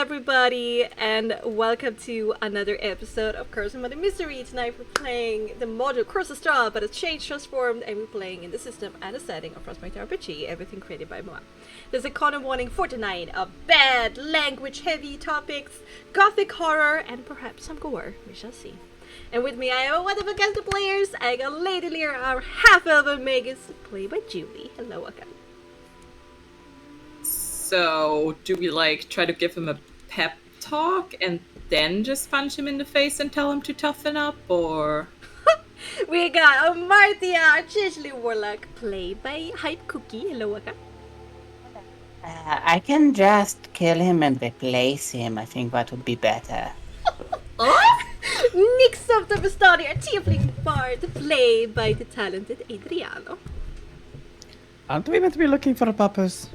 everybody, and welcome to another episode of Charismatic Mystery. Tonight we're playing the module Curse of Straw, but it's changed, transformed, and we're playing in the system and the setting of Frostmark TTRPG, everything created by Meulen. There's a content warning for tonight of bad, language-heavy topics, gothic horror, and perhaps some gore. We shall see. And with me, I have one of the guest players. I got Lady Lear, our half-elven magus, played by Julie. Hello, welcome. So, do we, try to give him a pep talk and then just punch him in the face and tell him to toughen up, or...? We got Martia, our Chisley Warlock, played by Hype Cookie. Hello, welcome. I can just kill him and replace him. I think that would be better. Nix of the Bastani, our Tiefling Bard, played by the talented Adriano. Aren't we meant to be looking for a purpose?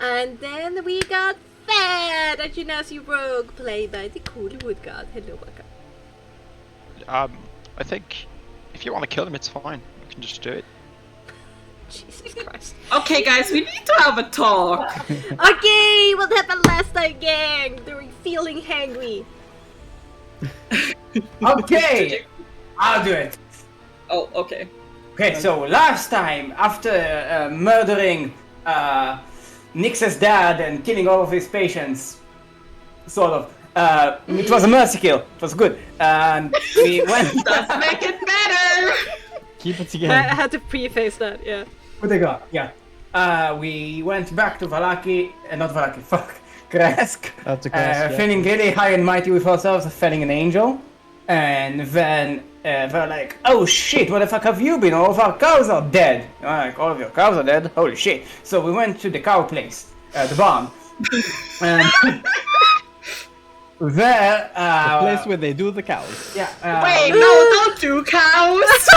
And then we got Fed, a Genasi Rogue, played by the cool Wood God. Hello, welcome. I think if you want to kill him, it's fine. You can just do it. Jesus Christ. Okay, guys, we need to have a talk. Okay, what happened last time, gang? They were feeling hangry. Okay, I'll do it. Oh, okay. Okay, so last time, after murdering Nix's dad and killing all of his patients, sort of, it was a mercy kill. It was good. And we went... Let's make it better! Keep it I together. had to preface that, yeah. What they got? Yeah. We went back to Valaki, not Valaki, Kresk. That's a Kresk, yeah. Feeling really high and mighty with ourselves, feeling an angel. And then they're like, oh shit, where the fuck have you been? All of our cows are dead. I'm like, all of your cows are dead? Holy shit. So we went to the cow place, the barn. And there, The place where they do the cows. yeah. Wait, no, don't do cows!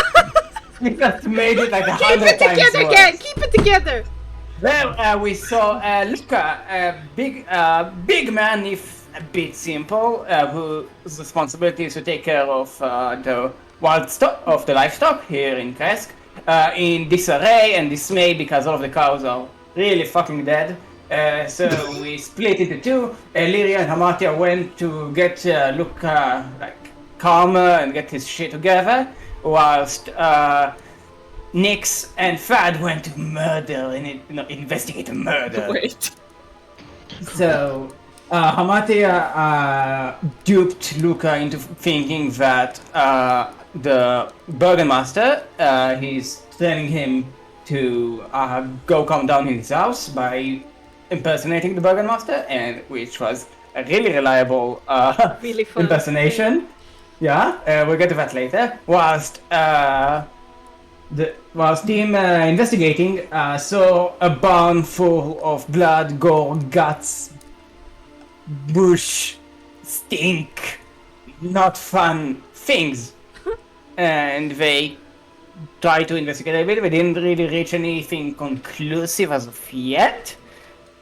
We just made it like Keep 100 it times together, worse. gang! Keep it together! There we saw Luca, a big man, if a bit simple, whose responsibility is to take care of the wild stock, of the livestock here in Kresk, in disarray and dismay because all of the cows are really fucking dead. So we split into two. Lyria and Hamatia went to get Luca calmer and get his shit together, whilst Nix and Fad went to investigate a murder. Wait. So, Hamatia duped Luca into thinking that the Burgomaster, he's telling him to go calm down in his house by impersonating the Burgomaster, and which was a really reliable Really fun. impersonation. Yeah, we'll get to that later. Whilst team investigating, saw a barn full of blood, gore, guts, bush, stink, not fun things. And they tried to investigate a bit. They didn't really reach anything conclusive as of yet.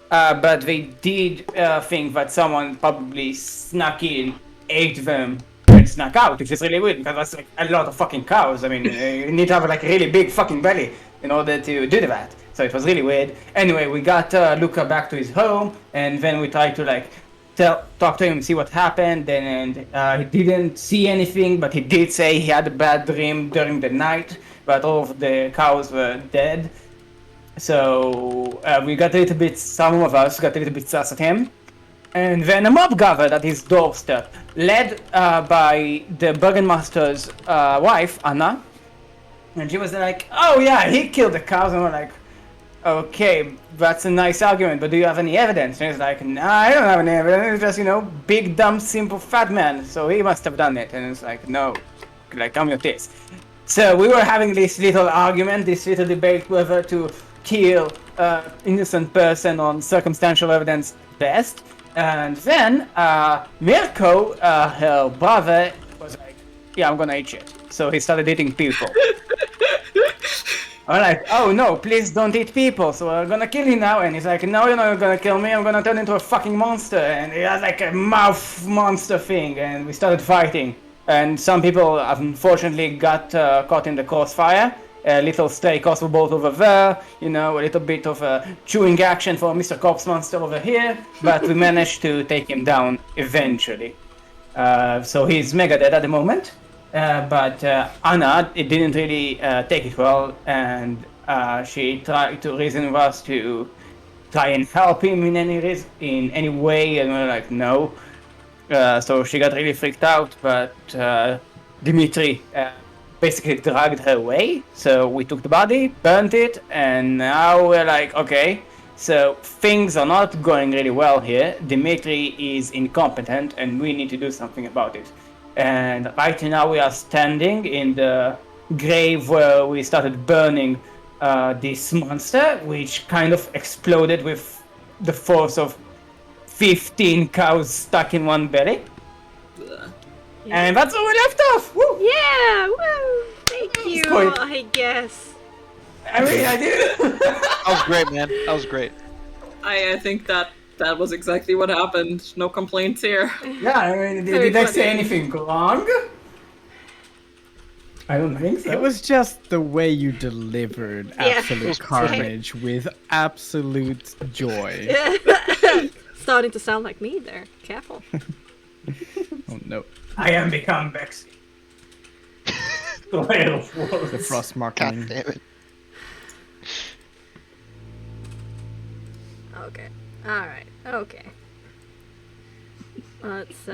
But they did think that someone probably snuck in, ate them, and snuck out, which is really weird because that's like a lot of fucking cows. I mean, you need to have like a really big fucking belly in order to do that. So it was really weird. Anyway, we got Luca back to his home, and then we tried to talk to him, see what happened, and he didn't see anything, but he did say he had a bad dream during the night, but all of the cows were dead. So we got a little bit, some of us got a little bit sus at him. And then a mob gathered at his doorstep, led by the Burgomaster's wife, Anna. And she was like, oh yeah, he killed the cows. And we're like, okay, that's a nice argument, but do you have any evidence? And he's like, nah, I don't have any evidence. It's just, big, dumb, simple, fat man. So he must have done it. And it's like, no, come with this. So we were having this little argument, this little debate whether to kill innocent person on circumstantial evidence best. And then Mirko, her brother, was like, yeah, I'm gonna eat shit. So he started eating people. I'm like, oh no, please don't eat people, so we're gonna kill you now. And he's like, no, you're not gonna kill me, I'm gonna turn into a fucking monster. And he has like a mouth monster thing, and we started fighting. And some people unfortunately got caught in the crossfire. A little stray crossbow bolt over there, you know, a little bit of a chewing action for Mr. Corpse Monster over here, but we managed to take him down eventually. So he's mega dead at the moment, but Anna, it didn't really take it well, and she tried to reason with us to try and help him in any way, and we're like, no. So she got really freaked out, but Dimitri basically dragged her away. So we took the body, burnt it, and now we're like, okay, so things are not going really well here. Dimitri is incompetent, and we need to do something about it. And right now we are standing in the grave where we started burning this monster, which kind of exploded with the force of 15 cows stuck in one belly. And that's where we left off! Woo! Yeah, woo! Thank you, quite- I guess. I mean, I did. That was great, man. That was great. I think that was exactly what happened. No complaints here. Yeah, I mean, Very did I say funny. anything wrong? I don't think so. It was just the way you delivered Yeah. absolute carnage with absolute joy. Starting to sound like me there. Careful. Oh no. I am become Bexxy. Slayer of Wolves. The Frostmark. God damn it. Okay. Alright. Okay. Let's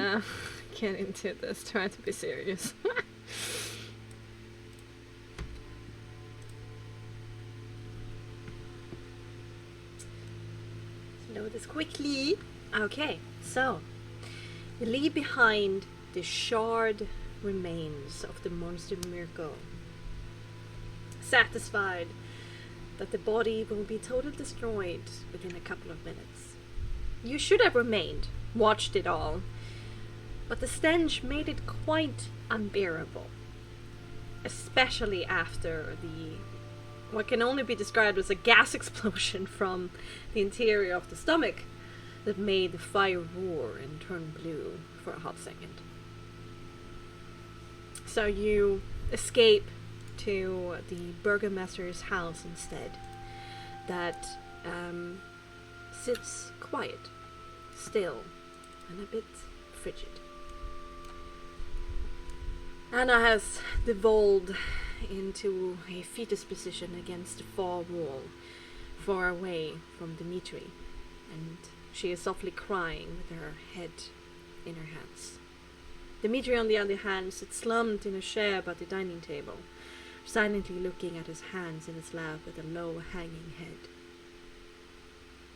get into this. Try to be serious. Know this quickly. Okay, so you leave behind the shard remains of the monster Mirko. Satisfied that the body will be totally destroyed within a couple of minutes. You should have remained, watched it all, but the stench made it quite unbearable. Especially after what can only be described as a gas explosion from the interior of the stomach that made the fire roar and turn blue for a hot second. So you escape to the burgomaster's house instead, that sits quiet, still, and a bit frigid. Anna has devolved into a fetus position against the far wall, far away from Dimitri, and she is softly crying with her head in her hands. Dimitri, on the other hand, sits slumped in a chair by the dining table, silently looking at his hands in his lap with a low hanging head.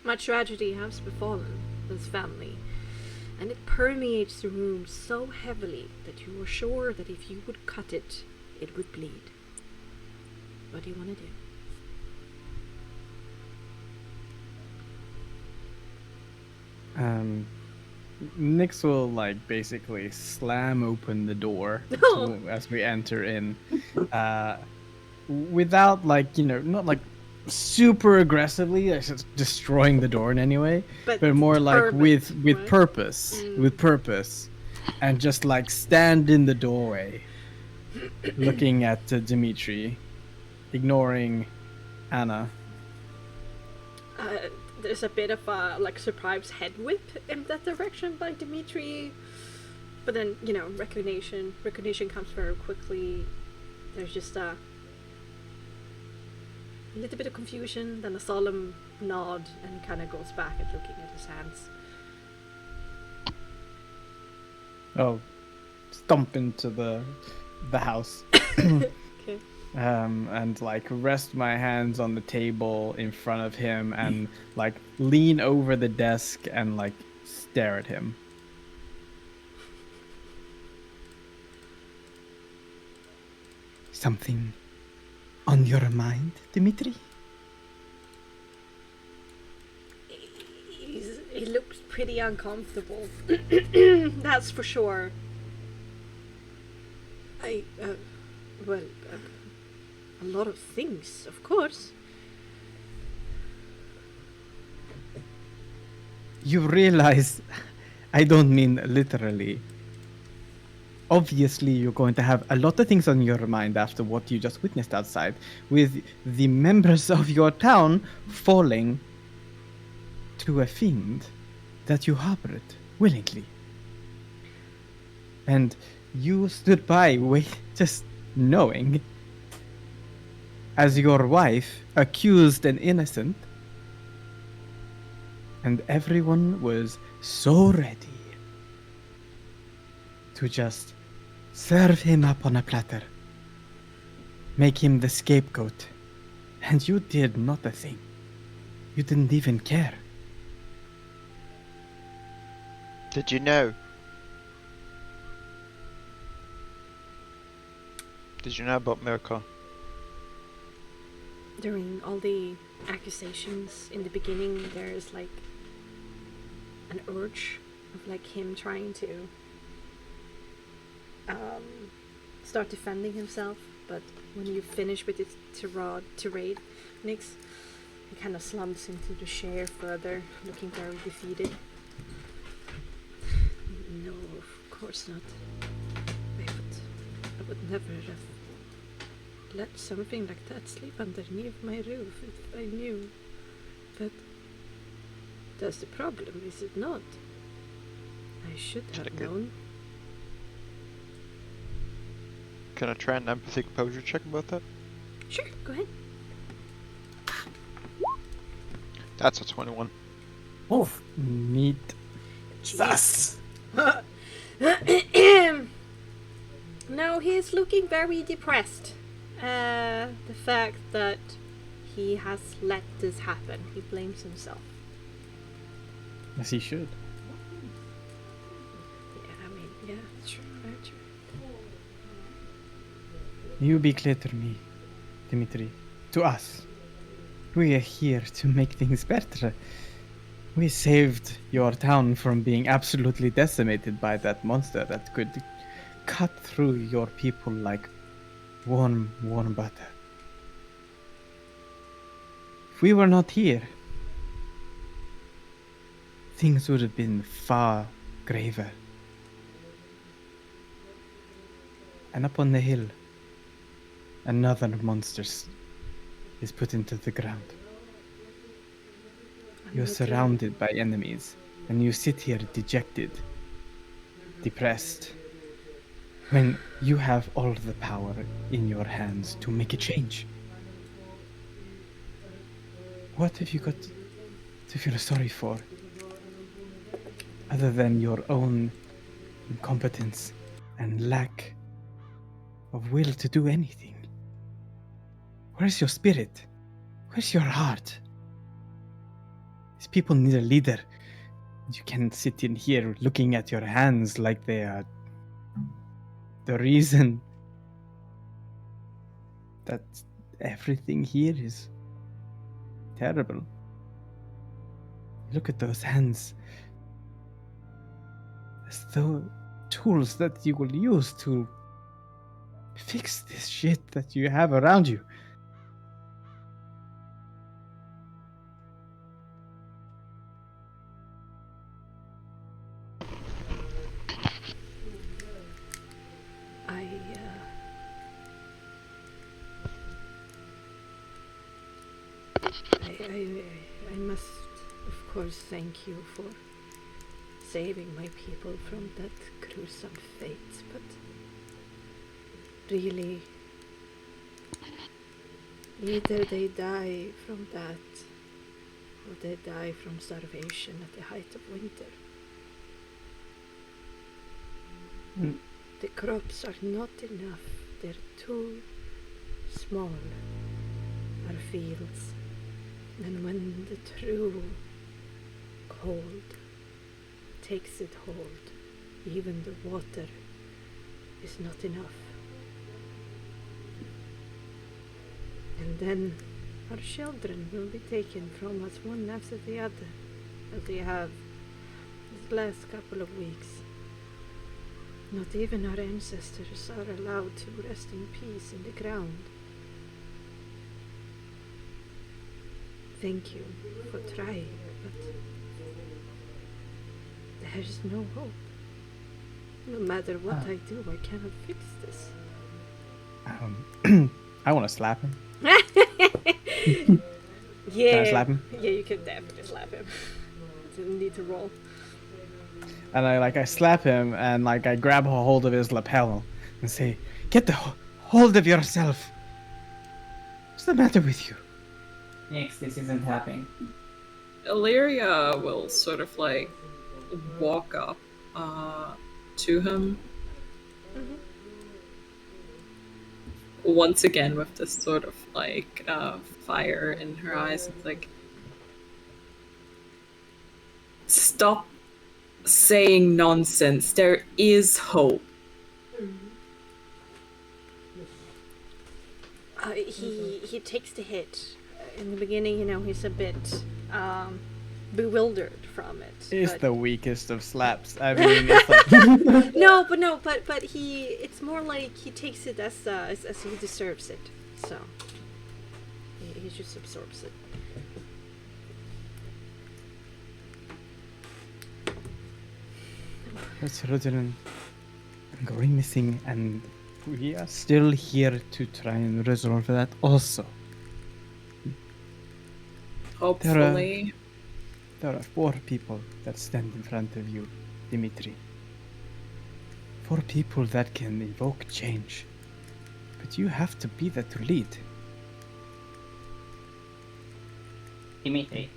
Much tragedy has befallen this family, and it permeates the room so heavily that you are sure that if you would cut it, it would bleed. What do you want to do? Nyx will like basically slam open the door as we enter in, without like not like super aggressively just destroying the door in any way, but more like with right? purpose, and just like stand in the doorway, looking at Dimitri, ignoring Anna. There's a bit of a surprise head whip in that direction by Dimitri, but then recognition comes very quickly. There's just a little bit of confusion, then a solemn nod, and he kind of goes back at looking at his hands. Oh, stomp into the house. Okay. And like rest my hands on the table in front of him and like lean over the desk and like stare at him. Something on your mind, Dimitri? He looks pretty uncomfortable. That's for sure. A lot of things, of course. You realize I don't mean literally. obviously you're going to have a lot of things on your mind after what you just witnessed outside, with the members of your town falling to a fiend that you harbored willingly. And you stood by, just knowing, as your wife accused an innocent, and everyone was so ready to just serve him up on a platter, make him the scapegoat, and you did not a thing. You didn't even care. Did you know? Did you know about Mirko? During all the accusations in the beginning, there's like an urge of like him trying to start defending himself, but when you finish with his tirade, Nix, he kind of slumps into the chair further, looking very defeated. No, of course not. I would never have let something like that sleep underneath my roof if I knew. But that's the problem, is it not? I should have known. Can I try an empathy composure check about that? Sure, go ahead. That's a 21. Oof. Neat. Sus. Now he's looking very depressed. The fact that he has let this happen, he blames himself. As he should. Yeah, I mean, yeah, true, very true. You be clear to me, Dimitri. To us. We are here to make things better. We saved your town from being absolutely decimated by that monster that could cut through your people like warm butter. If we were not here, things would have been far graver. And up on the hill, another monster is put into the ground. You're surrounded by enemies, and you sit here dejected, depressed, when you have all the power in your hands to make a change. What have you got to feel sorry for, other than your own incompetence and lack of will to do anything? Where's your spirit? Where's your heart? These people need a leader. You can't sit in here looking at your hands like they are the reason that everything here is terrible. Look at those hands as though tools that you will use to fix this shit that you have around you. I must, of course, thank you for saving my people from that gruesome fate, but really, either they die from that, or they die from starvation at the height of winter. The crops are not enough, they're too small, our fields. And when the true cold takes it hold, even the water is not enough. And then our children will be taken from us one after the other, as they have these last couple of weeks. Not even our ancestors are allowed to rest in peace in the ground. Thank you for trying, but there is no hope. No matter what I do, I cannot fix this. I want to slap him. Yeah. Can I slap him? Yeah, you can definitely slap him. Didn't need to roll. And I slap him and I grab a hold of his lapel and say, "Get the hold of yourself. What's the matter with you?" Nix, this isn't happening. Illyria will sort of walk up to him. Once again with this sort of fire in her eyes. It's like, stop saying nonsense. There is hope. He takes the hit. In the beginning, he's a bit bewildered from it. It's but... the weakest of slaps. I mean, it's like... No, but it's more like he takes it as he deserves it. So he just absorbs it. It's Ruderin going missing, and we are still here to try and resolve that also. Hopefully. There are 4 people that stand in front of you, Dimitri. 4 people that can evoke change. But you have to be there to lead. Dimitri,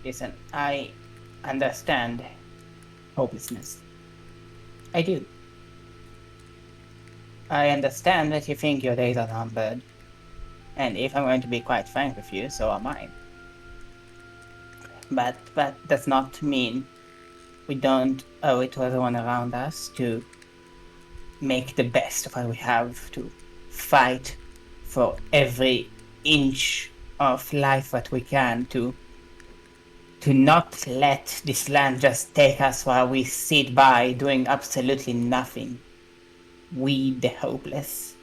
listen, I understand hopelessness. I do. I understand that you think your days are numbered. And if I'm going to be quite frank with you, so am I. But that does not mean we don't owe it to everyone around us to make the best of what we have, to fight for every inch of life that we can, to not let this land just take us while we sit by doing absolutely nothing. We, the hopeless,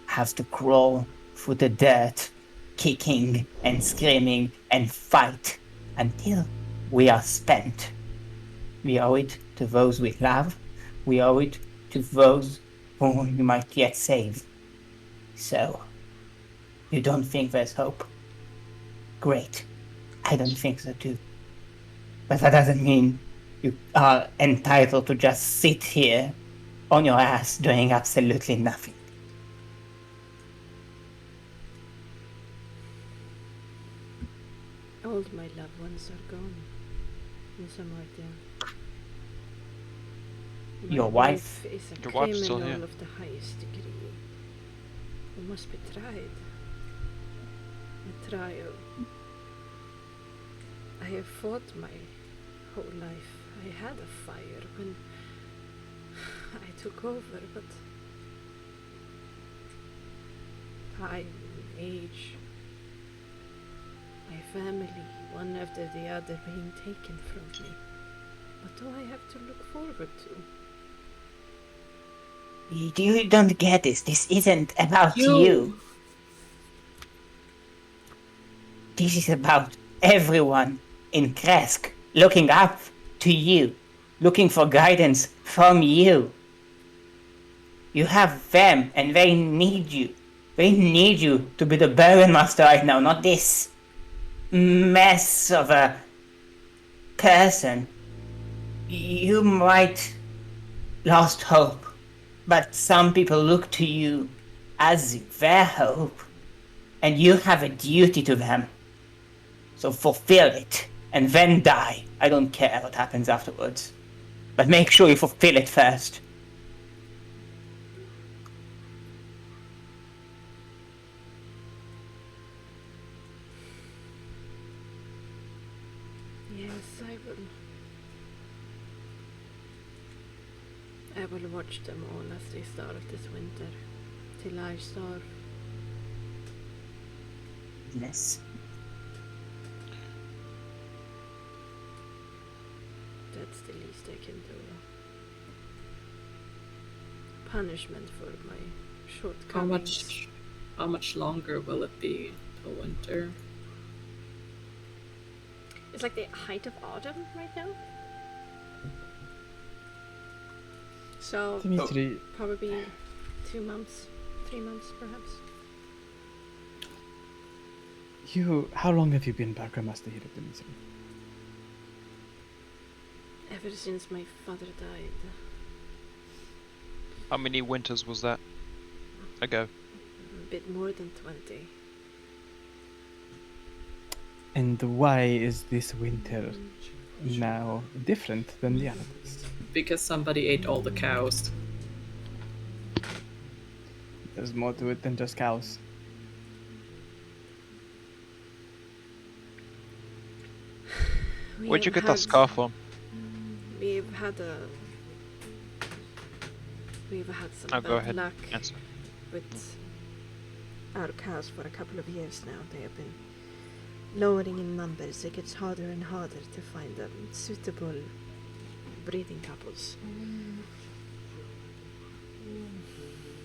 have to crawl through the dirt, kicking and screaming and fight until we are spent. We owe it to those we love. We owe it to those whom we might yet save. So, you don't think there's hope? Great. I don't think so too. But that doesn't mean you are entitled to just sit here on your ass doing absolutely nothing. All my loved ones are gone. In some right there. Your wife? Is a Your wife's still criminal here. of the highest degree. Who must be tried. A trial. I have fought my whole life. I had a fire when I took over, but time, age, my family, one after the other being taken from me. What do I have to look forward to? You don't get this. This isn't about you. This is about everyone in Kresk looking up to you, looking for guidance from you. You have them, and they need you. They need you to be the Baron Master right now, not this mess of a person. You might lost hope, but some people look to you as their hope, and you have a duty to them. So fulfill it, and then die. I don't care what happens afterwards. But make sure you fulfill it first. Yes, I will watch them all as they starve this winter, till I starve. Yes. That's the least I can do. Punishment for my shortcomings. How much longer will it be till winter? It's like the height of autumn right now. So Dimitri, probably 2 months, 3 months perhaps. how long have you been Burgomaster here at Dimitri? Ever since my father died. How many winters was that ago? A bit more than 20. And why is this winter now different than the others? Because somebody ate all the cows. There's more to it than just cows. Where'd you get that scarf from? We've had some Oh, go bad ahead. luck Answer. with our cows for a couple of years now. They have been lowering in numbers. It gets harder and harder to find suitable breeding couples.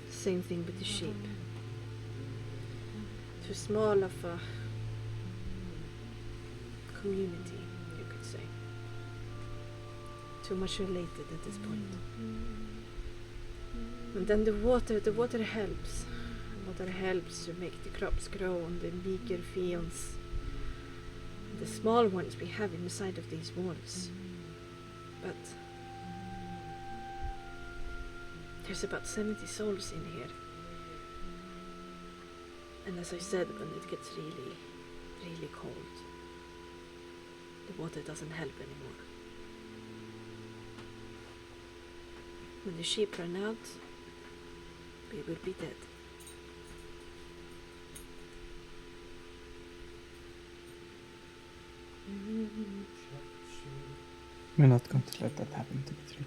Same thing with the sheep. Too small of a community, you could say. Too much related at this point. And then the water helps. Water helps to make the crops grow on the meager fields. The small ones we have inside of these walls. But there's about 70 souls in here. And as I said, when it gets really, really cold, the water doesn't help anymore. When the sheep run out, we will be dead. We're not going to let that happen, Dimitri.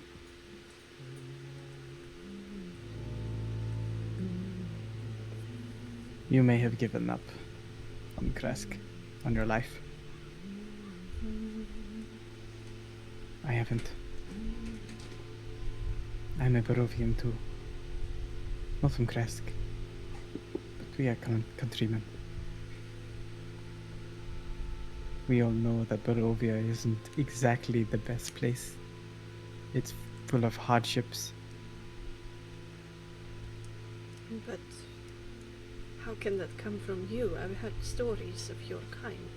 You may have given up on Kresk, on your life. I haven't. I'm a Barovian too. Not from Kresk, but we are countrymen. We all know that Barovia isn't exactly the best place. It's full of hardships. But how can that come from you? I've heard stories of your kind.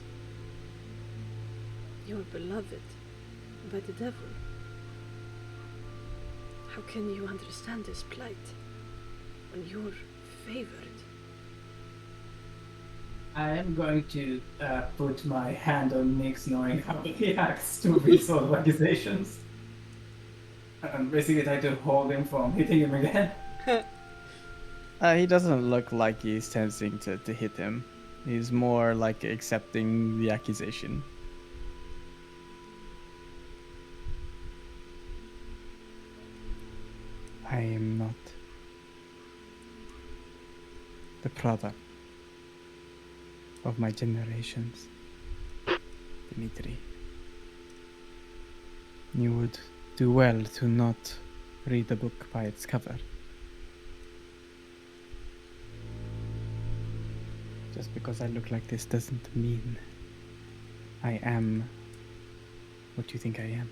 You're beloved by the devil. How can you understand his plight when you're favored? I am going to put my hand on Nick's, knowing how he reacts to these sort of accusations. And basically try to hold him from hitting him again. He doesn't look like he's tending to hit him. He's more like accepting the accusation. I am not the product of my generations, Dimitri. You would do well to not read the book by its cover. Just because I look like this doesn't mean I am what you think I am.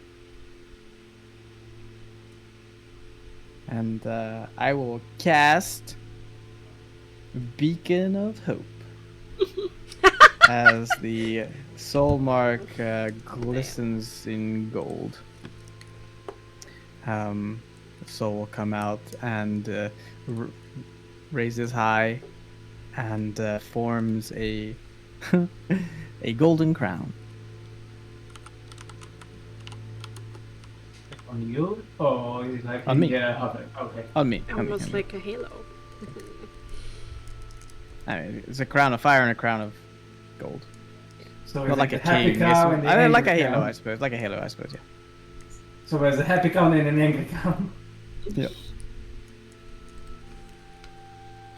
And I will cast Beacon of Hope as the soul mark glistens in gold. The soul will come out and raises high and forms a a golden crown. On you? Or is it like On me. Yeah, okay. On me. Almost like a halo. I mean, it's a crown of fire and a crown of gold. So Not like a happy king. cow and the I like a angry halo, cow. I suppose. Like a halo, I suppose. Yeah. So there's a happy cow and an angry cow. Yep.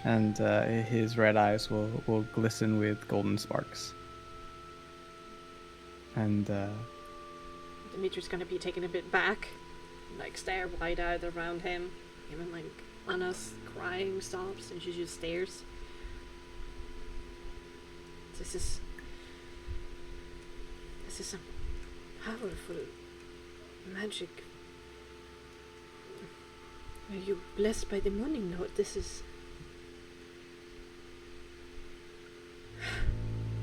And his red eyes will glisten with golden sparks. And Dimitri's gonna be taken a bit back, like stare wide-eyed around him. Even like Anna's crying stops and she just stares. This is a powerful magic Are you blessed by the morning lord? This is...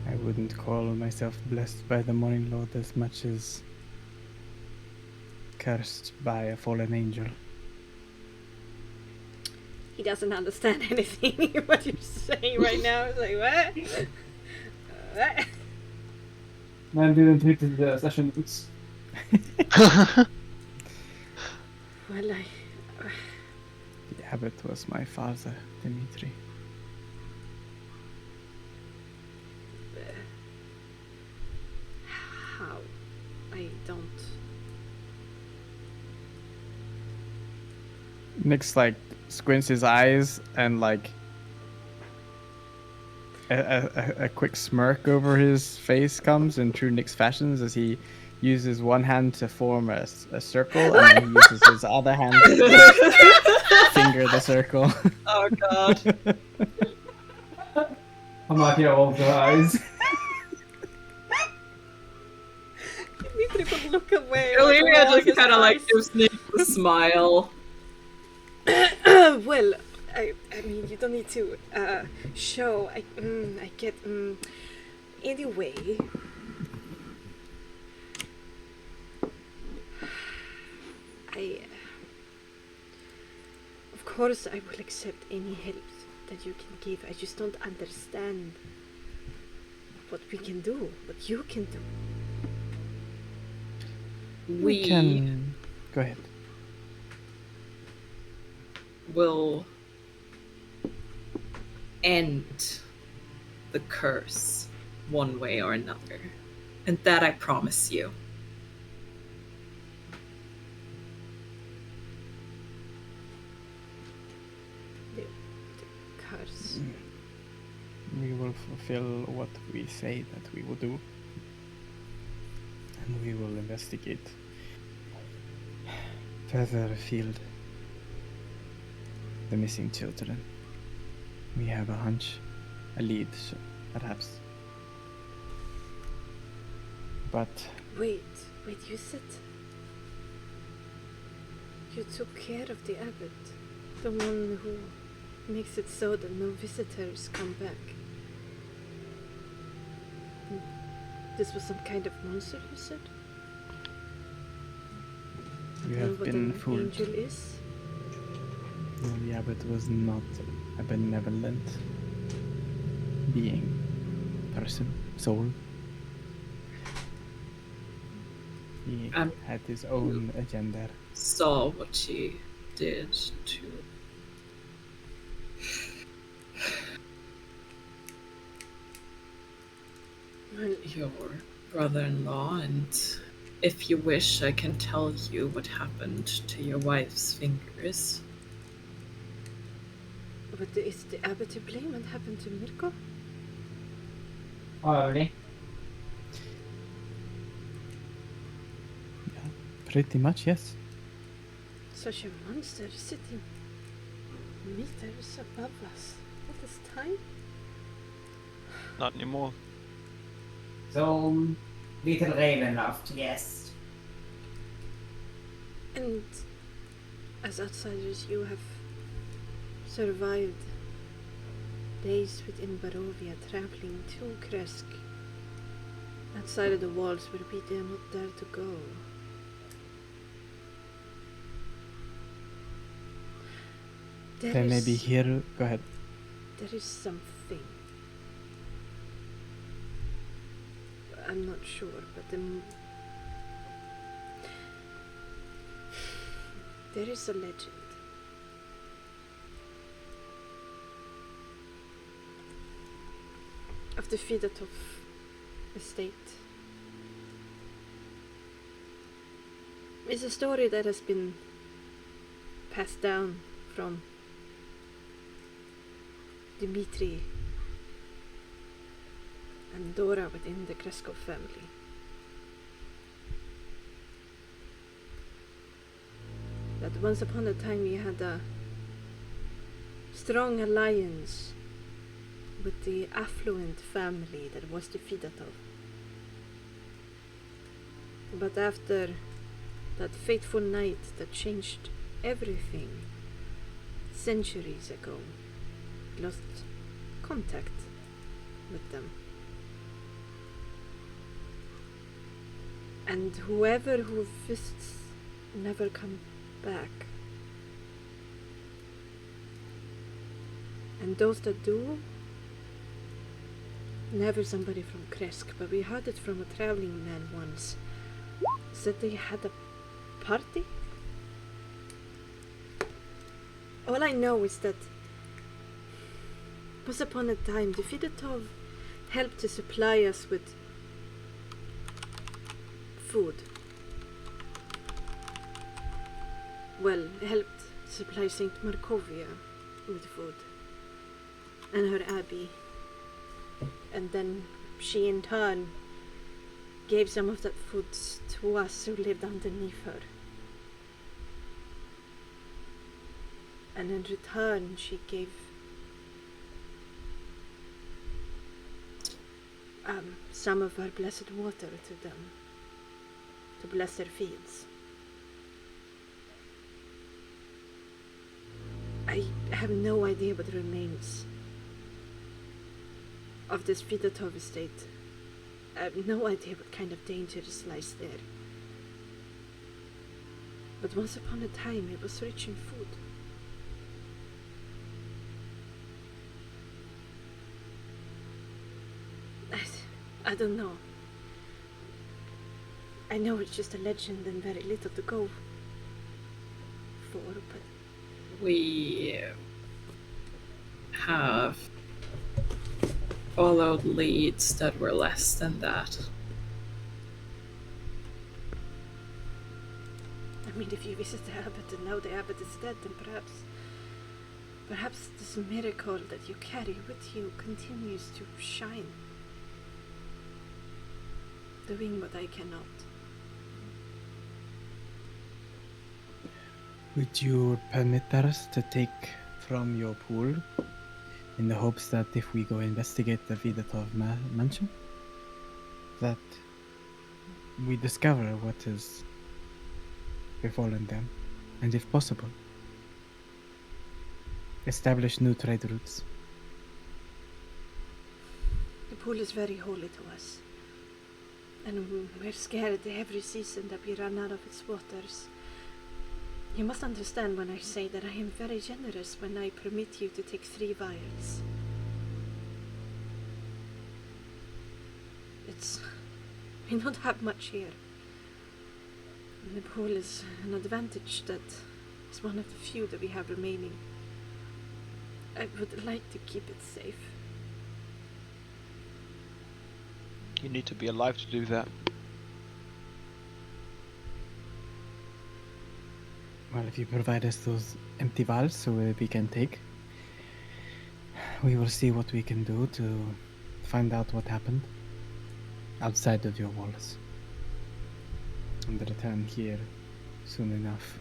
I wouldn't call myself blessed by the Morning Lord as much as cursed by a fallen angel. He doesn't understand anything what you're saying right now. It's like, what? What? Man didn't read the session notes. Well, The abbot was my father, Dimitri. how? I don't... Nick's like squints his eyes and like a quick smirk over his face comes in true Nick's fashions as he uses one hand to form a circle and then he uses his other hand to finger the circle. Oh god. I'm not here all the eyes. Dimitri could look away. Olivia roll just his kind of like eyes. gives Nick a smile. Well, I mean, you don't need to show. I get. Anyway, of course, I will accept any help that you can give. I just don't understand what we can do, what you can do. We can go ahead. will end the curse one way or another. And that I promise you. The curse. We will fulfill what we say that we will do. And we will investigate further afield the missing children. We have a hunch, a lead, perhaps. But Wait, you said you took care of the abbot, the one who makes it so that no visitors come back. This was some kind of monster, you said? you Know have what been an fooled. angel is? No, the abbot was not a benevolent being, person, soul. He Um, had his own agenda. Saw what she did to Well, your brother-in-law, and if you wish, I can tell you what happened to your wife's fingers. but is the abbot to blame? What happened to Mirko? Oh, really? Yeah, pretty much, yes. Such a monster sitting meters above us all this time? Not anymore. So, little Raven loved, yes. And as outsiders, you have survived days within Barovia, traveling to Kresk, outside of the walls where we dare not dare to go. They may be here. Go ahead. There is something. I'm not sure, but there is a legend. Of the Fidatov estate. It's a story that has been passed down from Dimitri and Dora within the Kreskov family. That once upon a time we had a strong alliance with the affluent family that was the Fidatov. But after that fateful night that changed everything, centuries ago, lost contact with them. And whoever who visits never come back. And those that do, never somebody from Kresk, but we heard it from a traveling man once. Said they had a party? All I know is that once upon a time the Fidetov helped to supply us with food. Well, helped supply St. Markovia with food. And her abbey. And then she in turn gave some of that food to us who lived underneath her. And in return she gave some of her blessed water to them, to bless their fields. I have no idea what remains of this Fidetov estate. I have no idea what kind of dangers lies there. But once upon a time it was rich in food. I don't know. I know it's just a legend and very little to go for, but We have followed leads that were less than that. I mean, if you visit the abbot and know the abbot is dead, then perhaps this miracle that you carry with you continues to shine, doing what I cannot. Would you permit us to take from your pool in the hopes that if we go investigate the Fidetov mansion, that we discover what has befallen them, and if possible, establish new trade routes? The pool is very holy to us, and we're scared every season that we run out of its waters. You must understand when I say that I am very generous when I permit you to take 3 vials. We don't have much here. And the pool is an advantage that is one of the few that we have remaining. I would like to keep it safe. You need to be alive to do that. Well, if you provide us those empty vials so we can take, we will see what we can do to find out what happened outside of your walls and return here soon enough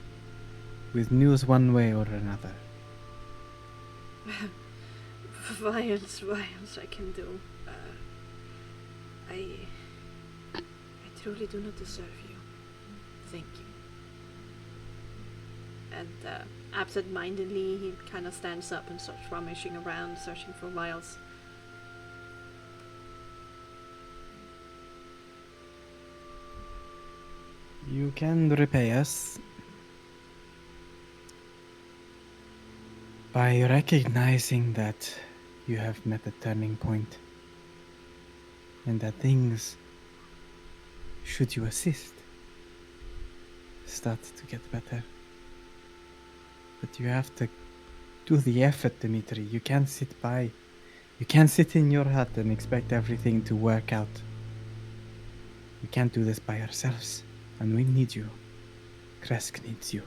with news one way or another. Vials, I can do. I truly do not deserve you. Thank you. And absent-mindedly, he kind of stands up and starts rummaging around, searching for vials. You can repay us by recognizing that you have met a turning point and that things, should you assist, start to get better. But you have to do the effort, Dimitri. You can't sit by. You can't sit in your hut and expect everything to work out. We can't do this by ourselves. And we need you. Kresk needs you.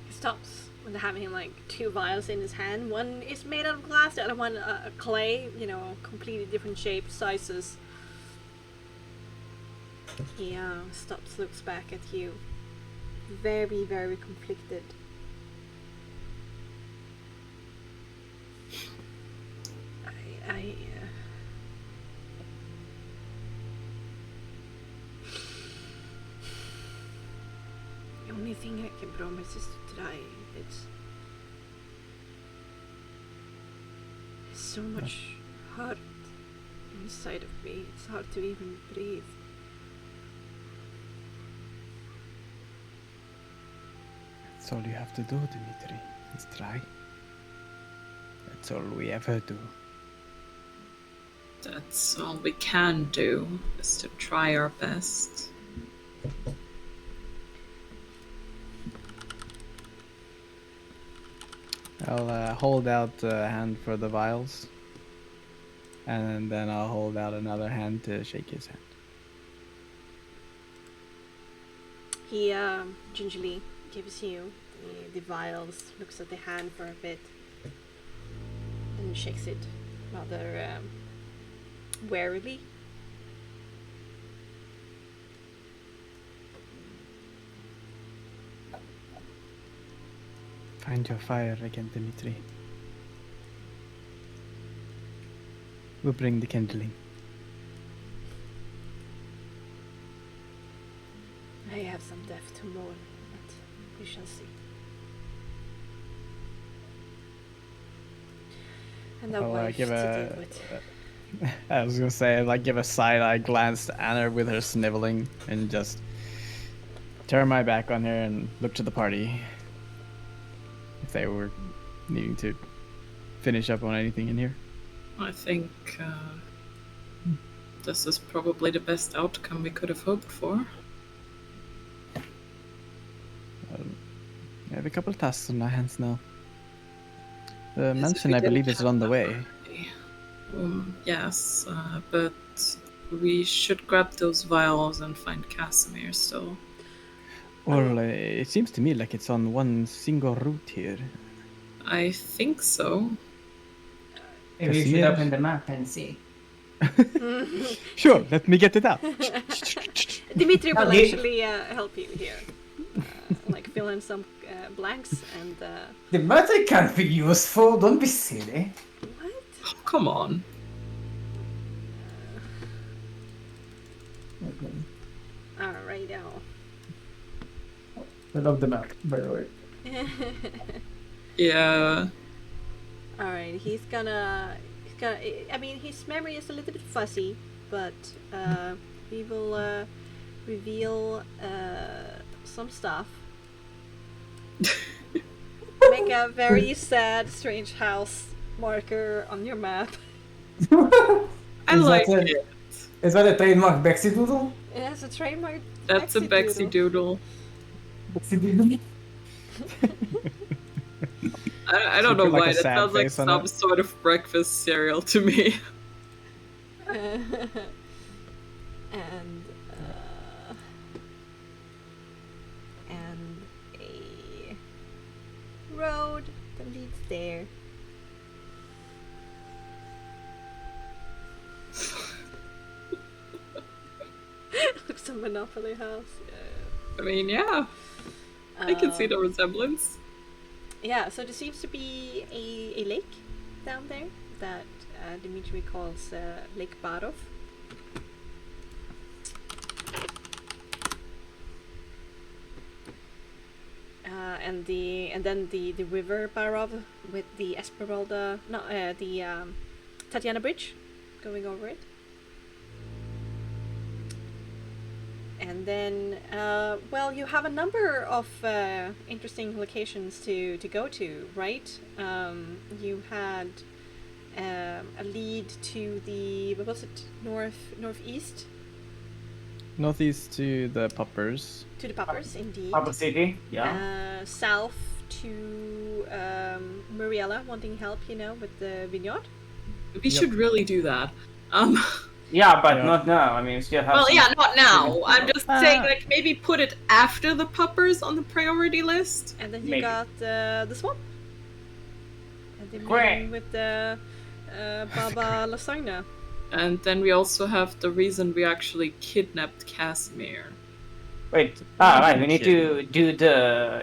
He stops with having like 2 vials in his hand. One is made out of glass, the other one clay, completely different shapes, sizes. He stops, looks back at you. Very, very conflicted. I can promise is to try. It's so much heart inside of me. It's hard to even breathe. That's all you have to do, Dimitri, is try. That's all we ever do. That's all we can do, is to try our best. I'll hold out a hand for the vials. And then I'll hold out another hand to shake his hand. He gingerly gives you the vials, looks at the hand for a bit, and shakes it rather warily. Find your fire again, Dimitri. We'll bring the kindling. I have some death to mourn, but we shall see. And a wife to deal with. I was gonna say, like, give a side-eye glance to Anna with her sniveling, and just turn my back on her and look to the party. If they were needing to finish up on anything in here. I think this is probably the best outcome we could have hoped for. I have a couple of tasks on my hands now. The Yes, if mansion, we I believe, didn't is on the have way. Yes, but we should grab those vials and find Casimir still. Well, it seems to me like it's on one single route here. I think so. Maybe you should Casimir. open the map and see. Sure, let me get it out. Dimitri will Okay. actually help you here. Like fill in some blanks and The metal can't be useful, don't be silly. what? Oh, come on. Alright now. I love the map, by the way. Yeah. Alright, he's gonna. I mean, his memory is a little bit fuzzy, but he will reveal some stuff. Make a very sad, strange house marker on your map. I Is like that it. Is that a trademark Bexxy doodle? It has a trademark. That's a Bexxy doodle. Bexxy doodle? I don't know Put, like, why. a That sad sounds like face on some it. sort of breakfast cereal to me. and a road that leads there. Looks a Monopoly house. I mean, yeah. I can see the resemblance. Yeah, so there seems to be a lake down there that Dimitri calls Lake Barov. And then the river Barov with the Esmeralda, Tatiana Bridge going over it. And then, well, you have a number of interesting locations to go to, right? You had a lead to the, what was it, northeast? Northeast to the Puppers. To the Puppers, indeed. Upper City? Yeah. South to Muriella, wanting help, with the vineyard. We should really do that. Yeah, but Yeah. not now. I mean, we still have Well, some... yeah, not now. I'm just saying, Ah. like, maybe put it after the puppers on the priority list. And then you Maybe. got the swamp. And then Great. meeting with the Baba Lasagna. And then we also have the reason we actually kidnapped Casimir. Wait. Right. We need to do the,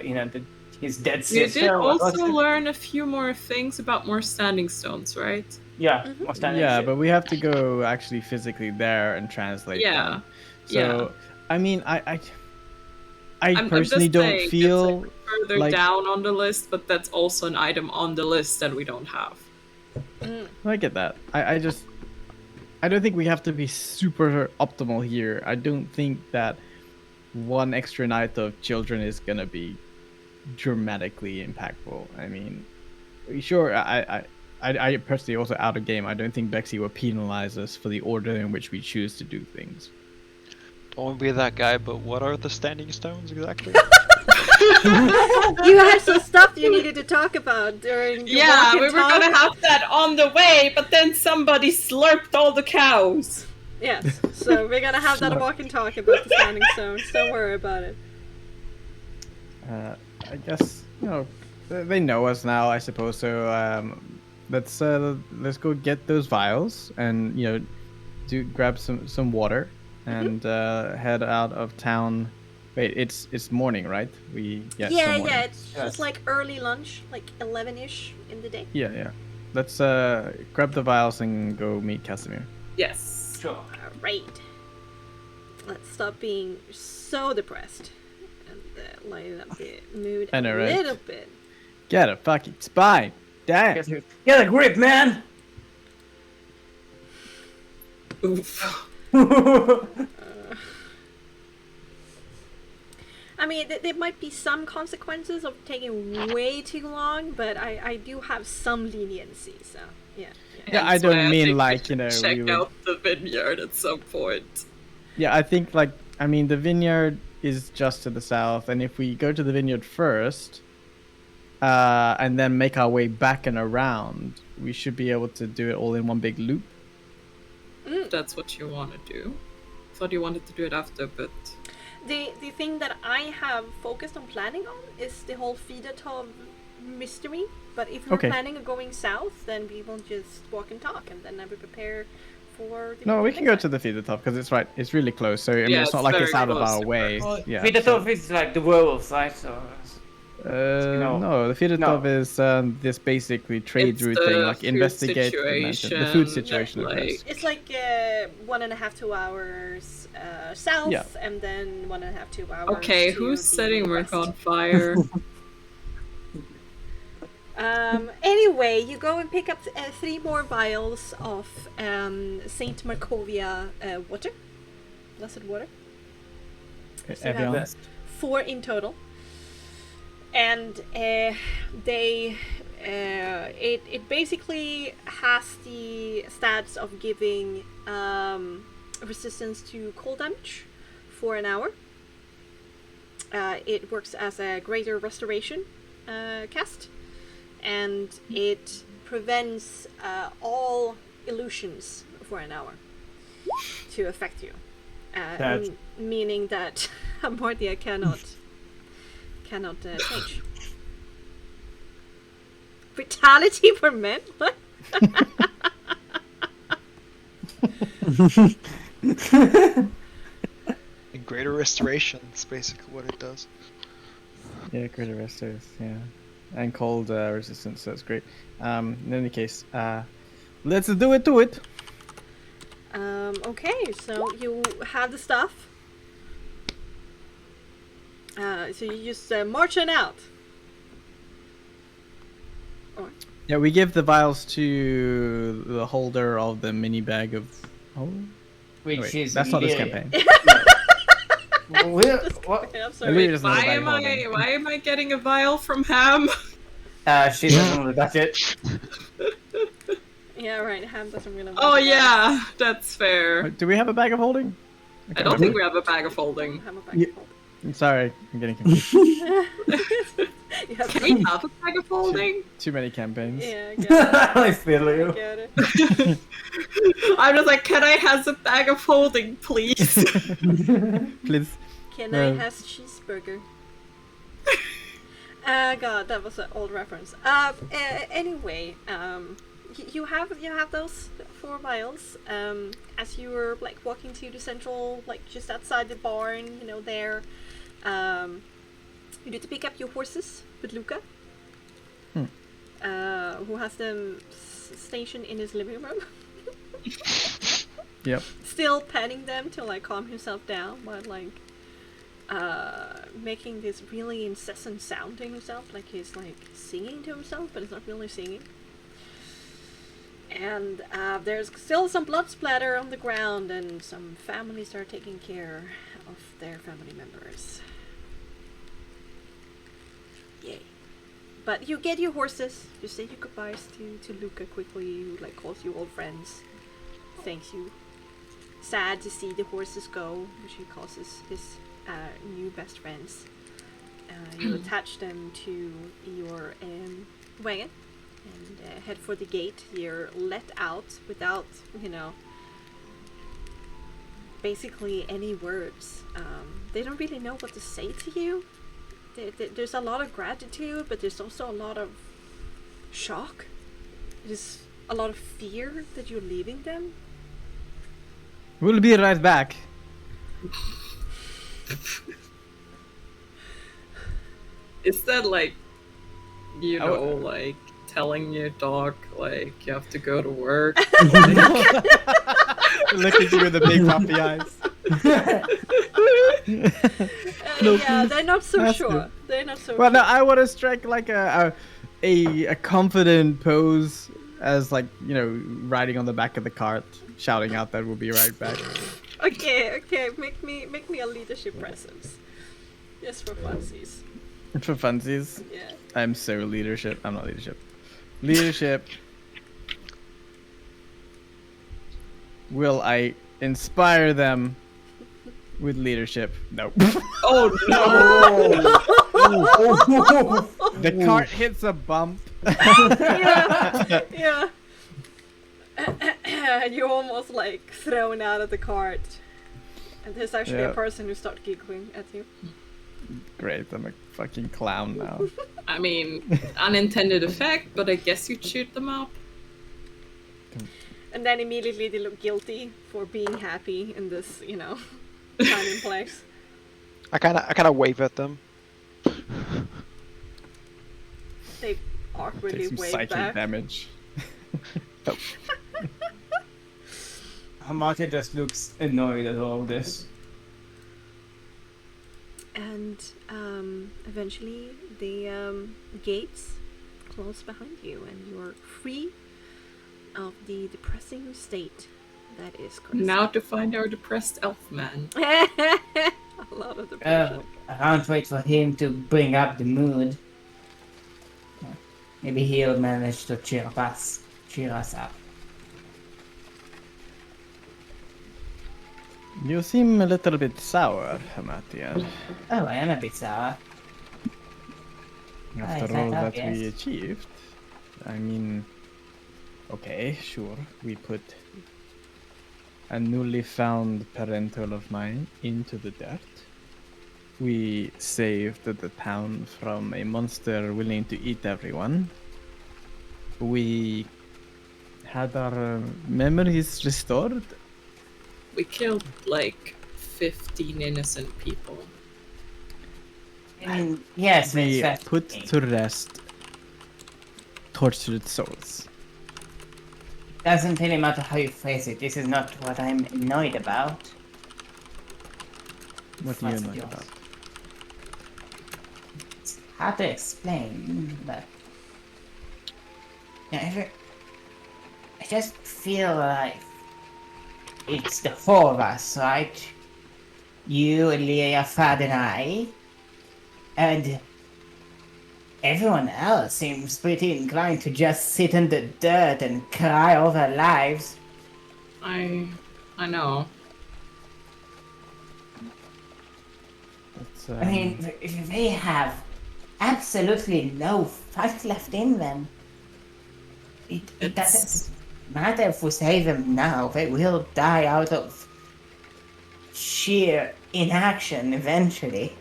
his dead We sister. did what was also it? learn a few more things about more standing stones, right? Yeah. Mhm. more standing Yeah, shit. but we have to go actually physically there and translate Yeah. them. So, I mean, I'm personally just don't saying, feel it's further like down on the list, but that's also an item on the list that we don't have. I get that. I don't think we have to be super optimal here. I don't think that one extra night of children is gonna be dramatically impactful. I mean, sure, I personally also out of game. I don't think Bexxy will penalize us for the order in which we choose to do things. Don't want to be that guy, but what are the standing stones exactly? You had some stuff you needed to talk about during the Yeah, walk and we were talk. gonna have that on the way, but then somebody slurped all the cows. Yes, so we're gonna have that walk and talk about the standing stones. Don't worry about it. I guess they know us now, I suppose. So let's go get those vials and do grab some water and head out of town. Wait, it's morning, right? Yeah, it's just like early lunch, like 11-ish in the day. Yeah. Let's grab the vials and go meet Casimir. Yes. Sure. Alright. Let's stop being so depressed and lighten up the mood I know, a right? little bit. Get a fucking spine. Damn. Get a grip, man! Oof. I mean, there might be some consequences of taking way too long, but I do have some leniency, so yeah. Yeah, I That's why don't mean think like we should we check would... out the vineyard at some point. Yeah, I think the vineyard is just to the south, and if we go to the vineyard first, and then make our way back and around, we should be able to do it all in one big loop. If that's what you want to do. Thought you wanted to do it after, but The thing that I have focused on planning on is the whole Tabletop mystery. But if we're Okay. planning on going south, then we will just walk and talk, and then I will prepare for the. No, we can go to the feeder top because it's right. It's really close. So I mean, Yeah, it's not it's like it's very out of close our to way. Marc. Yeah. Vidatov is like the werewolf, right? So. No, the feeder top is this basically trade It's route the thing, like food investigate the food situation. situation, of course. It's like 1.5 2 hours south, Yeah. and then 1.5 2 hours. okay, to who's the setting Marc west. on fire? Anyway, you go and pick up 3 more vials of Saint Markovia water, blessed water. So Evian. that's 4 in total, and it basically has the stats of giving resistance to cold damage for an hour. It works as a greater restoration cast, and it prevents all illusions for an hour to affect you. Meaning that Amortia cannot change. Vitality for men? What? And greater restoration, that's basically what it does. Yeah, greater restors, yeah. And cold resistance, that's great. In any case, let's do it. Okay, so you have the stuff. So you just march on out. Or, Yeah, we give the vials to the holder of the mini bag of... Oh, Which wait, is that's not this Illyria. campaign. What? I'm Illyria sorry. doesn't have a bag of holding. Why am I getting a vial from Ham? She doesn't know that's it. Yeah, right. Ham doesn't really. Oh want to yeah, that's fair. Wait, do we have a bag of holding? I don't think we have a bag of holding. Ham a bag Yeah. of holding. I'm sorry, I'm getting confused. You have Can we have a bag of holding? Too many campaigns. Yeah, I get it. I feel I you. get it. I'm just like, can I have a bag of holding, please? Please. Can No. I has cheeseburger? God, that was an old reference. Anyway, you have those 4 vials. As you were like walking to the central, like just outside the barn, there. You need to pick up your horses with Luca, who has them stationed in his living room. Yep. Still petting them to like calm himself down, but like making this really incessant sound to himself, like he's like singing to himself, but it's not really singing. And there's still some blood splatter on the ground, and some families are taking care of their family members. Yay. But you get your horses, you say your goodbyes to Luca quickly, who like calls you old friends, thanks you. Sad to see the horses go, which he calls his new best friends. You attach them to your wagon and head for the gate. You're let out without, basically any words. They don't really know what to say to you. There's a lot of gratitude, but there's also a lot of shock. There's a lot of fear that you're leaving them. We'll be right back. Is that like, like telling your dog like you have to go to work? Look at you with the big puppy eyes. Yeah, they're not so That's sure. good. They're not so Well, sure. no, I want to strike like a confident pose as like riding on the back of the cart, shouting out that we'll be right back. Okay, make me a leadership presence. Just for funsies. For funsies, Yeah. I'm so leadership. I'm not leadership. Leadership. Will I inspire them with leadership? No. Oh no! The cart hits a bump. Yeah. You're almost like thrown out of the cart. And there's actually a person who starts giggling at you. Great, I'm a fucking clown now. I mean, unintended effect, but I guess you'd shoot them up. And then immediately they look guilty for being happy in this, time and place. I kind of wave at them. They awkwardly Take some wave psychic back. damage. Hamate just looks annoyed at all this. And eventually the gates close behind you, and you're free of the depressing state that is Charismatic. Now to find our depressed elf man. A lot of depression. I can't wait for him to bring up the mood. Maybe he'll manage to cheer us up. You seem a little bit sour, Hamatian. Oh, I am a bit sour. After is all that that we obvious? achieved. I mean, okay, sure, we put a newly found parental of mine into the dirt. We saved the town from a monster willing to eat everyone. We had our memories restored. We killed like 15 innocent people. I mean, yes, We it's put to rest tortured souls. Doesn't really matter how you phrase it. This is not what I'm annoyed about. What do you What's know yours? about? It's hard to explain, but I just feel like it's the four of us, right? You, Elia, Fad, and I, and everyone else seems pretty inclined to just sit in the dirt and cry over our lives. I know. It's, I mean, they have absolutely no fight left in them. It doesn't matter if we save them now, they will die out of sheer inaction eventually.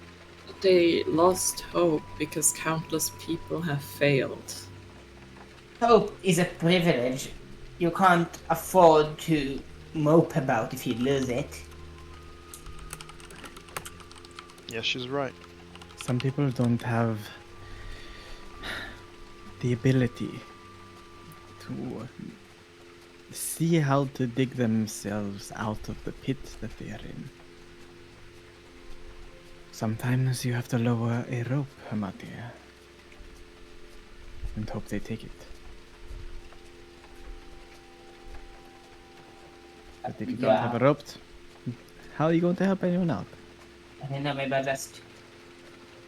They lost hope because countless people have failed. Hope is a privilege you can't afford to mope about if you lose it. Yeah, she's right. some people don't have the ability to see how to dig themselves out of the pit that they are in. Sometimes you have to lower a rope, Hamatia, and hope they take it. But if you don't have a rope, how are you going to help anyone out? I don't know, maybe I'll just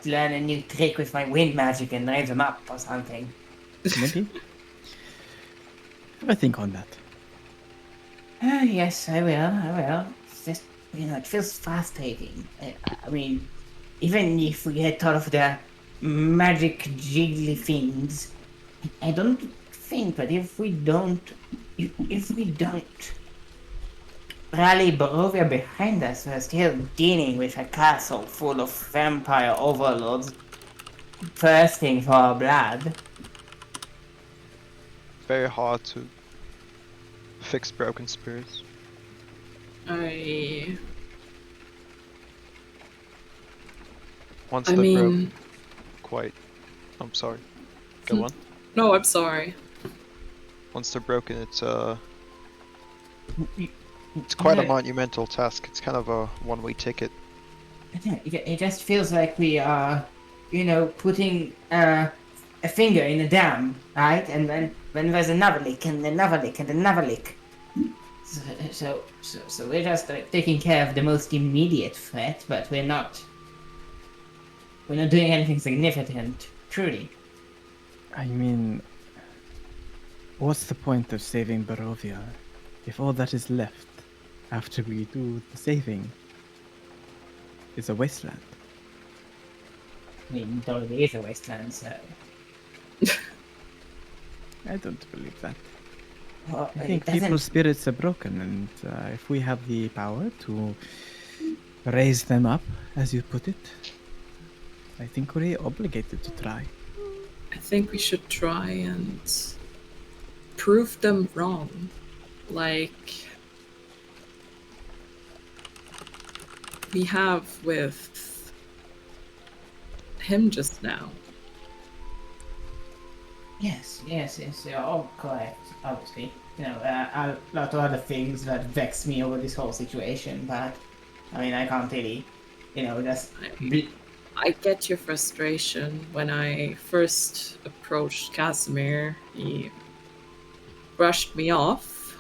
learn a new trick with my wind magic and raise them up or something. Maybe. Have a think on that. Yes, I will. It's just, it feels frustrating. I mean, even if we get all of the magic jiggly things, I don't think that if we don't rally Barovia behind us, we're still dealing with a castle full of vampire overlords thirsting for our blood. Very hard to fix broken spirits. Once they're broken, quite. I'm sorry. Go on. No, I'm sorry. Once they're broken, it's quite a monumental task. It's kind of a one-way ticket. It just feels like we are, putting a finger in a dam, right? And then when there's another leak and another leak and another leak. So we're just taking care of the most immediate threat, but we're not doing anything significant, truly. I mean, what's the point of saving Barovia if all that is left after we do the saving is a wasteland? I mean, it already is a wasteland, so... I don't believe that. Well, I think people's spirits are broken, and if we have the power to raise them up, as you put it, I think we're obligated to try. I think we should try and prove them wrong. Like we have with him just now. Yes, you're all correct, obviously. A lot of other things that vex me over this whole situation, but, I mean, I can't really, just... I get your frustration. When I first approached Casimir, he brushed me off,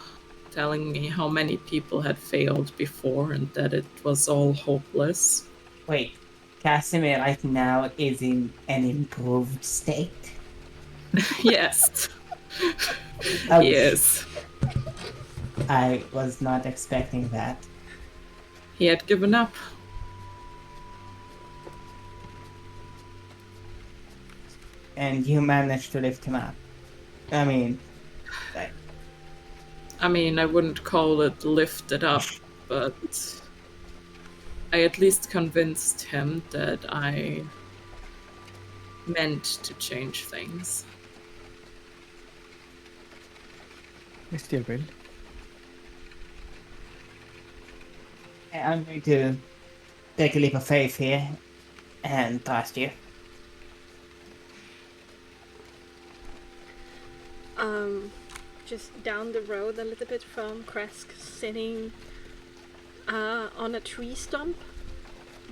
telling me how many people had failed before and that it was all hopeless. Wait, Casimir right now is in an improved state? Yes. Oh, Yes. I was not expecting that. He had given up. And you managed to lift him up. I mean, I wouldn't call it lifted up, but I at least convinced him that I meant to change things. I still will. I'm going to take a leap of faith here and trust you. Just down the road a little bit from Kresk, sitting on a tree stump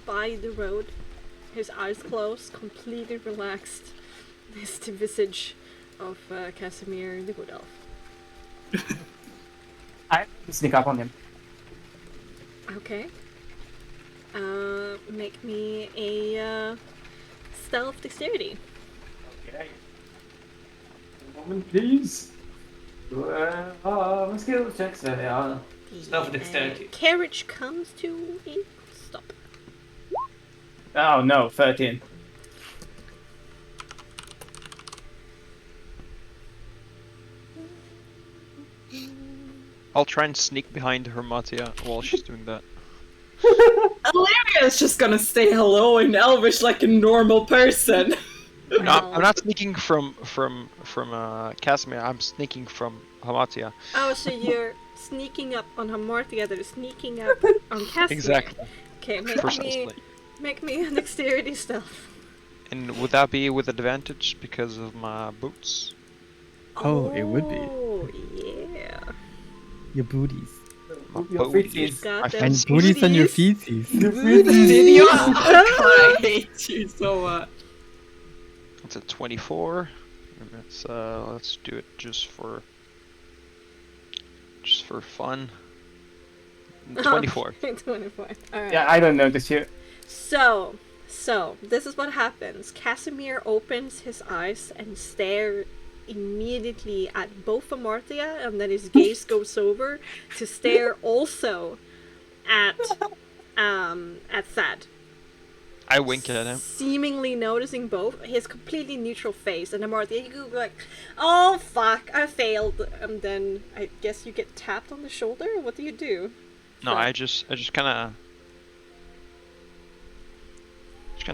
by the road, his eyes closed, completely relaxed. This is the visage of Casimir the Wood Elf. I sneak up on him. Okay. Make me a stealth dexterity. Okay. A moment, please. Skill checks. Stealth dexterity. Carriage comes to a stop. Oh no, 13. I'll try and sneak behind Hermatia while she's doing that. Olivia is just gonna say hello in Elvish like a normal person. No, I'm not sneaking from Casimir. I'm sneaking from Hermatia. Oh, so you're sneaking up on Hamartia, they're sneaking up on Casimir. Exactly. Okay, Precisely. make me a dexterity stealth. And would that be with advantage because of my boots? Oh, it would be. Oh, yeah. Your booties. Your feces. Got My them And feces. booties on your booties. feeties. Booties. I hate you so much. It's a 24. And let's do it just for fun. 24. 24. All right. Yeah, I don't notice you. So, this is what happens. Casimir opens his eyes and stare immediately at both Amartya, and then his gaze goes over to stare also at Thad. I wink at him. Seemingly noticing both, his completely neutral face, and Amartya, you go like, "Oh fuck, I failed," and then I guess you get tapped on the shoulder. What do you do? No, I just kind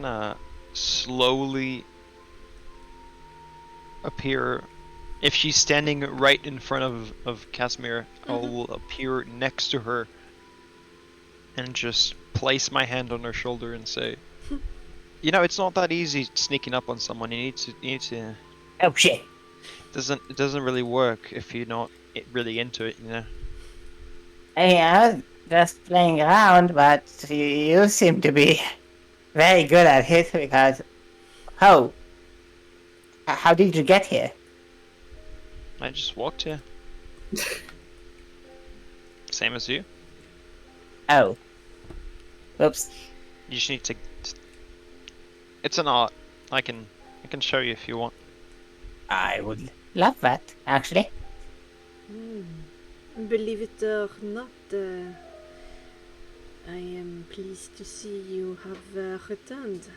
of slowly appear. If she's standing right in front of Casimir, I will appear next to her and just place my hand on her shoulder and say, "You know, it's not that easy sneaking up on someone. You need to. Oh shit. It doesn't really work if you're not really into it, you know." Hey, I was just playing around, but you seem to be very good at it because. Oh. How did you get here? I just walked here. Same as you. Oh. Oops. You just need to. It's an art. I can show you if you want. I would love that, actually. Believe it or not, I am pleased to see you have returned.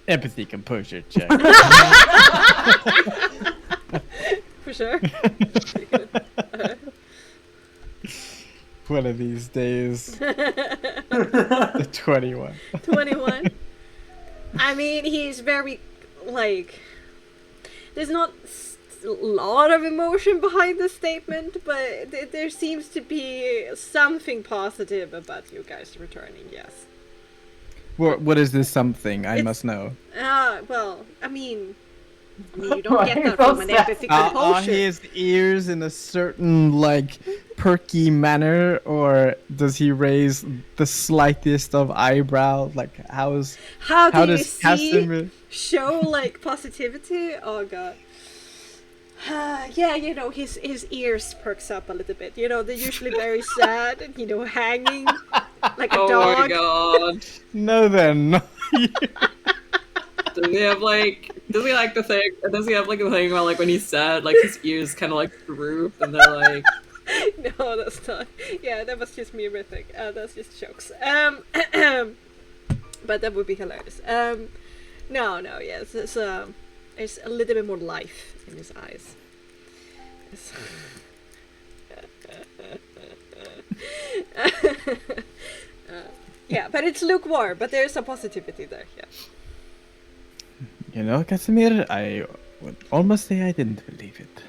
Empathy composure check. For sure. One of these days. The 21. 21. I mean, he's very, like, there's not a lot of emotion behind the statement, but there seems to be something positive about you guys returning, yes. What is this something? I It's- must know. Well, I mean, you don't get that from an empathy Are composure. his ears in a certain, like, perky manner, or does he raise the slightest of eyebrow? Like, How do how you does see Casimir... show like positivity? Oh god. Yeah, you know, his ears perks up a little bit. You know, they're usually very sad and, you know, hanging like a Oh dog. my god. No then. Does he have like the thing? Does he have like the thing where like when he's sad, like his ears kind of like droop and they're like. No, that's not. Yeah, that was just me riffing. That's just jokes. But that would be hilarious. No, yes, it's there's a little bit more life in his eyes. Yeah, but it's lukewarm. But there's some positivity there. Yeah. You know, Casimir, I would almost say I didn't believe it.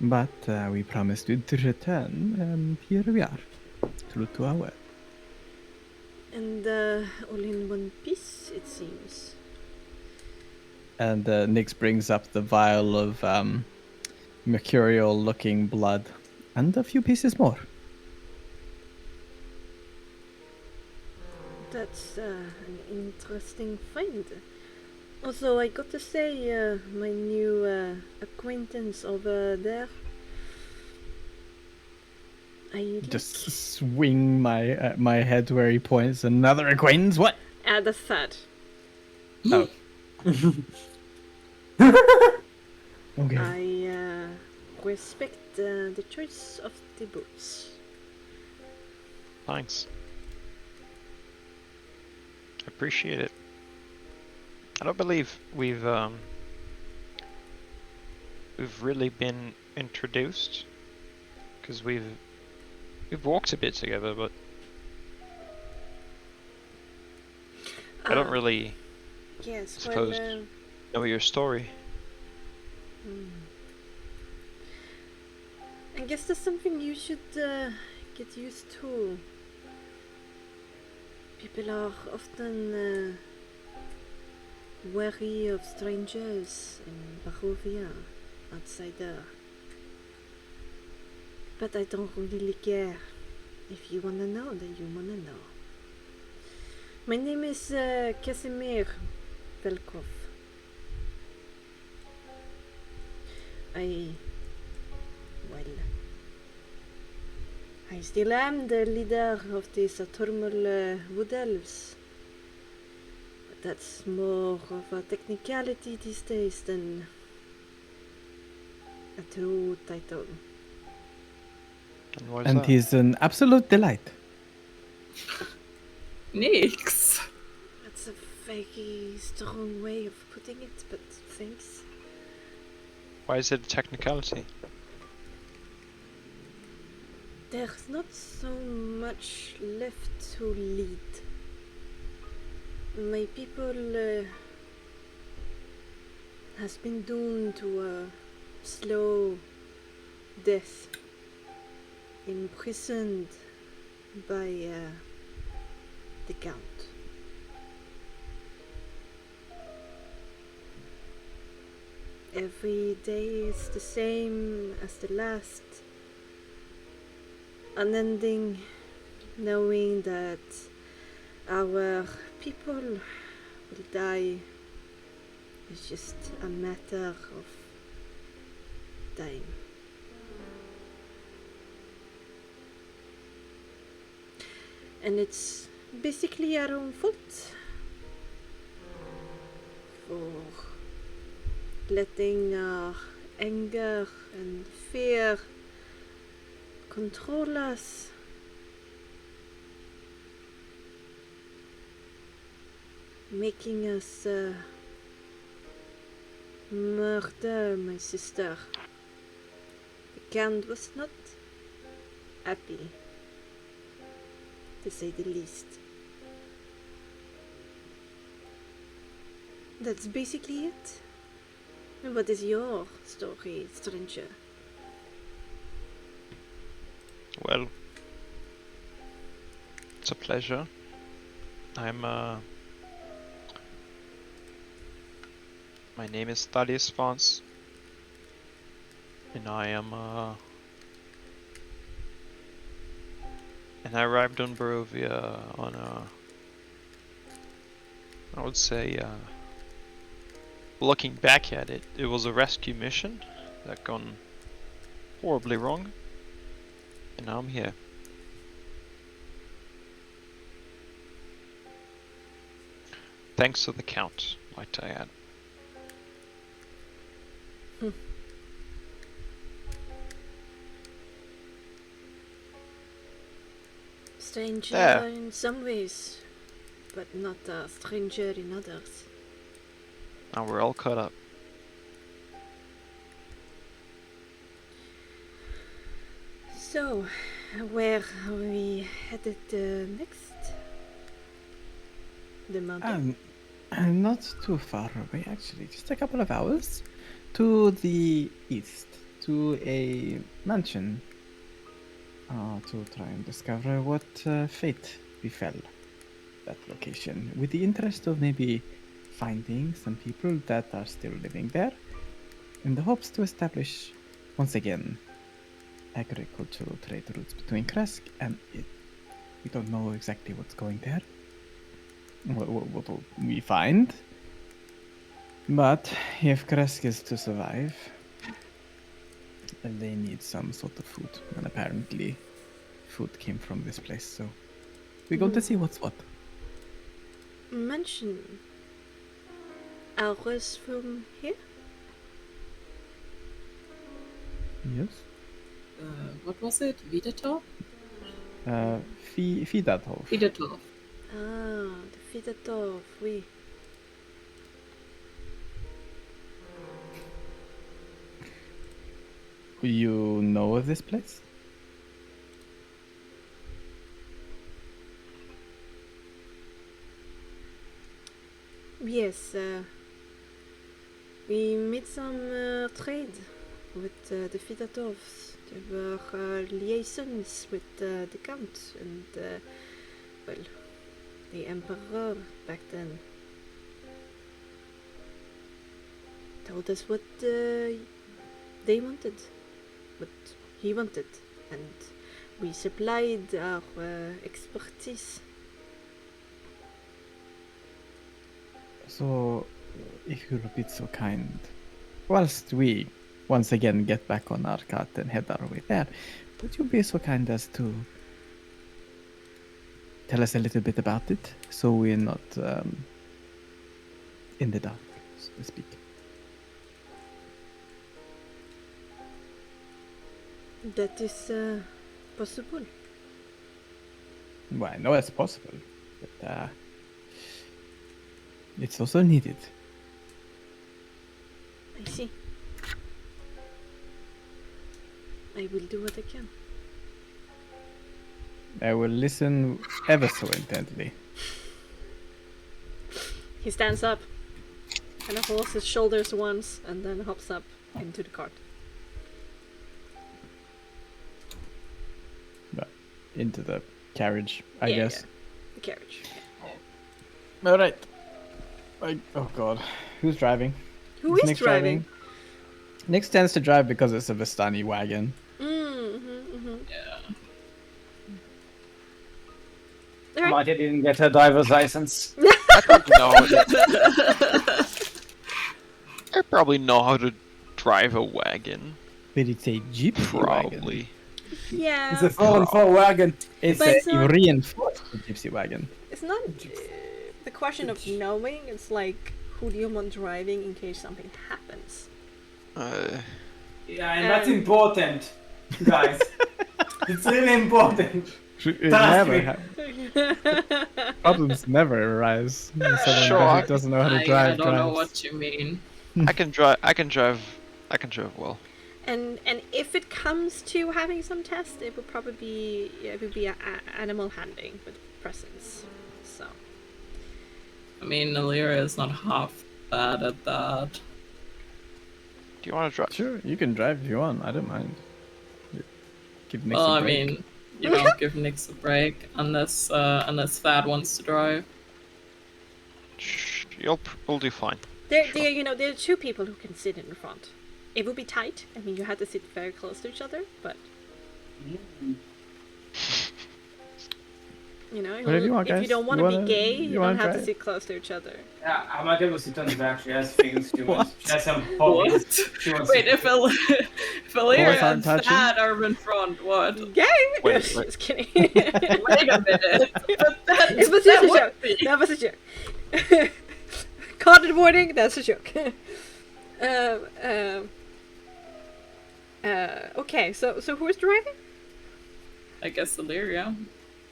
But we promised you to return, and here we are. True to our word. And all in one piece, it seems. And Nyx brings up the vial of mercurial-looking blood, and a few pieces more. That's an interesting find. Also, I got to say, my new acquaintance over there. I Just swing my my head where he points. Another acquaintance? What? add a third. Oh. Okay. I respect the choice of the boots. Thanks. I appreciate it. I don't believe we've really been introduced, because we've walked a bit together, but I don't really Yes, suppose well, know your story. I guess that's something you should get used to. People are often wary of strangers in Barovia, outsider. I don't really suppose know your story. I guess that's something you should get used to. People are often wary of strangers in Barovia, outsider. People are often wary of strangers in Barovia, outsider. But I don't really care. If you wanna know, then you wanna know. My name is Casimir Velkov. I still am the leader of the Saturnal Wood Elves. But that's more of a technicality these days than a true title. And what is And that? he's an absolute delight. Nix. That's a very strong way of putting it, but thanks. Why is it a technicality? There's not so much left to lead. My people has been doomed to a slow death, imprisoned by the Count. Every day is the same as the last. Unending, knowing that our people will die is just a matter of time. And it's basically our own fault for letting our anger and fear control us. Making us murder my sister. The Count was not happy, to say the least. That's basically it. And what is your story, stranger? Well, it's a pleasure. I'm my name is Thaddeus Vance, and I am and I arrived on Barovia on I would say, looking back at it, it was a rescue mission that gone horribly wrong, and now I'm here. Thanks to the Count, might I add. Stranger There. in some ways, but not a stranger in others. Now we're all caught up. So, where are we headed next? The mountain? Not too far away, actually. Just a couple of hours to the east, to a mansion, to try and discover what fate befell that location, with the interest of maybe finding some people that are still living there, in the hopes to establish, once again, agricultural trade routes between Kresk and it. We don't know exactly what's going there. What will we find? But if Kresk is to survive, then they need some sort of food. And apparently, food came from this place, so we're going to see what's what. Mention hours from here? Yes? What was it? Wiedertop? Fidatov. Wiedertop. Ah, the Fidatov, oui. You know of this place? Yes, we made some trade with the Fidatovs. There were liaisons with the Count and, well, the Emperor back then. Told us what they wanted, what he wanted. and we supplied our expertise. So, if you'll be so kind, whilst we once again get back on our cart and head our way there, would you be so kind as to tell us a little bit about it, so we're not in the dark, so to speak? That is possible. Well, I know it's possible, but it's also needed. I see. I will do what I can. I will listen ever so intently. He stands up, kind of holds his shoulders once, and then hops up into the cart. Into the carriage, I guess. Yeah, the carriage. All right. Oh god, who's driving? Who is Nick driving? Nick tends to drive because it's a Vistani wagon. Yeah. Alright. Marty didn't get her driver's license. I probably know how to, I probably know how to drive a wagon. But it's a gypsy wagon. Probably. Yeah. It's a 4x4 wagon. It's But it's a not- reinforced gypsy wagon. It's not the question of knowing, it's like, who do you want driving in case something happens? Yeah, and that's important, guys. It's really important. It Trust never me. Problems never arise. When someone Sure, doesn't know how to I drive. don't know drives. what you mean. I can drive well. And if it comes to having some test, it would probably be animal handling with presence. So I mean, Illyria is not half bad at that. Do you want to drive? Sure, you can drive if you want. I don't mind. Give Nick Well, a I break. mean, you don't give Nyx a break unless Thad wants to drive. Shh, you'll do fine. there are two people who can sit in the front. It would be tight. I mean, you have to sit very close to each other, but Whatever you want, if you guys. don't want You to be wanna- gay, you you wanna don't have try to it? sit close to each other. Yeah, I might be able to sit on the back. She has things she wants. What? She has some What? hobbies. She wants Wait, to- if Illyria Both aren't and touching? Thad are in front, what? Gay? Wait. Just kidding. Wait a minute. But It was that just a would joke. be- That was a joke. Content warning. That's a joke. Okay, so who is driving? I guess Illyria.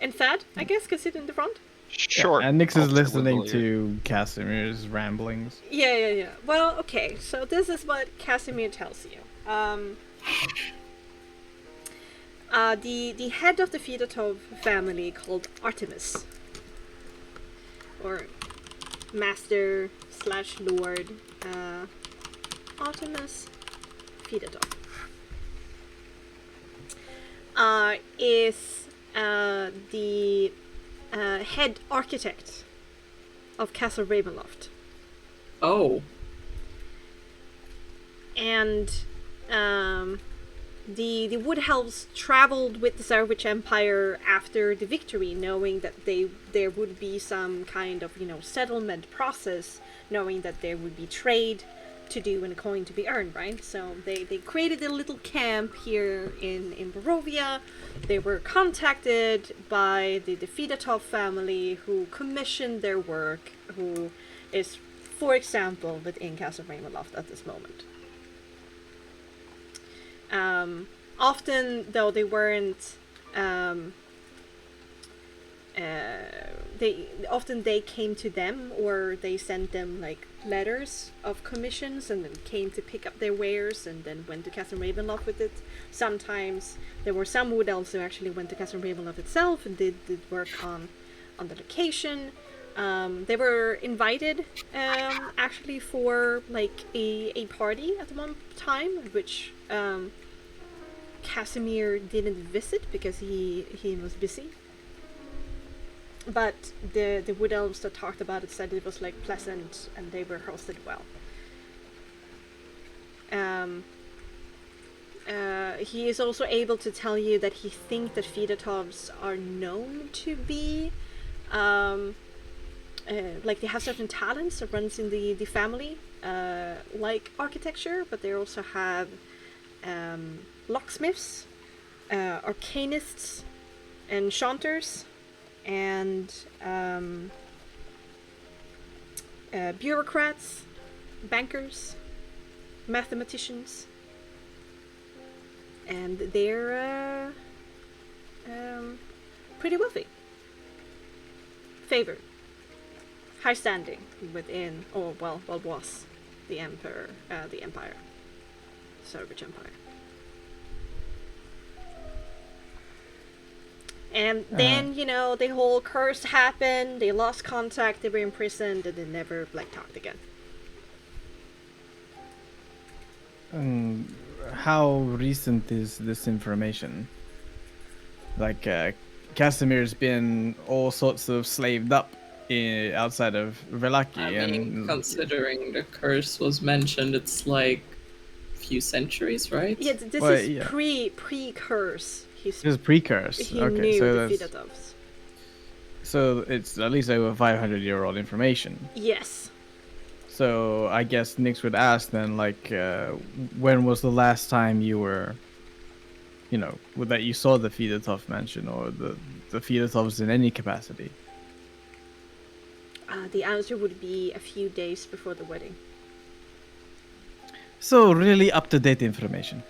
And Thad, I guess, can sit in the front. Sure. And Nix I'll is sit with listening Illyria. to Casimir's ramblings. Yeah. Well, okay. So this is what Casimir tells you. The head of the Fedotov family, called Artemis, or Master / Lord Artemis Fedotov, is the head architect of Castle Ravenloft. Oh. And the Wood Elves traveled with the Savoie Empire after the victory, knowing that there would be some kind of settlement process, knowing that there would be trade to do and a coin to be earned, right? So they created a little camp here in Barovia. They were contacted by the Fedotov family, who commissioned their work, who is, for example, within Castle Ravenloft at this moment. Often, though, they weren't. They came to them, or they sent them like letters of commissions, and then came to pick up their wares, and then went to Castle Ravenloft with it. Sometimes there were some Wood Elves who actually went to Castle Ravenloft itself and did work on the location. They were invited actually for like a party at one time, which Casimir didn't visit because he was busy. But the Wood Elves that talked about it said it was like pleasant and they were hosted well. he is also able to tell you that he thinks that Fedotovs are known to be like they have certain talents that runs in the family, like architecture, but they also have locksmiths, arcanists, enchanters, and bureaucrats, bankers, mathematicians, and they're pretty wealthy, favored, high standing within, or well, was the empire, the Savage Empire. And then, you know, the whole curse happened, they lost contact, they were imprisoned, and they never, like, talked again. How recent is this information? Like, Casimir's been all sorts of slaved up outside of Velaki. I mean, considering the curse was mentioned, it's like a few centuries, right? Yeah, this Well, is yeah. pre-curse. This is pre-curse. He Okay, knew so the that's, Fedotovs. so it's at least over 500-year-old information. Yes. So I guess Nix would ask then, like, when was the last time you were, you know, that you saw the Fedotov mansion or the Fedotovs in any capacity? The answer would be a few days before the wedding. So really up-to-date information.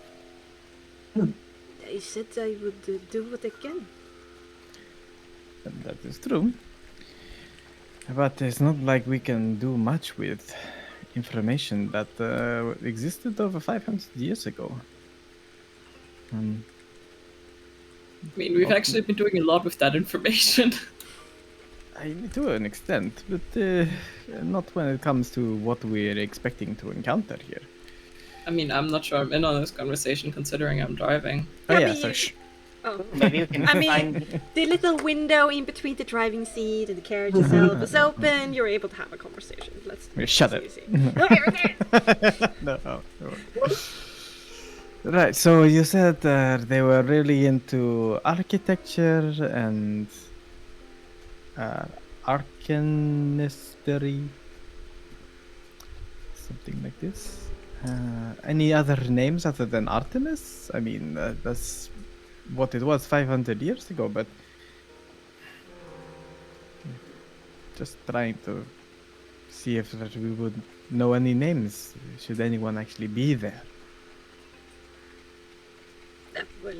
I said I would do it again. That is true. But it's not like we can do much with information that existed over 500 years ago. I mean, we've actually been doing a lot with that information. To an extent, but not when it comes to what we're expecting to encounter here. I mean, I'm not sure I'm in on this conversation considering I'm driving. Oh I yeah, mean, so Oh. Maybe you can I mean, find. the little window in between the driving seat and the carriage itself is open. You're able to have a conversation. Shut it. Easy. No. Right, so you said they were really into architecture and arcanistery, something like this. Any other names other than Artemis? I mean, that's what it was 500 years ago, but just trying to see if that we would know any names, should anyone actually be there. Well,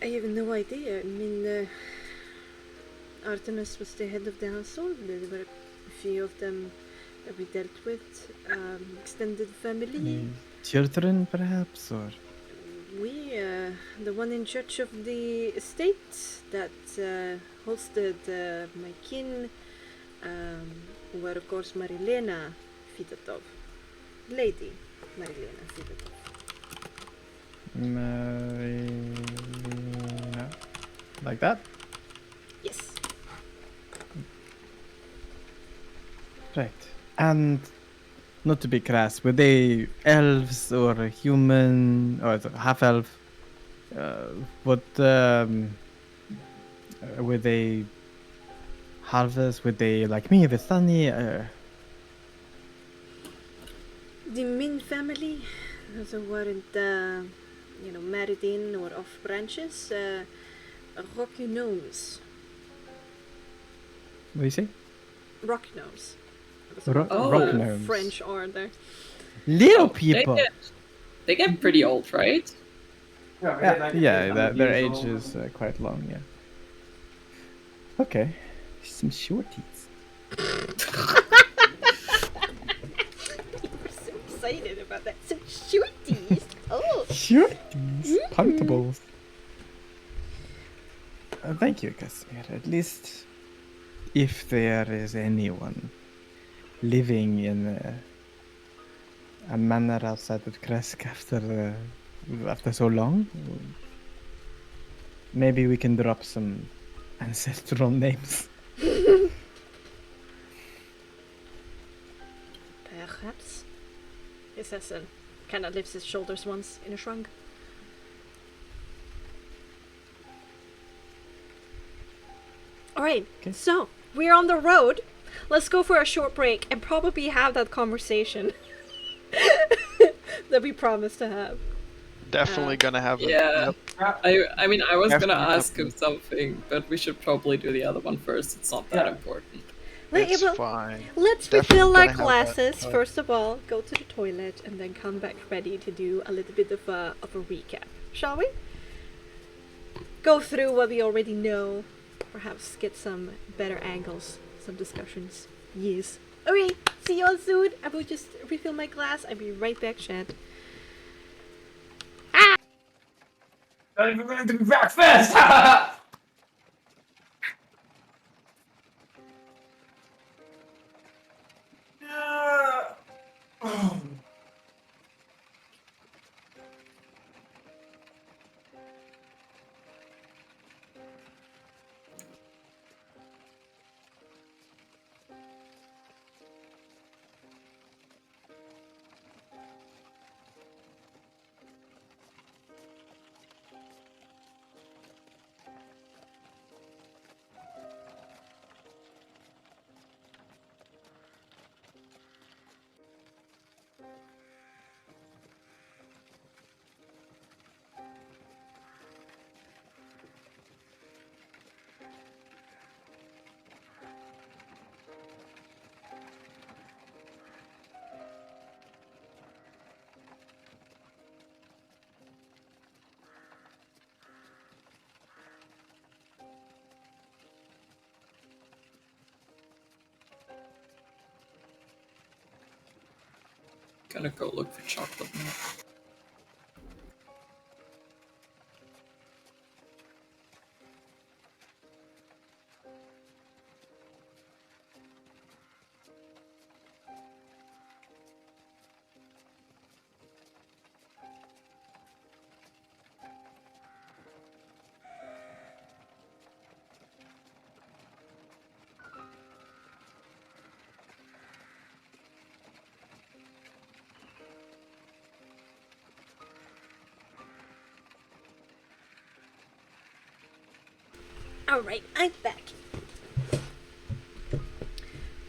I have no idea. I mean, Artemis was the head of the household. There were a few of them that we dealt with, extended family. Children, perhaps, or We, the one in charge of the estate that hosted my kin, were of course Marilena Fedotov, Lady Marilena Fedotov. like that. Yes. Right. And not to be crass, were they elves or a human or half elf? Were they halves? Were they like me, Vistani? The Min family, also weren't, married in or off branches, rock gnomes. What do you say? Rock gnomes. Rock gnomes. French are there. Little people. They get pretty old, right? Yeah, their age is quite long. Yeah. Okay. Some shorties. You were so excited about that. Some shorties. Oh. Shorties. Puntables. Thank you, Casimir. At least, if there is anyone living in a manor outside of Kresk after so long, maybe we can drop some ancestral names. Perhaps. He says and kind of lifts his shoulders once in a shrug. Alright, Okay. so we're on the road. Let's go for a short break and probably have that conversation that we promised to have. Definitely gonna have it. Yeah. Yep. I mean, I was gonna Definitely, ask him something, but we should probably do the other one first. It's not that Yeah. important. It's Well, fine. let's Definitely refill our gonna have that. glasses first of all, go to the toilet, and then come back ready to do a little bit of a recap. Shall we? Go through what we already know, perhaps get some better angles, some discussions. Yes. Okay, see you all soon. I will just refill my glass. I'll be right back, chat. We're going to be back first! Gonna go look for chocolate now. Alright, I'm back.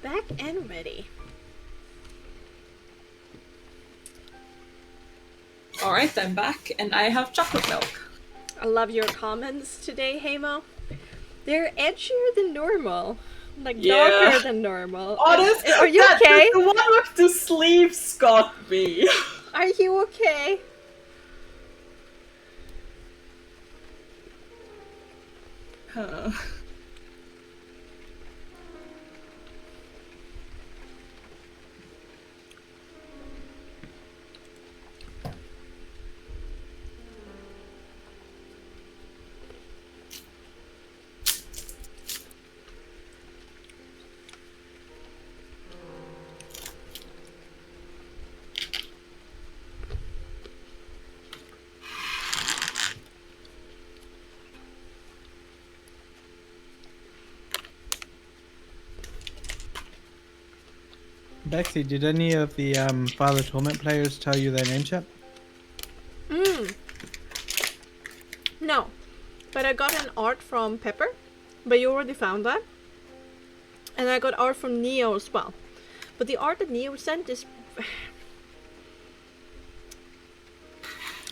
Back and ready. Alright, I'm back, and I have chocolate milk. I love your comments today, Hamo. They're edgier than normal. Like Yeah. darker than normal. Honest, Are you okay? The one with the sleeves got me. Are you okay? Huh. Bexxy, did any of the Father Torment players tell you their names yet? No. But I got an art from Pepper. But you already found that. And I got art from Neo as well. But the art that Neo sent is...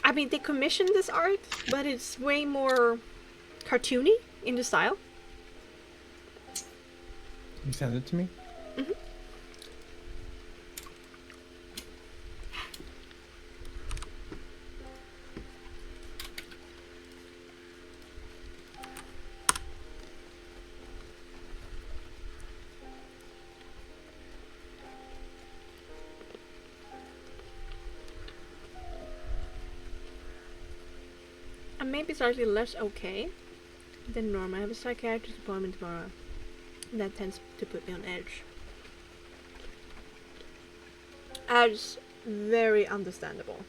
I mean, they commissioned this art, but it's way more cartoony in the style. You sent it to me? Mm-hmm. And maybe slightly less okay than normal. I have a psychiatrist appointment tomorrow. And that tends to put me on edge. As very understandable.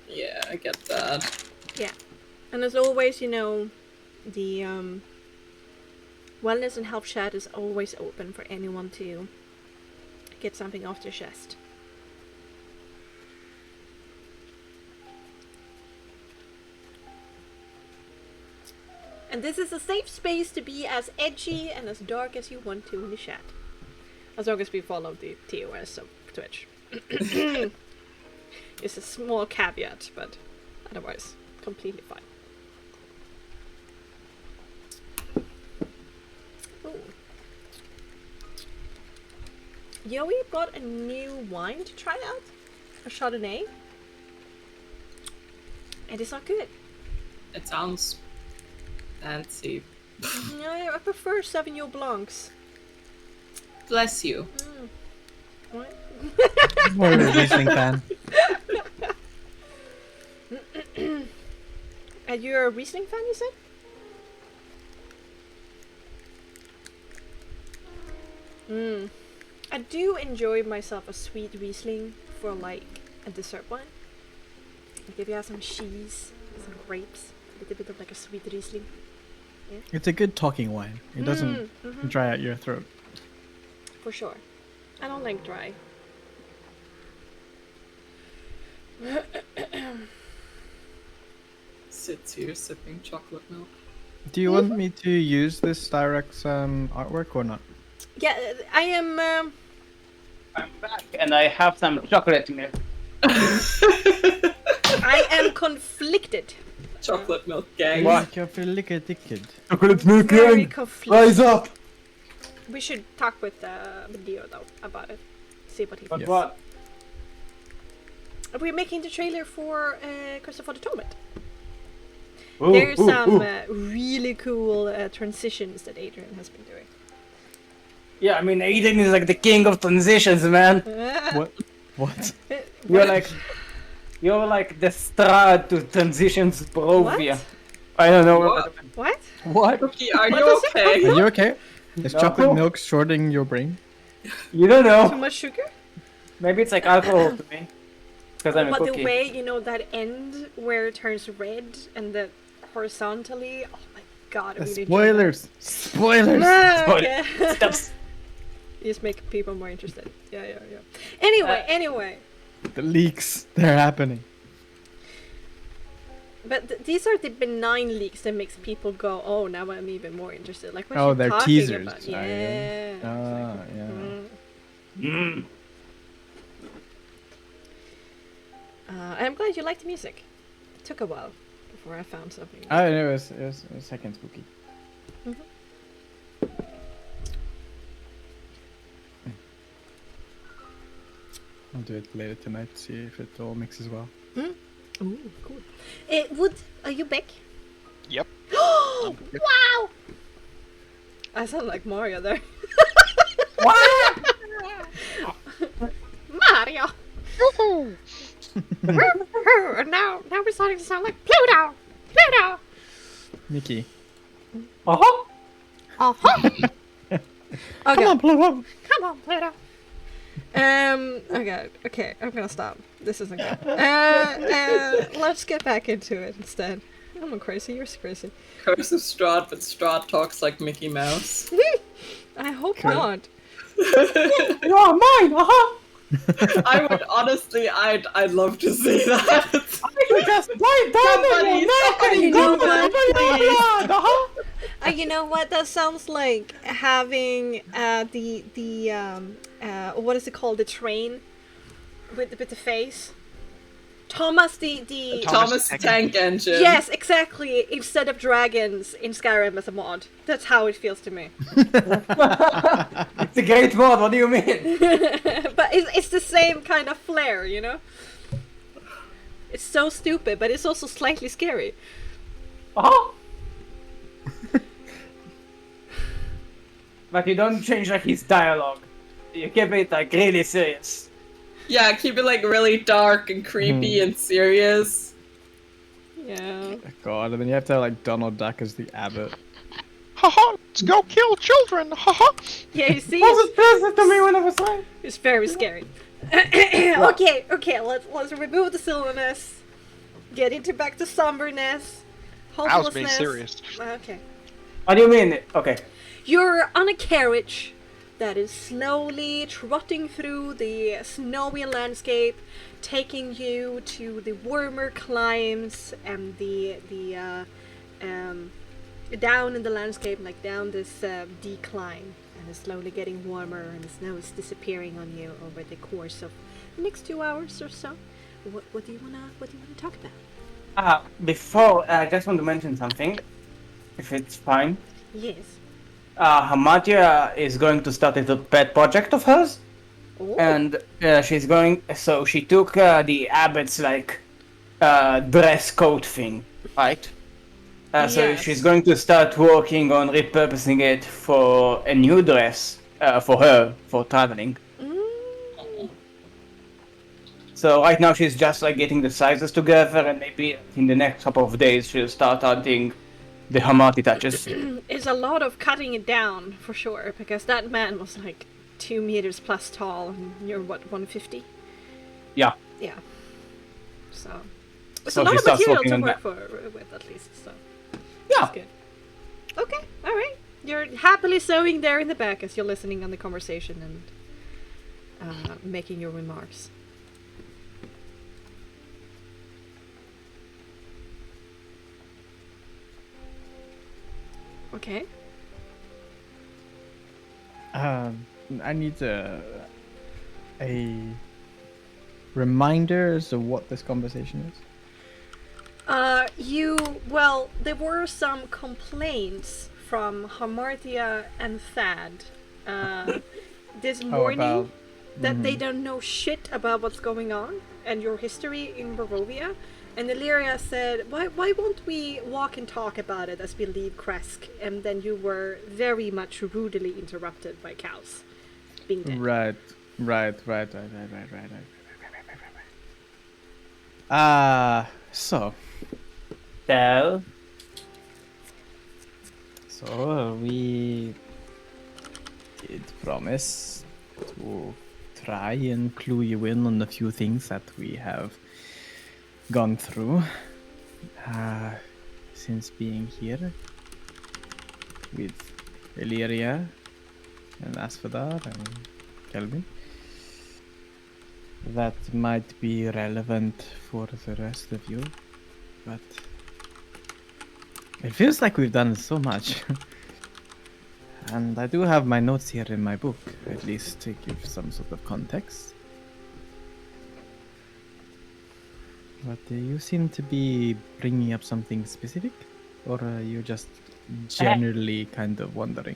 Yeah, I get that. Yeah. And as always, you know, the wellness and health chat is always open for anyone to get something off their chest. And this is a safe space to be as edgy and as dark as you want to in the chat. As long as we follow the TOS of Twitch. It's a small caveat, but otherwise, completely fine. Ooh. Yoey brought a new wine to try out. A Chardonnay. And it's not good. It sounds fancy. Yeah, I prefer Sauvignon Blancs. Bless you. What? More of a Riesling fan. And you're a Riesling fan, you said? I do enjoy myself a sweet Riesling for like a dessert wine. Like if you have some cheese, some grapes, a little bit of like a sweet Riesling. It's a good talking wine. It doesn't dry out your throat. For sure. I don't like dry. Sits here sipping chocolate milk. Do you want me to use this Styrex artwork or not? Yeah, I am. I'm back and I have some chocolate milk. I am conflicted. Chocolate milk gang. What? Jag feel like a ticket. Chocolate milk Very gang! conflicted. Rise up! We should talk with Leo though about it. See what he But thinks. what? We're making the trailer for Christopher the Tomet. Ooh, There's ooh, some ooh. really cool transitions that Adrian has been doing. Yeah, I mean, Aiden is like the king of transitions, man. What? What? You're like the Strahd to transitions Barovia. What? I don't know What? What? What? Cookie, are What you does it okay? mean? Are you okay? Is No. chocolate milk shorting your brain? You don't Too know. much sugar? Maybe it's like alcohol to me. Because I'm a But cookie. the way, you know, that end where it turns red and the horizontally, oh my god, I really enjoy Spoilers! Spoilers! that. Okay. Steps. You just make people more interested. Yeah. Anyway. The leaks, they're happening. But these are the benign leaks that makes people go, oh, now I'm even more interested. Like what Oh, you're they're talking teasers. about. Yeah. Yeah. Ah, yeah. Mm. I'm glad you liked the music. It took a while before I found something. Oh, it was second spooky. I'll do it later tonight, see if it all mixes well. Ooh, cool. Are you back? Yep. Wow! I sound like Mario there. Mario! now we're starting to sound like Pluto! Pluto! Mickey. Uh-huh. Uh-huh! Come on, Pluto! Come on, Pluto! Okay, I'm gonna stop. This isn't good. Let's get back into it instead. I'm not crazy, you're crazy. Curse of Strahd, but Strahd talks like Mickey Mouse. I hope Okay. not. You are mine, uh-huh. I would honestly, I'd love to see that. I should just lie down Somebody- in your neck somebody and do go that, over your please. blood, uh-huh. You know what? That sounds like having what is it called? The train with the face. Thomas the Thomas the Tank Engine. Yes, exactly. Instead of dragons in Skyrim as a mod. That's how it feels to me. It's a great mod, what do you mean? But it's the same kind of flair, you know? It's so stupid, but it's also slightly scary. Uh-huh. But you don't change like his dialogue. You keep it like really serious. Yeah, keep it like really dark and creepy and serious. Yeah. God, and then you have to have like Donald Duck as the abbot. Haha, let's go kill children. Haha. Yeah, you see? Was it present to me when I was like? It's very scary. Okay, let's remove the silliness. Get into back to somberness. I was being Hopelessness. serious. Okay. What do you mean? Okay. You're on a carriage that is slowly trotting through the snowy landscape, taking you to the warmer climes and the down in the landscape, like down this decline, and it's slowly getting warmer, and the snow is disappearing on you over the course of the next 2 hours or so. What do you wanna talk about? Before, I just want to mention something, if it's fine. Yes. Hamatia is going to start a little pet project of hers, Oh. and she's going. So she took the abbot's dress coat thing, right? So Yes. she's going to start working on repurposing it for a new dress for her for traveling. So right now she's just like getting the sizes together, and maybe in the next couple of days she'll start adding the Hamati touches. It's a lot of cutting it down for sure, because that man was like 2 meters plus tall, and you're what, 150? Yeah. Yeah. So it's So a lot she of starts material working to on work that. with at least. So Yeah. that's good. Okay, all right. You're happily sewing there in the back as you're listening on the conversation and making your remarks. Okay. I need a reminder as to what this conversation is. Well, there were some complaints from Hamartia and Thad this morning that they don't know shit about what's going on and your history in Barovia. And Illyria said, why won't we walk and talk about it as we leave Kresk? And then you were very much rudely interrupted by cows being dead. Right. So we did promise to try and clue you in on a few things that we have gone through since being here with Illyria and Asphodar and Kelvin. That might be relevant for the rest of you, but it feels like we've done so much. And I do have my notes here in my book, at least to give some sort of context. But you seem to be bringing up something specific, or are you just generally kind of wondering?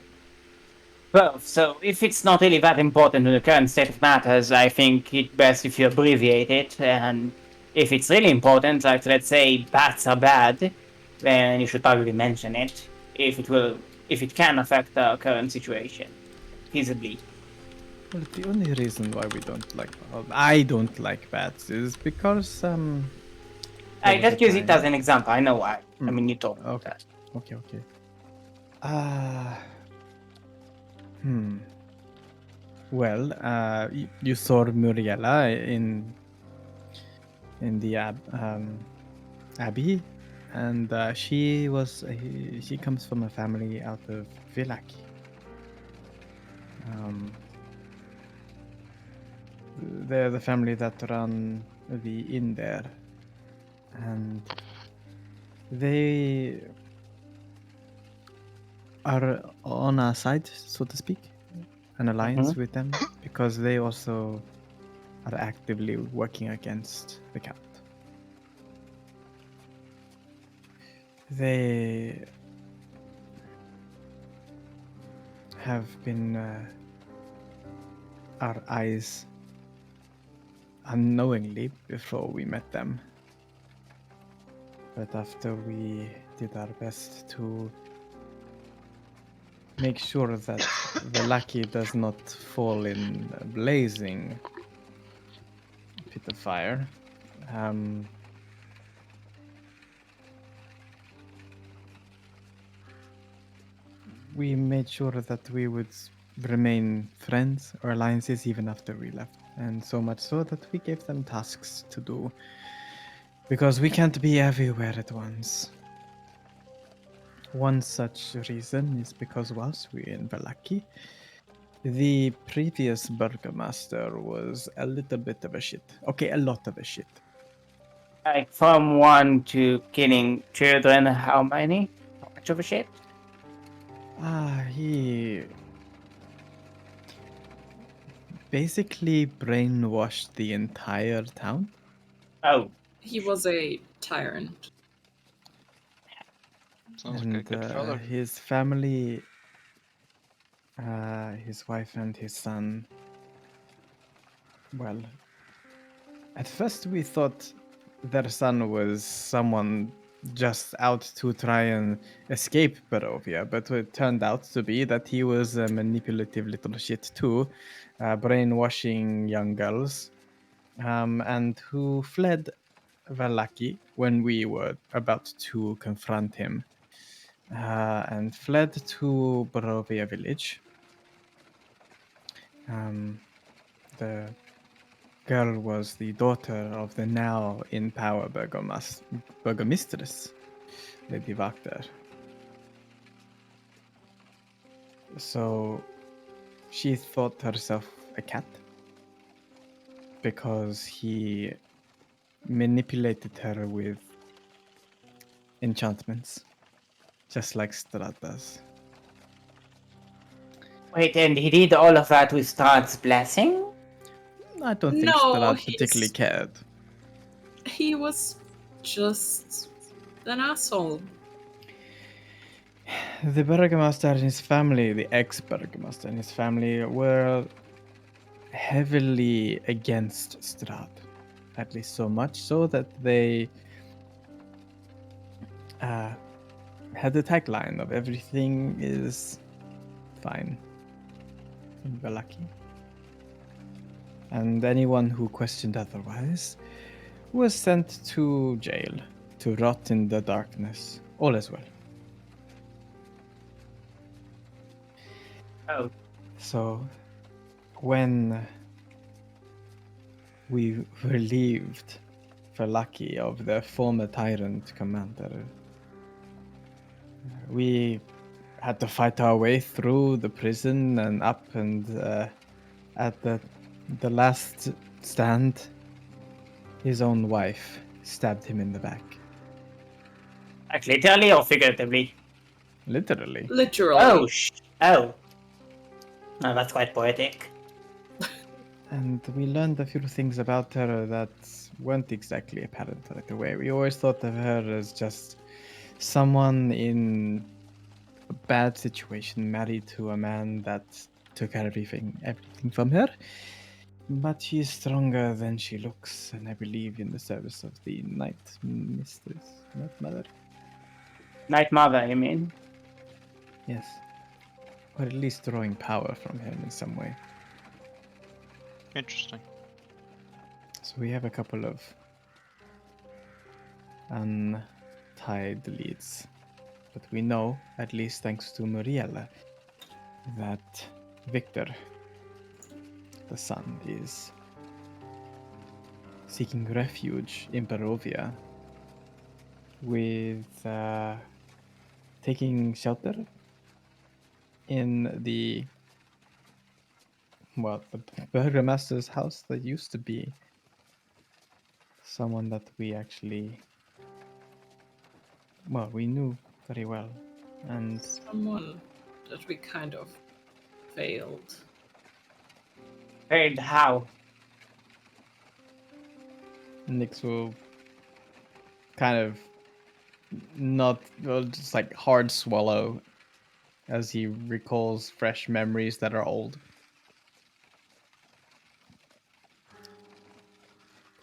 Well, so if it's not really that important to the current state of matters, I think it's best if you abbreviate it. And if it's really important, like let's say bats are bad, then you should probably mention it. If it can affect the current situation, feasibly. Well, the only reason why we don't like, I don't like bats is because I just use it as an example. I know why. I mean, you told me that. Okay. Well, you saw Muriela in the abbey, and she comes from a family out of Villaki. They're the family that run the inn there, and they are on our side, so to speak, an alliance with them, because they also are actively working against the Count. They have been our eyes unknowingly before we met them. But after we did our best to make sure that the Lucky does not fall in a blazing pit of fire, we made sure that we would remain friends or alliances even after we left. And so much so that we gave them tasks to do. Because we can't be everywhere at once. One such reason is because whilst we were in Valaki, the previous burgomaster was a little bit of a shit. Okay, a lot of a shit. Like from 1 to killing children, how many? How much of a shit? He basically brainwashed the entire town. Oh, He was a tyrant. Sounds like a good fella. His family, his wife and his son, well, at first we thought their son was someone just out to try and escape Barovia, but it turned out to be that he was a manipulative little shit too, brainwashing young girls, and who fled Valaki when we were about to confront him, and fled to Barovia village. The girl was the daughter of the now in power burgomistress, Lady Vakter. So she thought herself a cat because he manipulated her with enchantments, just like Strahd does. wait, and he did all of that with Strahd's blessing? I don't think No, Strahd particularly cared. he was just an asshole. The Burgomaster and his family, the ex-Burgomaster and his family, were heavily against Strahd. At least so much so that they had the tagline of everything is fine in Valaki. And anyone who questioned otherwise was sent to jail to rot in the darkness. All is well. Oh, So, when we relieved Valaki of their former tyrant commander, we had to fight our way through the prison and up, and at the last stand, his own wife stabbed him in the back. like literally or figuratively? Literally. Literally. Oh. Oh, that's quite poetic. And we learned a few things about her that weren't exactly apparent right away. We always thought of her as just someone in a bad situation, married to a man that took everything from her. But she's stronger than she looks, and I believe in the service of the Night Mistress, Night Mother. Night Mother, you mean? Yes. Or at least drawing power from him in some way. Interesting. So we have a couple of untied leads. But we know, at least thanks to Muriela, that Victor, the son, is seeking refuge in Barovia with taking shelter in the burgomaster's house that used to be someone that we actually, we knew very well. And Someone that we kind of failed. And how? Nix will kind of just like hard swallow as he recalls fresh memories that are old.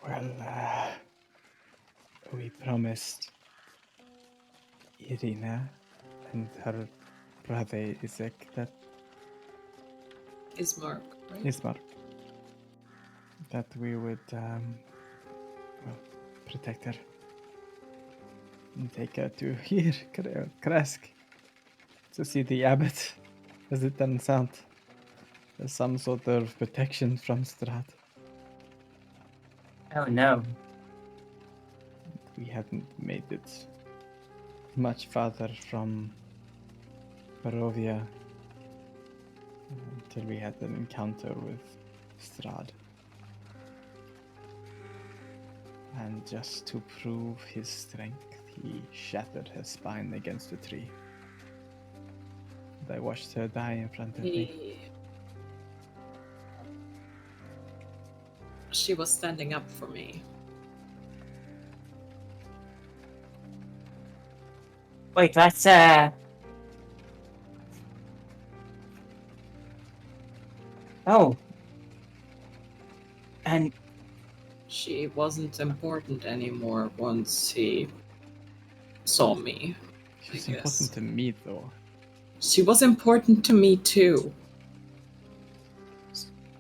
Well, we promised Irina and her brother Isaac that Is Marc, right? Ismar that we would protect her and take her to here, Kresk, to see the abbot, as it doesn't sound. There's some sort of protection from Strahd. Oh no. We hadn't made it much farther from Barovia until we had an encounter with Strahd. And just to prove his strength, he shattered her spine against a tree. I watched her die in front of me. She was standing up for me. Wait, that's Oh. And She wasn't important anymore once he saw me. She's I guess. important to me, though. She was important to me too.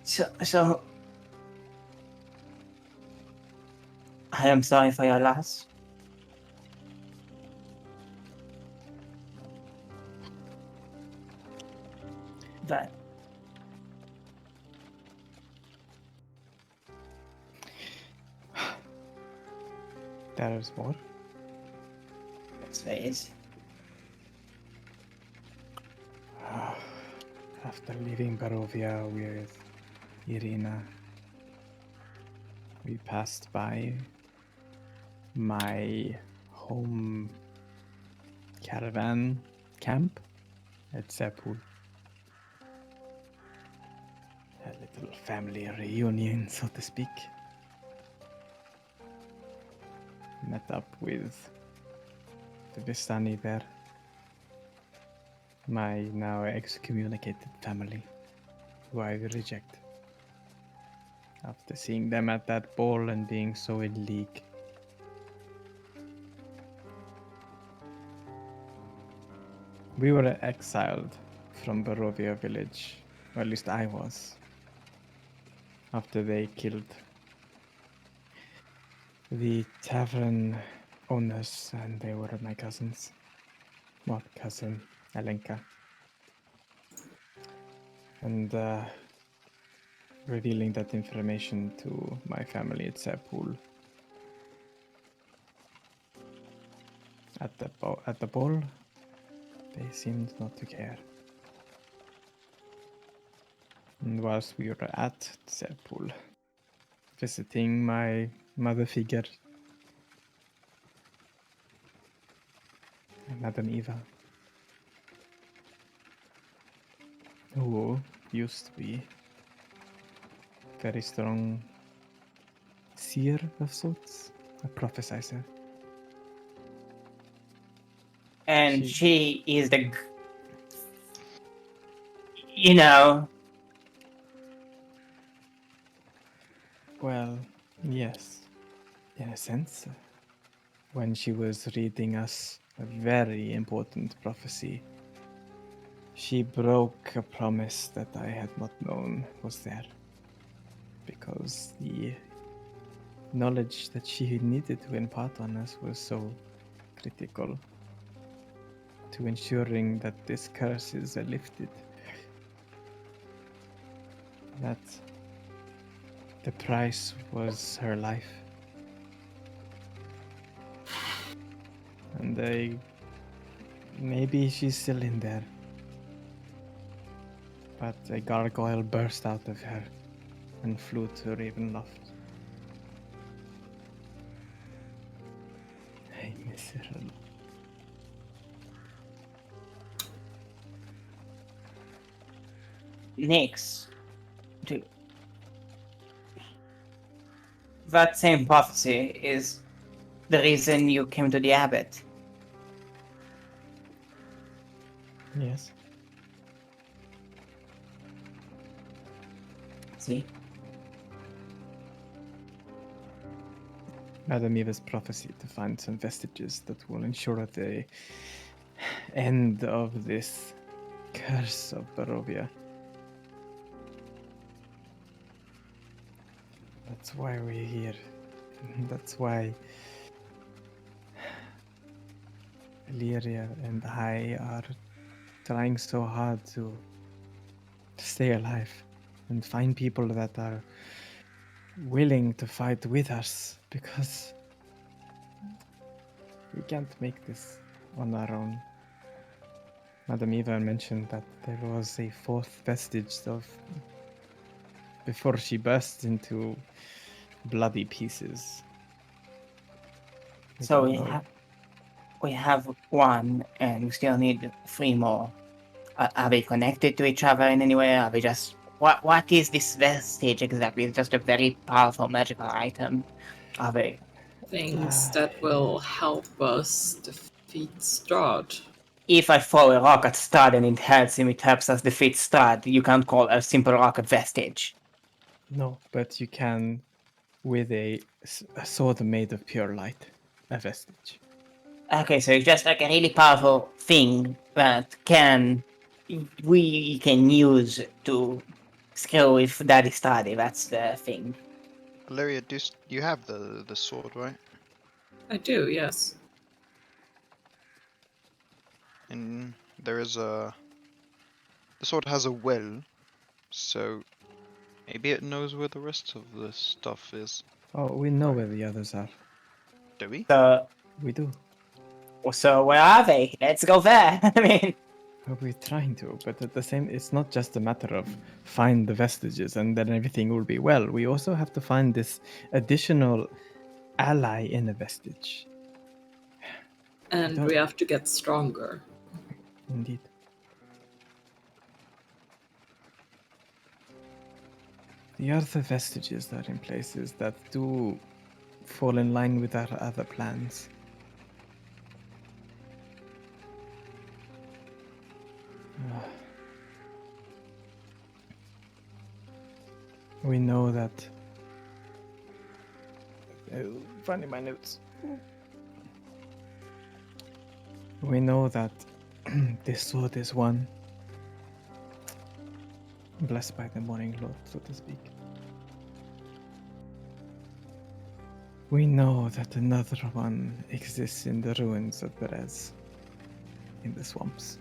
so I am sorry for your loss. But There is more. space. After leaving Barovia with Irina, we passed by my home caravan camp at Sepul. A little family reunion, so to speak. Met up with the Vistani there. My now excommunicated family, who I reject. After seeing them at that ball and being so in league. We were exiled from Barovia village, or at least I was, after they killed the tavern owners, and they were my cousins. Well, cousin Alenka. And revealing that information to my family at Sepul. At the ball, they seemed not to care. And whilst we were at Sepul, visiting my mother figure, Madame Eva, who used to be very strong seer of sorts, a prophesizer. And she is the you know. Well, yes, in a sense. When she was reading us a very important prophecy, she broke a promise that I had not known was there. Because the knowledge that she needed to impart on us was so critical to ensuring that this curse is lifted. That the price was her life. And maybe she's still in there. But a gargoyle burst out of her and flew to Ravenloft. I miss her a lot. Next, that same prophecy is the reason you came to the abbot. Yes. See? Madame Eva's prophecy to find some vestiges that will ensure the end of this curse of Barovia. That's why we're here. That's why Illyria and I are trying so hard to stay alive and find people that are willing to fight with us, because we can't make this on our own. Madame Eva mentioned that there was a fourth vestige of before she burst into bloody pieces. So we have one, and we still need 3 more. Are we connected to each other in any way? Are we just what is this vestige exactly? It's just a very powerful magical item. Are they? Things that will help us defeat Strahd. If I throw a rock at Strad and it hurts him, it helps us defeat Strad. You can't call a simple rock a vestige. No, but you can with a sword made of pure light, a vestige. Okay, so it's just like a really powerful thing that we can use to scale with Daddy Stradi. That's the thing. Valeria, you have the sword, right? I do, yes. And there is the sword has a well, so maybe it knows where the rest of the stuff is. Oh, we know where the others are. Do we? So, We do. where are they? Let's go there. I mean, We're trying to, but at the same, it's not just a matter of find the vestiges and then everything will be well. We also have to find this additional ally in a vestige. And don't- we have to get stronger. Indeed. The other vestiges that are in places that do fall in line with our other plans. We know that. Finding my notes. We know that this sword is one blessed by the morning lord, so to speak. We know that another one exists in the ruins of Perez, in the swamps.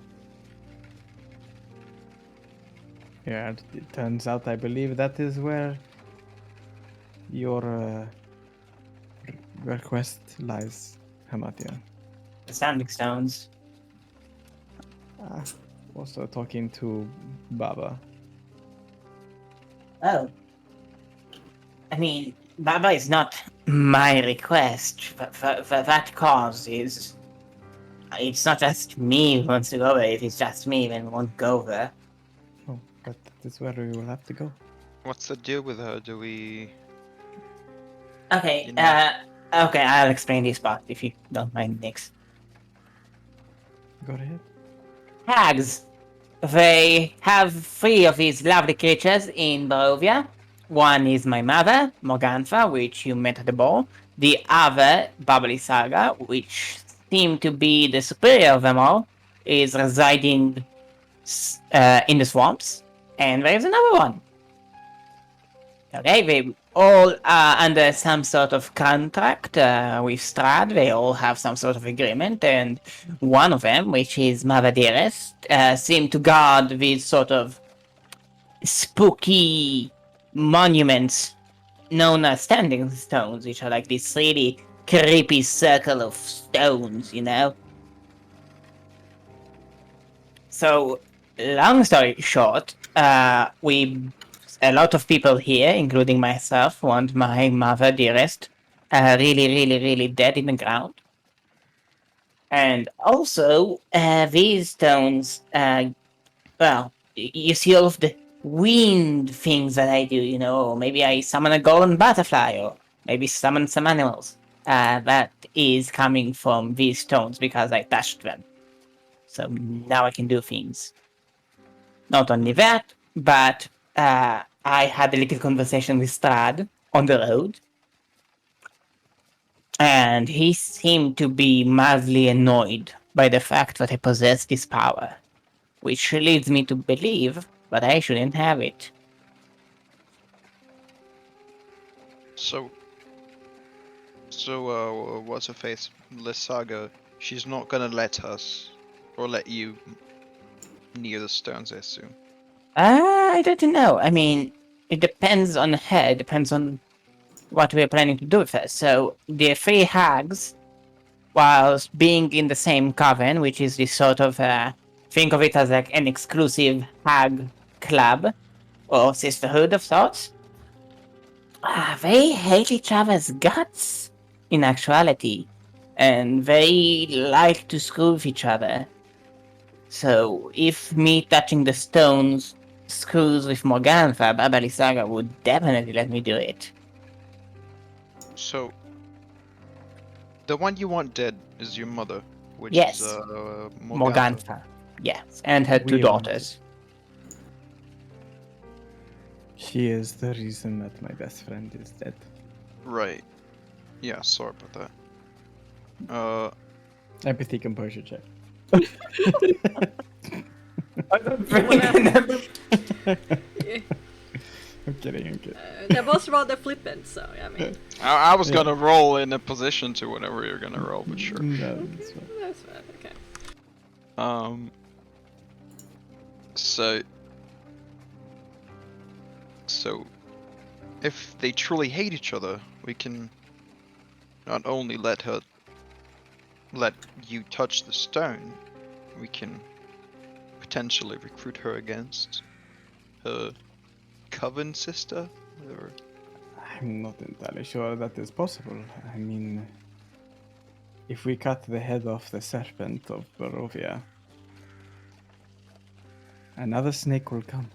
Yeah, it turns out I believe that is where your request lies, Hamatia. the sounding stones. Also talking to Baba. Oh. I mean, Baba is not my request. That cause is. It's not just me who wants to go there. If it's just me, then we won't go there. Oh, but that is where we will have to go. What's the deal with her? Do we? Okay, You know. okay, I'll explain this part if you don't mind, Nix. Go ahead. Hags. They have 3 of these lovely creatures in Barovia. One is my mother, Morgantha, which you met at the ball. The other, Bubbly Saga, which seemed to be the superior of them all, is residing in the swamps. And there's another one. Okay, they all are under some sort of contract with Strad. They all have some sort of agreement, and one of them, which is Mother Dearest, seem to guard these sort of spooky monuments known as standing stones, which are like this really creepy circle of stones, you know? So, long story short, a lot of people here, including myself, want my Mother Dearest really, really, really dead in the ground. And also, these stones, well, you see all of the wind things that I do, you know, maybe I summon a golden butterfly, or maybe summon some animals. That is coming from these stones because I touched them. So now I can do things. Not only that, but I had a little conversation with Strad on the road, and he seemed to be mildly annoyed by the fact that I possess this power, which leads me to believe that I shouldn't have it. So, what's her face? Lysaga, she's not gonna let us, or let you near the stones, I assume. I don't know. I mean, it depends on her. It depends on what we're planning to do with her. So, the 3 hags, whilst being in the same coven, which is this sort of, think of it as like an exclusive hag club, or sisterhood of sorts, they hate each other's guts, in actuality. And they like to screw with each other. So if me touching the stones screws with Morgantha, Babalisaga would definitely let me do it. So, the one you want dead is your mother, which Yes. is Morgantha. Morgantha. Yes, and her two We want daughters. She is the reason that my best friend is dead. Right. Yeah, sorry about that. Empathy composure check. I'm kidding. That was rather flippant, so I mean, I was Yeah. gonna roll in a position to whatever you're gonna roll, but sure. No, that's fine. that's fine. Okay. So if they truly hate each other, we can not only let you touch the stone, we can potentially recruit her against her coven sister, or I'm not entirely sure that is possible. I mean, if we cut the head off the serpent of Barovia, another snake will come.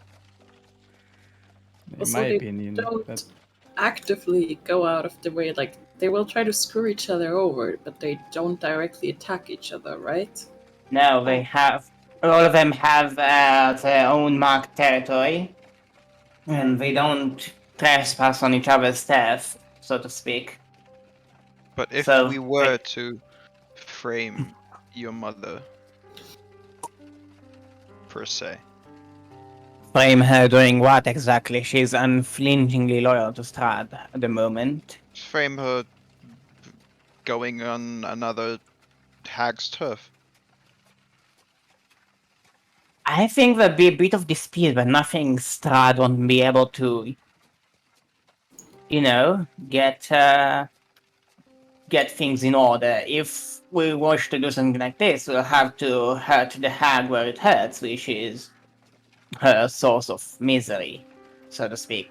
In Also, my they opinion, don't that actively go out of the way. Like, they will try to screw each other over, but they don't directly attack each other, right? No, they have. All of them have their own marked territory, and they don't trespass on each other's turf, so to speak. but if So, we were to frame your mother per se, Frame her doing what exactly? She's unflinchingly loyal to Strad at the moment. frame her going on another hag's turf. I think there'd be a bit of dispute, but nothing Strad won't be able to, get things in order. If we wish to do something like this, we'll have to hurt the hag where it hurts, which is her source of misery, so to speak.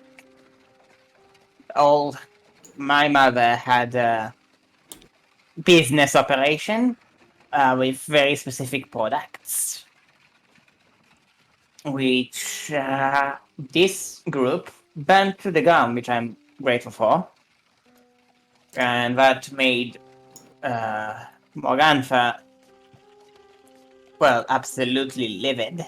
My mother had a business operation with very specific products, which this group burnt to the ground, which I'm grateful for. And that made Morgantha, well, absolutely livid.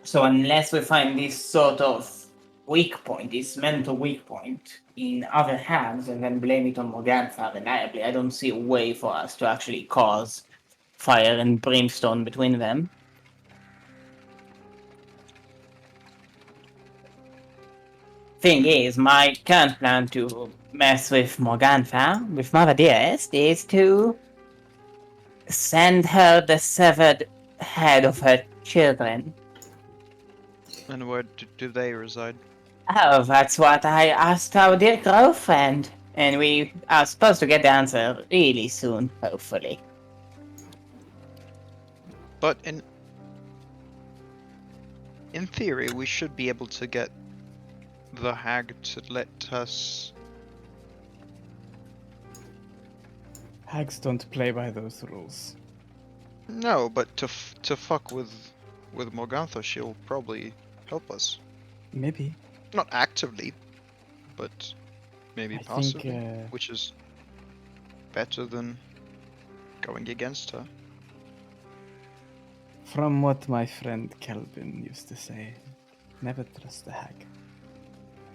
So unless we find this sort of weak point, this mental weak point in other hands and then blame it on Morgantha reliably, I don't see a way for us to actually cause fire and brimstone between them. Thing is, my current plan to mess with Morgantha, with Mother Dearest, is to send her the severed head of her children. And where do they reside? Oh, that's what I asked our dear girlfriend. And we are supposed to get the answer really soon, hopefully. But in theory, we should be able to get the hag to let us. hags don't play by those rules. No, but to fuck with Morgantha, she'll probably help us. Maybe. Not actively, but maybe I passively, think which is better than going against her. from what my friend Kelvin used to say, never trust a hag.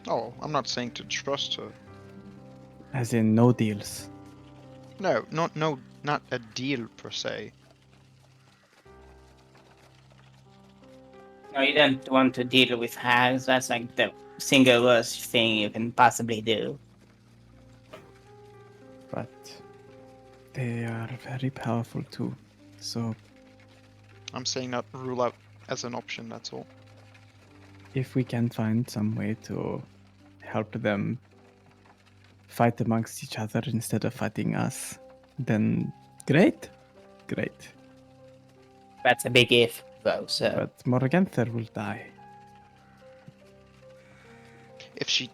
Oh, I'm not saying to trust her. As in no deals. No, not a deal per se. No, you don't want to deal with hags. That's like the single worst thing you can possibly do. But they are very powerful too. So I'm saying not rule out as an option, that's all. if we can find some way to help them fight amongst each other instead of fighting us, then great. Great. That's a big if, though, so. But Morgantha will die. If she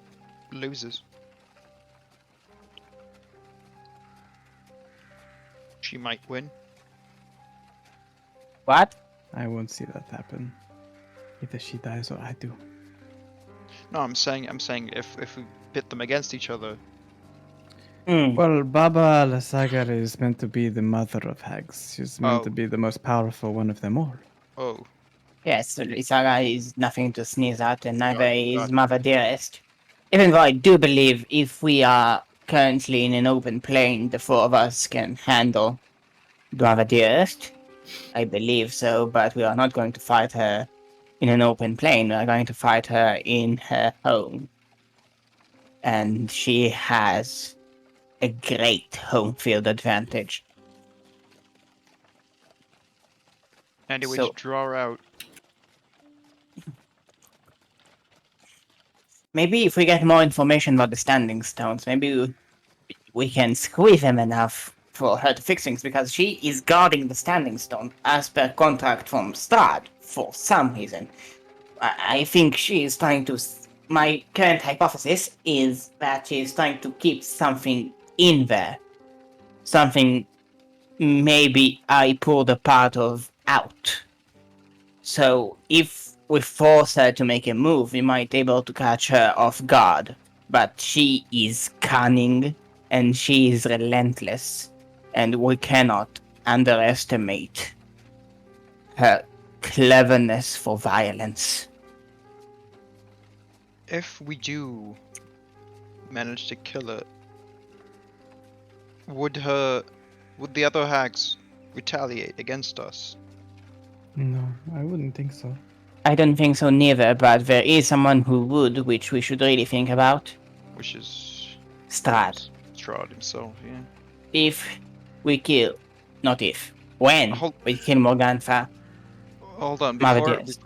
loses. She might win. What? I won't see that happen. Either she dies or I do. No, I'm saying if we pit them against each other, Hmm. Well, Baba Lasagar is meant to be the mother of hags. She's meant to Oh. be the most powerful one of them all. oh, Yes, Isaga is nothing to sneeze at, and neither is got it. Mother Dearest. Even though I do believe if we are currently in an open plain, the four of us can handle Mother Dearest. I believe so, but we are not going to fight her in an open plain. We are going to fight her in her home. And she has a great home field advantage. Any way So- to draw her out. Maybe if we get more information about the standing stones, maybe we can squeeze them enough for her to fix things, because she is guarding the standing stone as per contract from Strahd for some reason. I think she is trying to. My current hypothesis is that she is trying to keep something in there. Something maybe I pulled a part of out. So if we force her to make a move, we might be able to catch her off guard. But she is cunning and she is relentless, and we cannot underestimate her cleverness for violence. If we do manage to kill her, would the other hags retaliate against us? No, I wouldn't think so. I don't think so neither, but there is someone who would, which we should really think about. Which is Strahd. Strahd himself, yeah. If we kill, not if, when Hold- we kill Morgantha, Hold on, Mother before Dearest.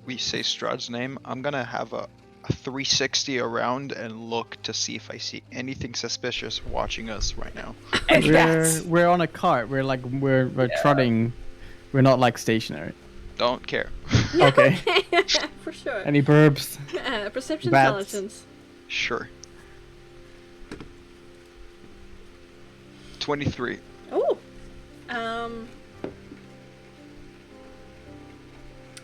we say Strahd's name, I'm gonna have a 360 around and look to see if I see anything suspicious watching us right now. and that's We're on a cart. We're trotting. We're not like stationary. Don't care. Okay. For sure. Any burbs? Perception Bats. intelligence. Sure. 23. Oh.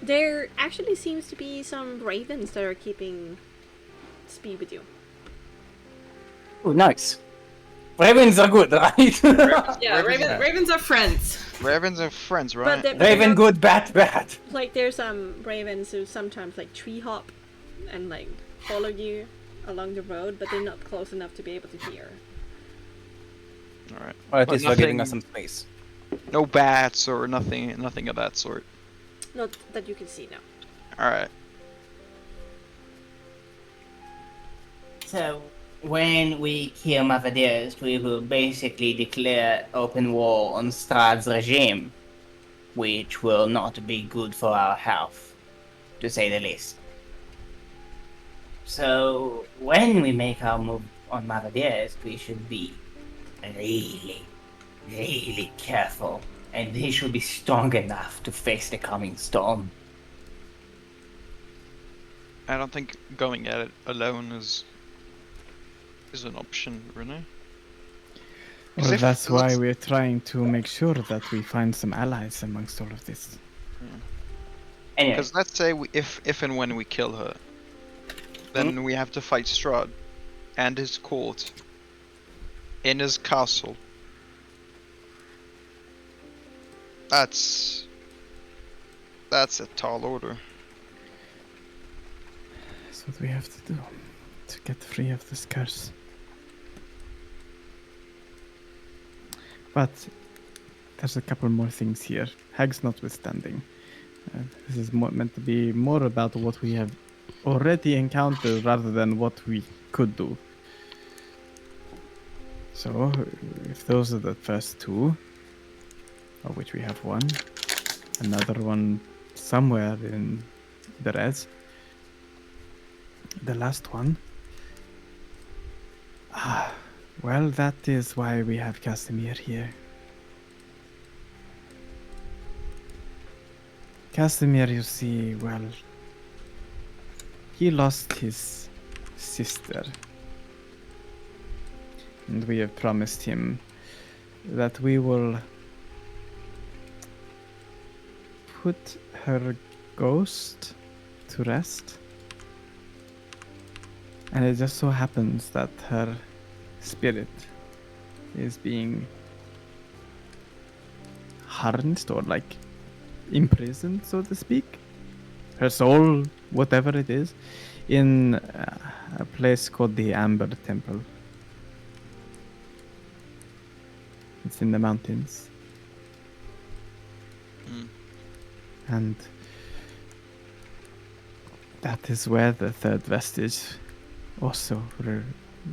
There actually seems to be some ravens that are keeping speed with you. oh, nice. Ravens are good, right? Yeah, Ravens- ravens are friends. Ravens are friends, But right? they're Raven not- good, bat bad. Like there's some ravens who sometimes like tree hop and like follow you along the road, but they're not close enough to be able to hear. Alright. Or at But least we're giving nothing- us some space. No bats or nothing of that sort. Not that you can see now. Alright. So, when we kill Mother Dearest, we will basically declare open war on Strahd's regime, which will not be good for our health, to say the least. So, when we make our move on Mother Dearest, we should be really, really careful, and they should be strong enough to face the coming storm. I don't think going at it alone is an option, really. 'Cause Well, if that's why let's- we're trying to make sure that we find some allies amongst all of this. Anyway, Because let's say if and when we kill her, then we have to fight Strahd and his court in his castle. That's a tall order. That's what we have to do to get free of this curse. But there's a couple more things here. Hags notwithstanding. This is meant to be more about what we have already encountered rather than what we could do. So, if those are the first two, of which we have one, another one somewhere in the res, the last one, well, that is why we have Casimir here. Casimir, you see, well, he lost his sister. And we have promised him that we will put her ghost to rest. And it just so happens that her spirit is being harnessed or like imprisoned, so to speak. Her soul, whatever it is, in a place called the Amber Temple. It's in the mountains. Mm. And that is where the third vestige also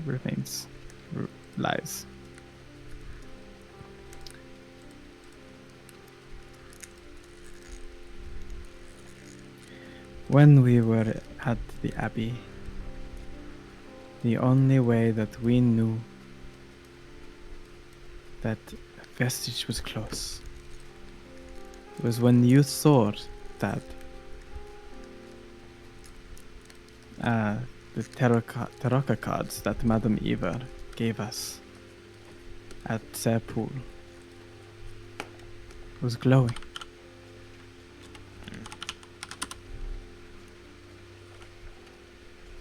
remains, lies. When we were at the Abbey, the only way that we knew that vestige was close was when you saw that the tarot cards that Madame Eva gave us at Serpool was glowing.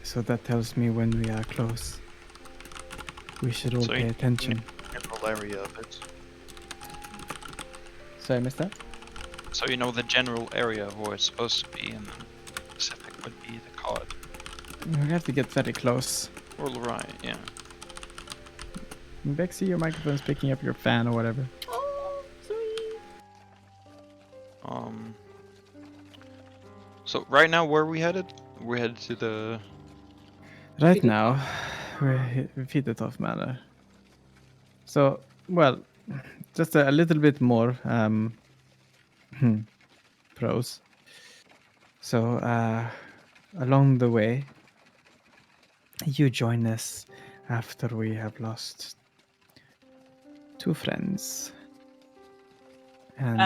So that tells me when we are close, we should all So pay you- attention. General area of it. Sorry, mister? So you know the general area of where it's supposed to be, and then specific would be the card. We have to get very close. All right, yeah. Bexxy, your microphone's picking up your fan or whatever. Oh, sorry. So right now, where are we headed? We're headed to the. Right now, we're Fidetov Manor. So, well, just a little bit more pros. So, along the way, you join us after we have lost 2 friends. And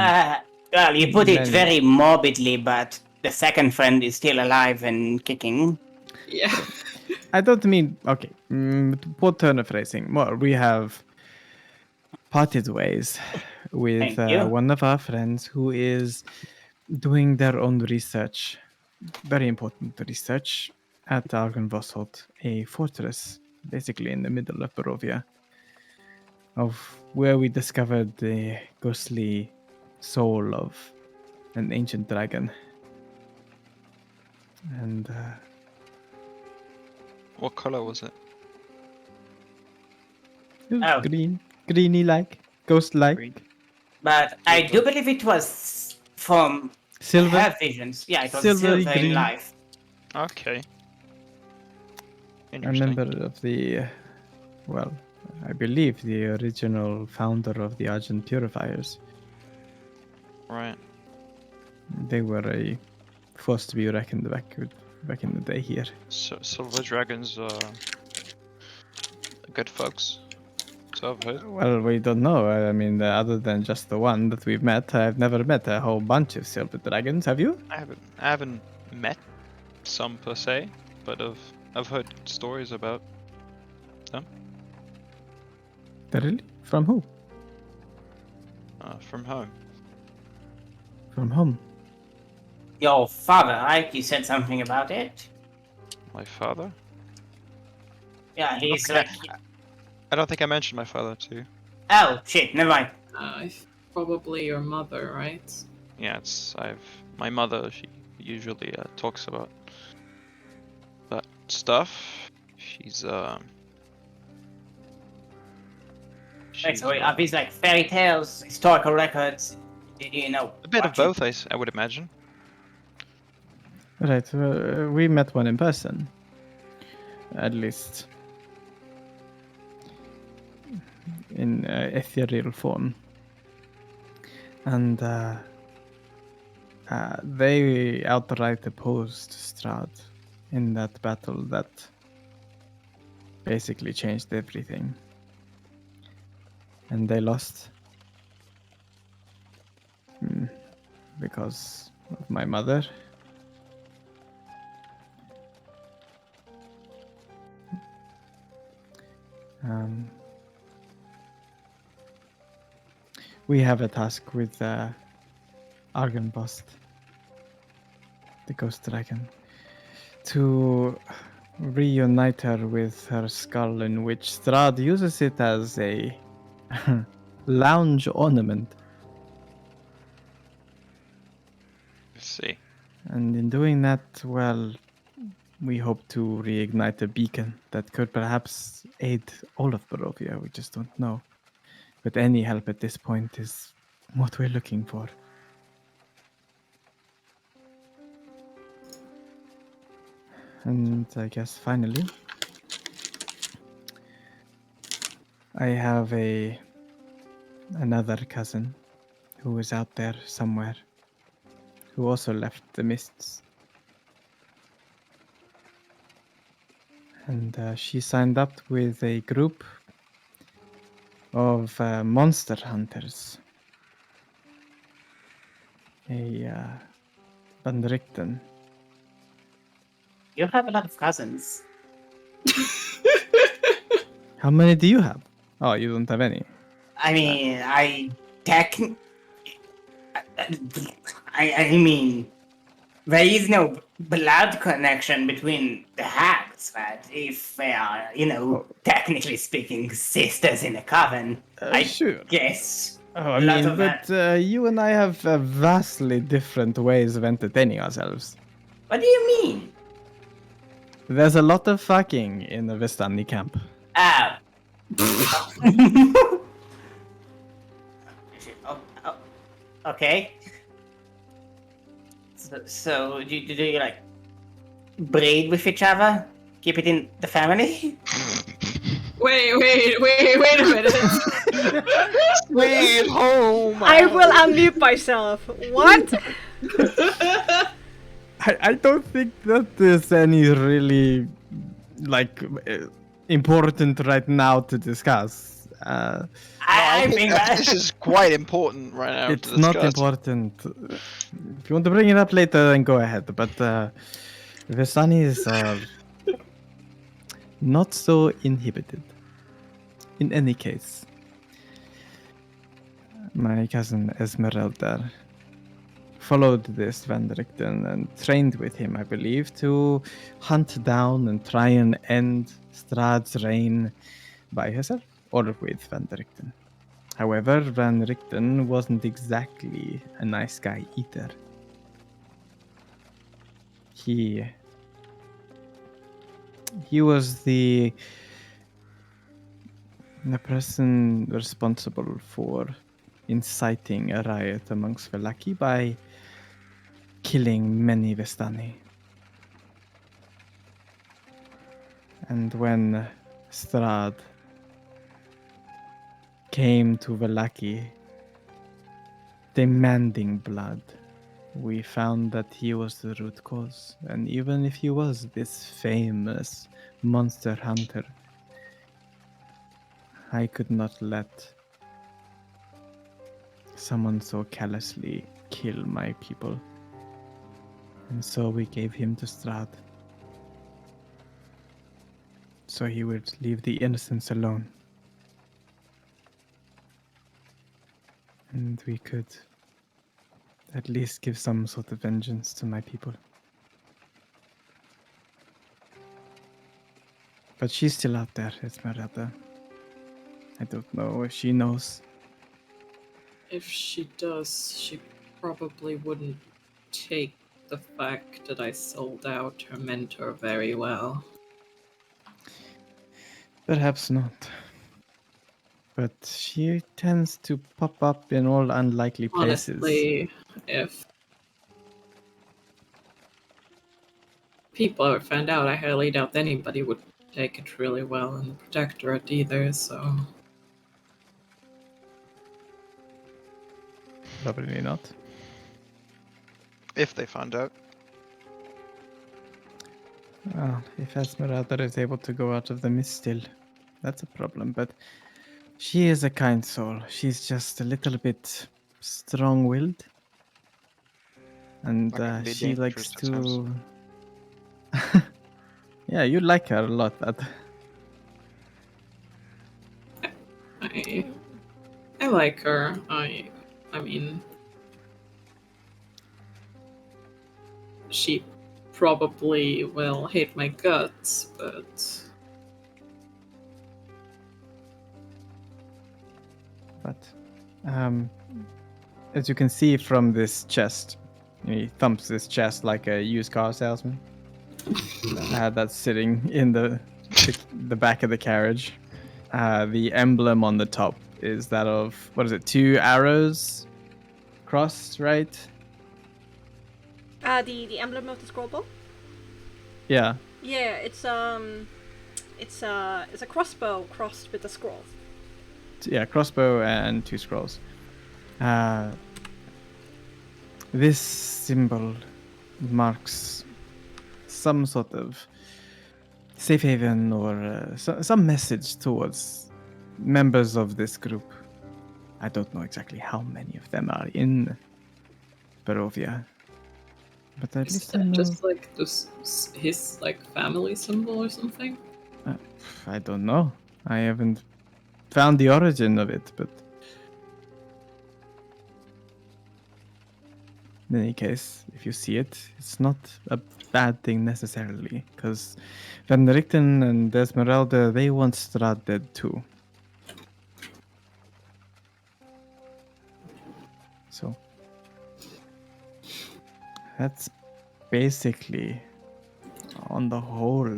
Well, you put it many- very morbidly, but the second friend is still alive and kicking. Yeah. I don't mean, okay, poor turn of phrasing. Well, we have parted ways with Thank you. one of our friends who is doing their own research, very important research, at Argenvosholt, a fortress basically in the middle of Barovia, of where we discovered the ghostly soul of an ancient dragon. And What color was it? it was Oh. greeny-like, ghost-like. Green. But I do believe it was from Silver. her visions. Yeah, it was Silvery silver in green. life. Okay. A Interesting. member of the, well, I believe the original founder of the Argent Purifiers. Right. They were a force to be reckoned back in the day here. So silver dragons are good folks. So I've heard. Well, we don't know. I mean, other than just the one that we've met, I've never met a whole bunch of silver dragons. Have you? I haven't met some per se, but I've heard stories about them Really? From who? from home. From whom? Your father, right? You said something about it? My father? Yeah, he's Okay. like... I don't think I mentioned my father too. Oh, shit, never mind. Probably your mother, right? Yeah, my mother. She usually talks about that stuff. She's So are these like fairy tales, historical records? You know, a bit of watching- both, I would imagine. Right. We met one in person. At least. In ethereal form. And they outright opposed Strahd in that battle that basically changed everything. And they lost because of my mother. We have a task with Argenbost, the ghost dragon, to reunite her with her skull, in which Strahd uses it as a lounge ornament. Let's see. And in doing that, well, we hope to reignite a beacon that could perhaps aid all of Barovia. We just don't know. But any help at this point is what we're looking for. And I guess finally, I have another cousin who is out there somewhere, who also left the mists. And she signed up with a group of monster hunters. A Bandrikten. You have a lot of cousins. How many do you have? Oh, you don't have any. I mean, I mean, there is no blood connection between the hags, but if they are, technically speaking, sisters in a coven, I Sure. guess. Oh, I A lot mean, of but you and I have vastly different ways of entertaining ourselves. What do you mean? There's a lot of fucking in the Vestani camp. Oh. Okay. So do you like breed with each other? Keep it in the family? Wait a minute. Sweet home. I will unmute myself. What? I don't think that there's any really, important right now to discuss. I think This is quite important right now. It's to not discuss. important. If you want to bring it up later, then go ahead. But Vesanis are not so inhibited. In any case, my cousin Esmeralda followed this Van Richten and trained with him, I believe, to hunt down and try and end Strahd's reign by herself or with Van Richten. However, Van Richten wasn't exactly a nice guy either. He was the person responsible for inciting a riot amongst Velaki by killing many Vestani. And when Strahd came to Velaki demanding blood, we found that he was the root cause. And even if he was this famous monster hunter, I could not let someone so callously kill my people. And so we gave him to Strahd, so he would leave the innocents alone. And we could at least give some sort of vengeance to my people. But she's still out there, Esmeralda. I don't know if she knows. If she does, she probably wouldn't take the fact that I sold out her mentor very well. Perhaps not. But she tends to pop up in all unlikely places. Honestly, if people ever found out, I highly doubt anybody would take it really well in the Protectorate either, so... Probably not. If they found out. Well, if Esmeralda is able to go out of the mist still, that's a problem. But she is a kind soul. She's just a little bit strong-willed. And That can be she dangerous likes at to... Yeah, you like her a lot. I I like her. I mean, she probably will hate my guts, but But as you can see from this chest, he thumps this chest like a used car salesman. That's sitting in the back of the carriage. The emblem on the top is that of, what is it, 2 arrows crossed, right? The emblem of the scroll bow. Yeah. Yeah, it's a crossbow crossed with a scroll. Yeah, crossbow and 2 scrolls. This symbol marks some sort of safe haven or some message towards members of this group. I don't know exactly how many of them are in Barovia, but at is least I that know. just like his like family symbol or something? I don't know. I haven't found the origin of it, but in any case, if you see it, it's not a bad thing necessarily, because Van Richten and Esmeralda, they want Strahd dead too. So that's basically, on the whole,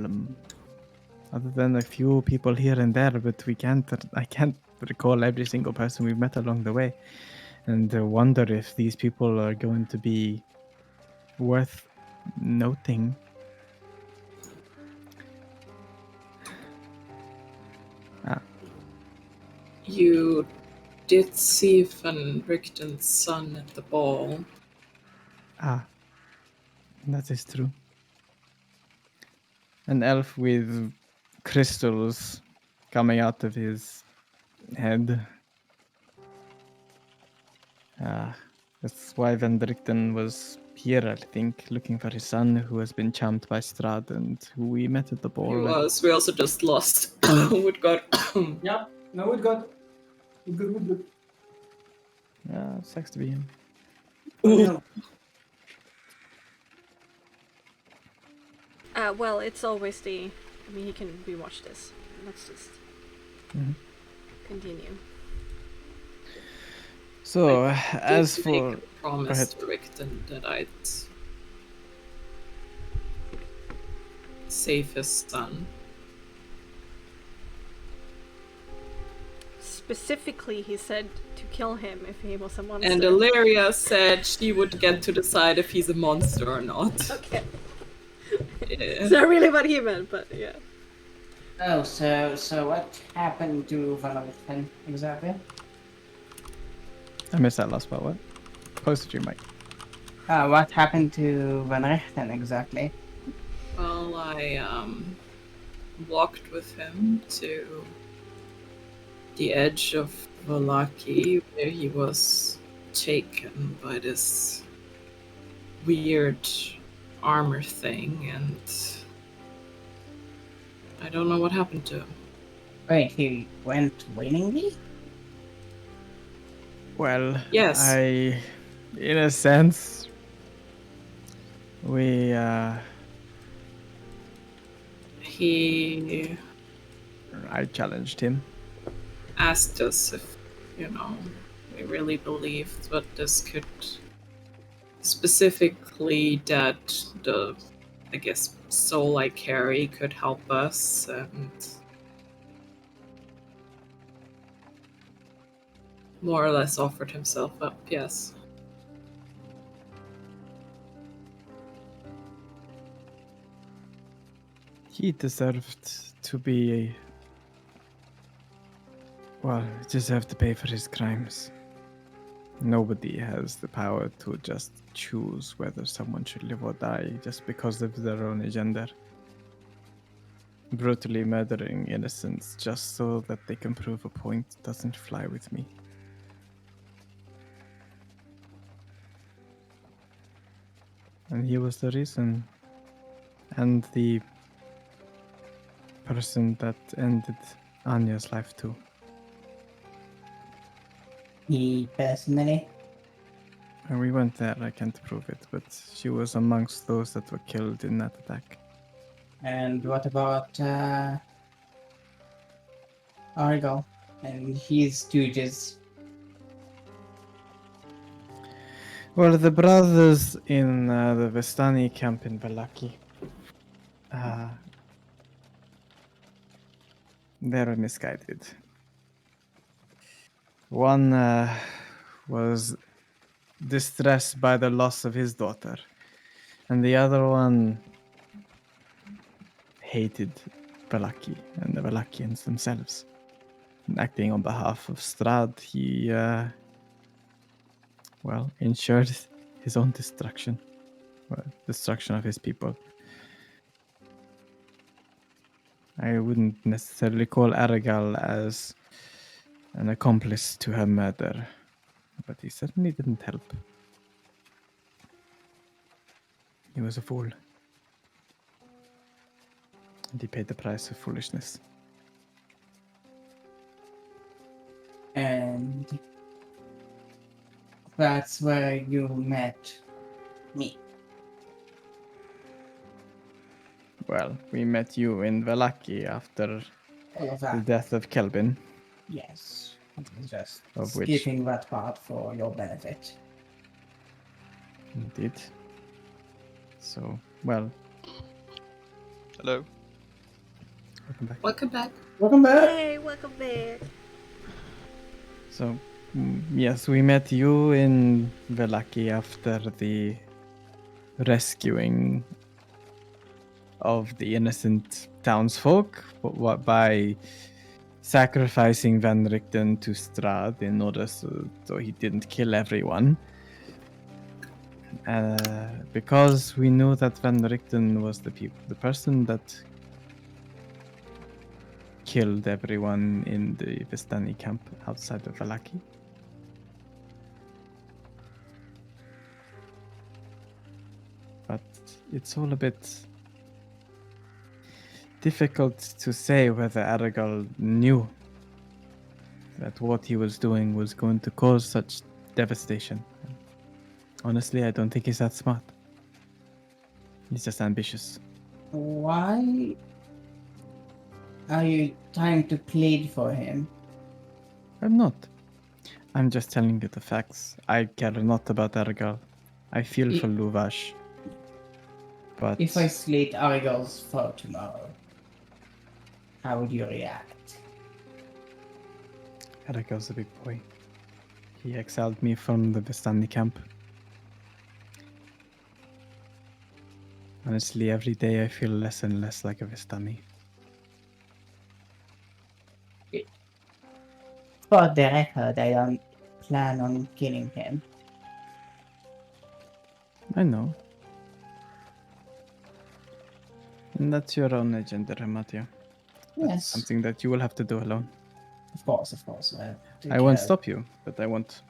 other than a few people here and there, but I can't recall every single person we've met along the way, and wonder if these people are going to be worth noting. You did see Van Richten's son at the ball. That is true. An elf with crystals coming out of his head. That's why Van Drichten was here, I think, looking for his son who has been charmed by Strahd and who we met at the ball. He was. We also just lost Woodgod. Yeah, no, it got. Good. Yeah, sucks to be him. Yeah. Well, it's always I mean, he can rewatch this. Let's just continue. So, I as did for... make a promise to Richten that I'd save his son. Specifically, he said to kill him if he was a monster. And Ilaria said she would get to decide if he's a monster or not. Okay. Yeah. It's not really what he meant, but yeah. Oh, so what happened to Van Richten exactly? I missed that last part, what? Closer to your mic. What happened to Van Richten exactly? Well, I walked with him to the edge of Valaki, where he was taken by this weird armor thing, and I don't know what happened to him. Wait, he went willingly? Well, Yes. in a sense, I challenged him. Asked us if, we really believed what this could, specifically that the, I guess, soul I carry could help us, and more or less offered himself up, yes. He deserved to be... Well, he deserved to pay for his crimes. Nobody has the power to just choose whether someone should live or die just because of their own agenda. Brutally murdering innocents just so that they can prove a point doesn't fly with me. And he was the reason. And the person that ended Anya's life too. He personally? When we went there, I can't prove it, but she was amongst those that were killed in that attack. And what about Argyle and his stooges? Well, the brothers in the Vestani camp in Valaki, they're misguided. One was distressed by the loss of his daughter, and the other one hated Valaki and the Valakians themselves. And acting on behalf of Strad, he, ensured his own destruction. Well, destruction of his people. I wouldn't necessarily call Aragal as an accomplice to her murder, but he certainly didn't help. He was a fool. And he paid the price of foolishness. And that's where you met me. Well, we met you in Valaki after All of the that. death of Kelvin, Yes. Just Of which- skipping that part for your benefit. indeed. So, well, Hello. welcome back. Welcome back. Welcome back! Hey, welcome back. So, yes, we met you in Velaki after the rescuing of the innocent townsfolk by sacrificing Van Richten to Strad in order so he didn't kill everyone. Because we knew that Van Richten was the person that killed everyone in the Vistani camp outside of Valaki. But it's all a bit difficult to say whether Aragal knew that what he was doing was going to cause such devastation. Honestly, I don't think he's that smart. He's just ambitious. Why are you trying to plead for him? I'm not. I'm just telling you the facts. I care not about Aragal. I feel for Luvash. But If I slit Argyle's throat tomorrow, how would you react? Aragal's a big boy. He exiled me from the Vistani camp. Honestly, every day I feel less and less like a Vistani. For the record, I don't plan on killing him. I know. And that's your own agenda, Ramatia. That's Yes, something that you will have to do alone. of course. I won't stop you, but I won't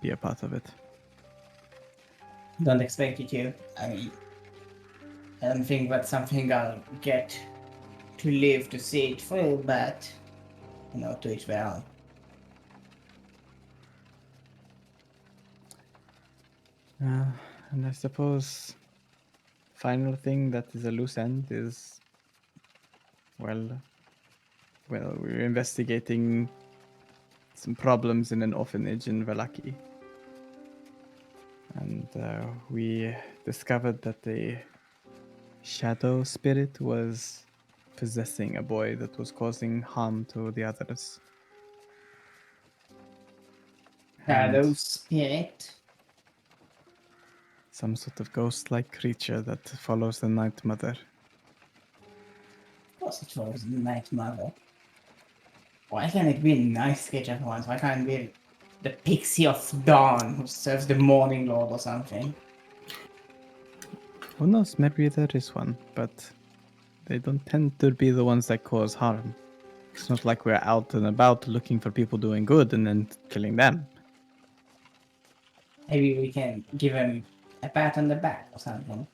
be a part of it. Don't expect you to. I don't think that's something I'll get to live to see it through, but to each their own. And I suppose final thing that is a loose end is well, we're investigating some problems in an orphanage in Valaki. And we discovered that a shadow spirit was possessing a boy that was causing harm to the others. Shadow And spirit. some sort of ghost-like creature that follows the Night Mother. Of course it was Night Mother. Why can't it be a nice creature for once? Why can't it be the Pixie of Dawn who serves the Morning Lord or something? Who knows, maybe there is one, but they don't tend to be the ones that cause harm. It's not like we're out and about looking for people doing good and then killing them. Maybe we can give him a pat on the back or something.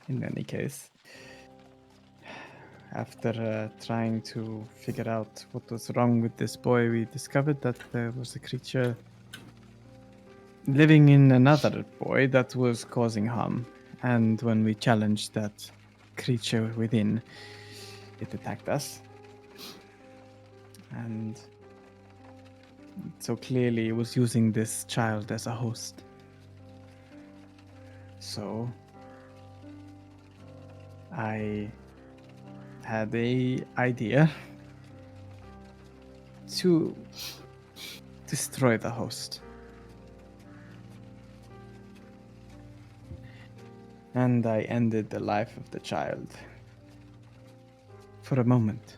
In any case, after trying to figure out what was wrong with this boy, we discovered that there was a creature living in another boy that was causing harm. And when we challenged that creature within, it attacked us. And so clearly it was using this child as a host. So I had a idea to destroy the host. And I ended the life of the child for a moment.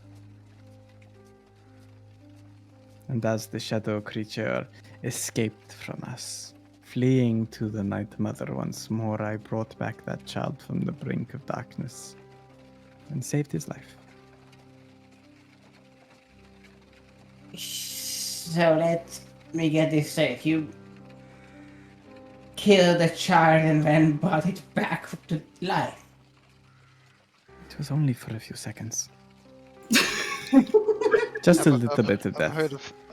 And as the shadow creature escaped from us, fleeing to the Night Mother once more, I brought back that child from the brink of darkness and saved his life. So let me get this straight. You killed the child and then brought it back to life. It was only for a few seconds. Just a little bit of death.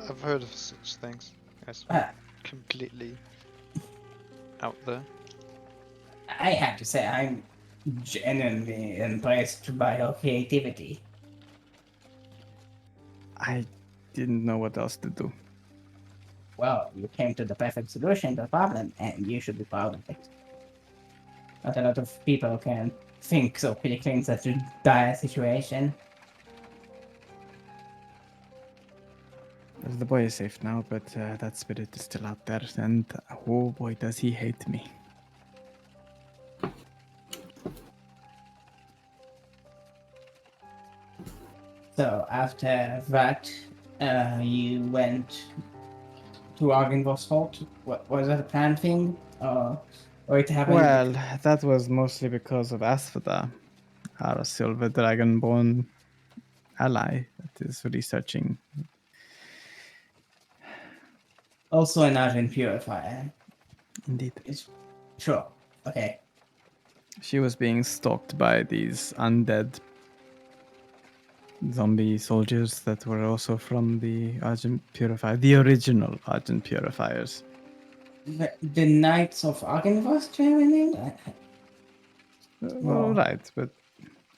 I've heard of such things. That's completely out there. I have to say, I'm genuinely impressed by your creativity. I didn't know what else to do. Well, you came to the perfect solution to the problem, and you should be proud of it. Not a lot of people can think so quickly in such a dire situation. Well, the boy is safe now, but that spirit is still out there, and oh boy, does he hate me. So after that, you went to Argenvo's Holt. What was that a planned thing, or it happened? Well, that was mostly because of Asphodel, our silver dragonborn ally that is researching. Also an Argent purifier. Indeed. Sure. Okay. She was being stalked by these undead zombie soldiers that were also from the Argent Purifier, the original Argent Purifiers. The Knights of Argenvo's training? Well, right, but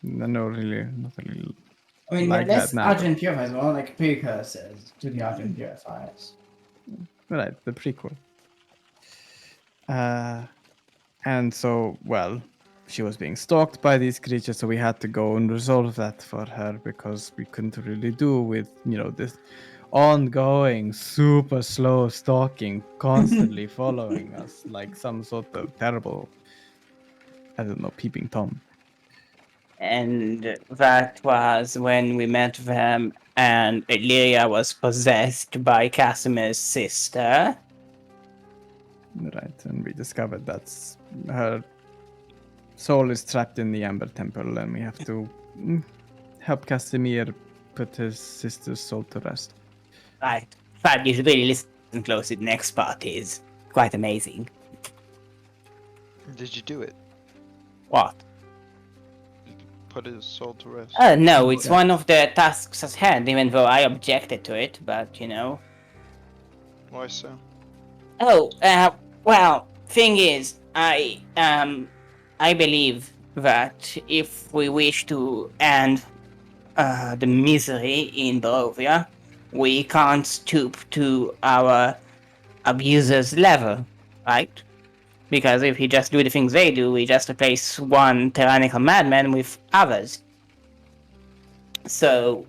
no, really, not really. I mean, Like less that now, Argent purifiers, more like precursors to the Argent purifiers. Right, the prequel. And so, well, she was being stalked by these creatures, so we had to go and resolve that for her because we couldn't really do with, this ongoing, super slow stalking, constantly following us like some sort of terrible, I don't know, peeping Tom. And that was when we met them, and Illyria was possessed by Casimir's sister. Right, and we discovered that's her soul is trapped in the Amber Temple, and we have to help Casimir put his sister's soul to rest. Right. But you should really listen closely. The next part is quite amazing. Did you do it? What? Put his soul to rest? No, it's one of the tasks at hand, even though I objected to it, but Why so? Oh, well, thing is, I believe that if we wish to end the misery in Barovia, we can't stoop to our abusers' level, right? Because if we just do the things they do, we just replace one tyrannical madman with others. So,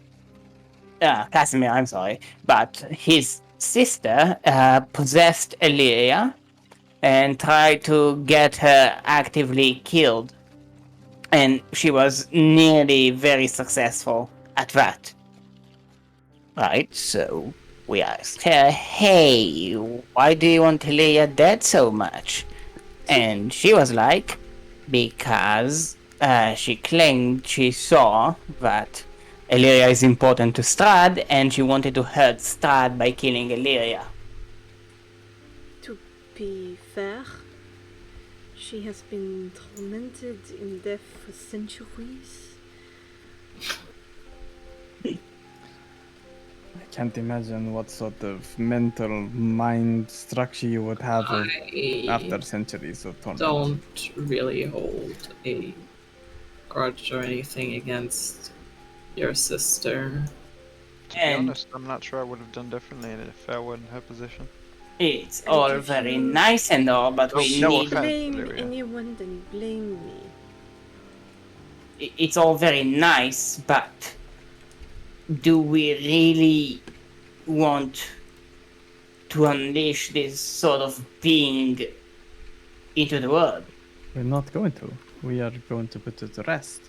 Casimir, I'm sorry, but his sister possessed Illyria and tried to get her actively killed. And she was nearly very successful at that. Right, so we asked her, hey, why do you want Illyria dead so much? And she was like, because she claimed she saw that Illyria is important to Strahd, and she wanted to hurt Strahd by killing Illyria. To be fair, she has been tormented in death for centuries. I can't imagine what sort of mental mind structure you would have after I centuries of torment. don't really hold a grudge or anything against your sister. To be And honest, I'm not sure I would have done differently if I were in her position. it's And all if very you- nice and all, but we No need. offense. Blame Valeria. anyone, then blame me. It's all very nice, but do we really want to unleash this sort of being into the world? We're not going to. We are going to put it to rest.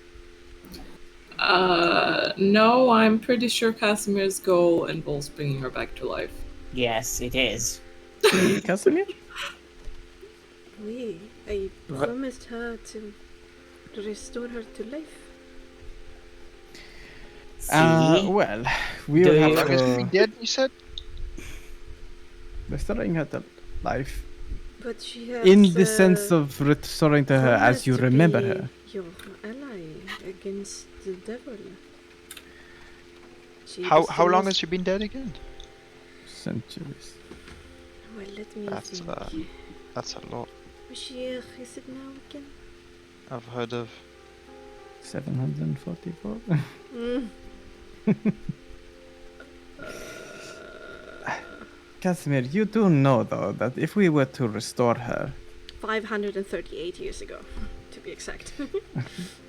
No, I'm pretty sure Casimir's goal involves bringing her back to life. Yes, it is. Casimir? Oui, I promised her to restore her to life. See? Well, we Do will you- How have long is she to dead, you said? restoring her to life. But she has In the sense of restoring to her as you promised to remember be her. your ally against the devil. She How was the long most- has she been dead again? Centuries. Well, let me That's think. that's a lot. Which year is it now again? I've heard of. 744? Mm. Casimir, you do know though that if we were to restore her, 538 years ago, to be exact.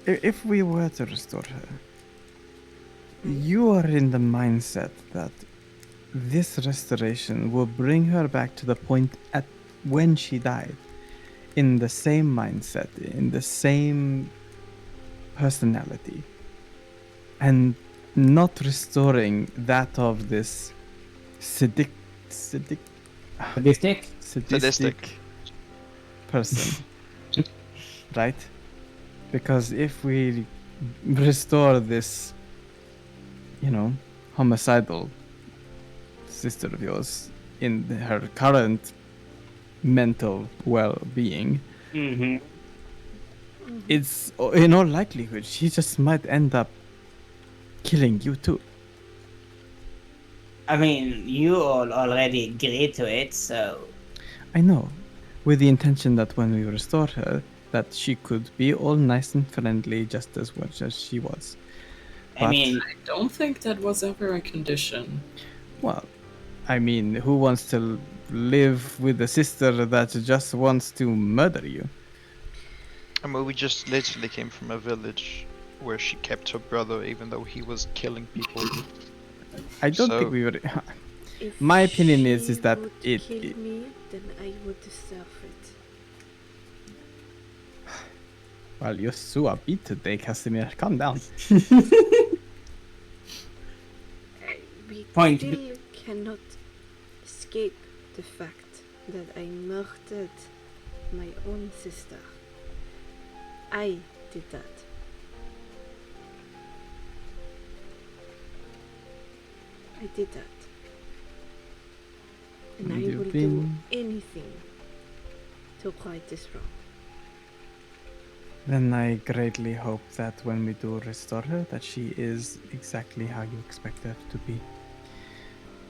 if we were to restore her, you are in the mindset that this restoration will bring her back to the point at when she died, in the same mindset, in the same personality, and not restoring that of this sadistic Sadistic? person, right? Because if we restore this, homicidal sister of yours in her current mental well-being, Mm-hmm. it's in all likelihood she just might end up killing you too. I mean, you all already agreed to it, so I know, with the intention that when we restore her, that she could be all nice and friendly just as much as she was. I mean, I don't think that was ever a condition. Well, I mean, who wants to live with a sister that just wants to murder you? I mean, we just literally came from a village where she kept her brother, even though he was killing people. I don't So- think we were. If My opinion is she that would it- kill it- me, then I would deserve it. Well, you're so upbeat today, Casimir. Calm down. We Point. still cannot escape the fact that I murdered my own sister. I did that. I did that. And I You've will do been- anything to right this wrong. Then I greatly hope that when we do restore her, that she is exactly how you expect her to be.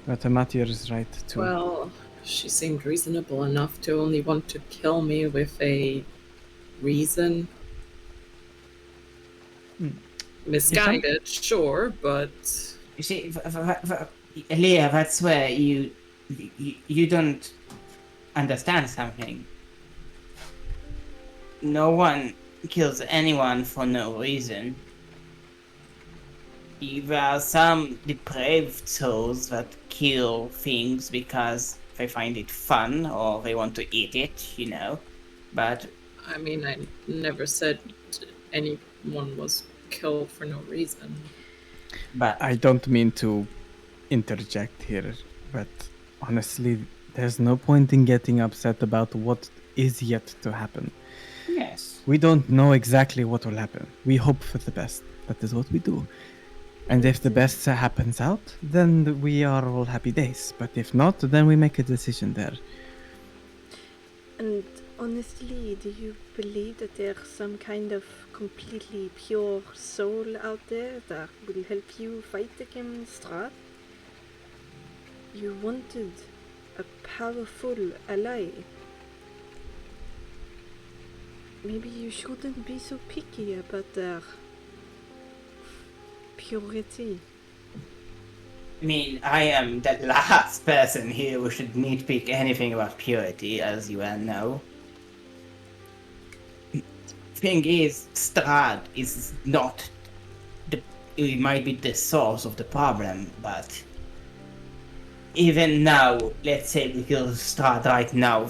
But Amatir is right too. Well, she seemed reasonable enough to only want to kill me with a reason. Hmm. Misguided, sure, but you see, Leah, that's where you don't understand something. No one kills anyone for no reason. There are some depraved souls that kill things because they find it fun or they want to eat it, But I mean, I never said anyone was killed for no reason. I don't mean to interject here, but honestly, there's no point in getting upset about what is yet to happen. yes. We don't know exactly what will happen. We hope for the best. That is what we do. And if the best happens out, then we are all happy days. But if not, then we make a decision there. And honestly, do you believe that there's some kind of completely pure soul out there that will help you fight against Strahd? You wanted a powerful ally. Maybe you shouldn't be so picky about their purity. I mean, I am the last person here who should nitpick anything about purity, as you well know. Thing is, Strahd is not it might be the source of the problem, but even now, let's say we kill Strahd right now,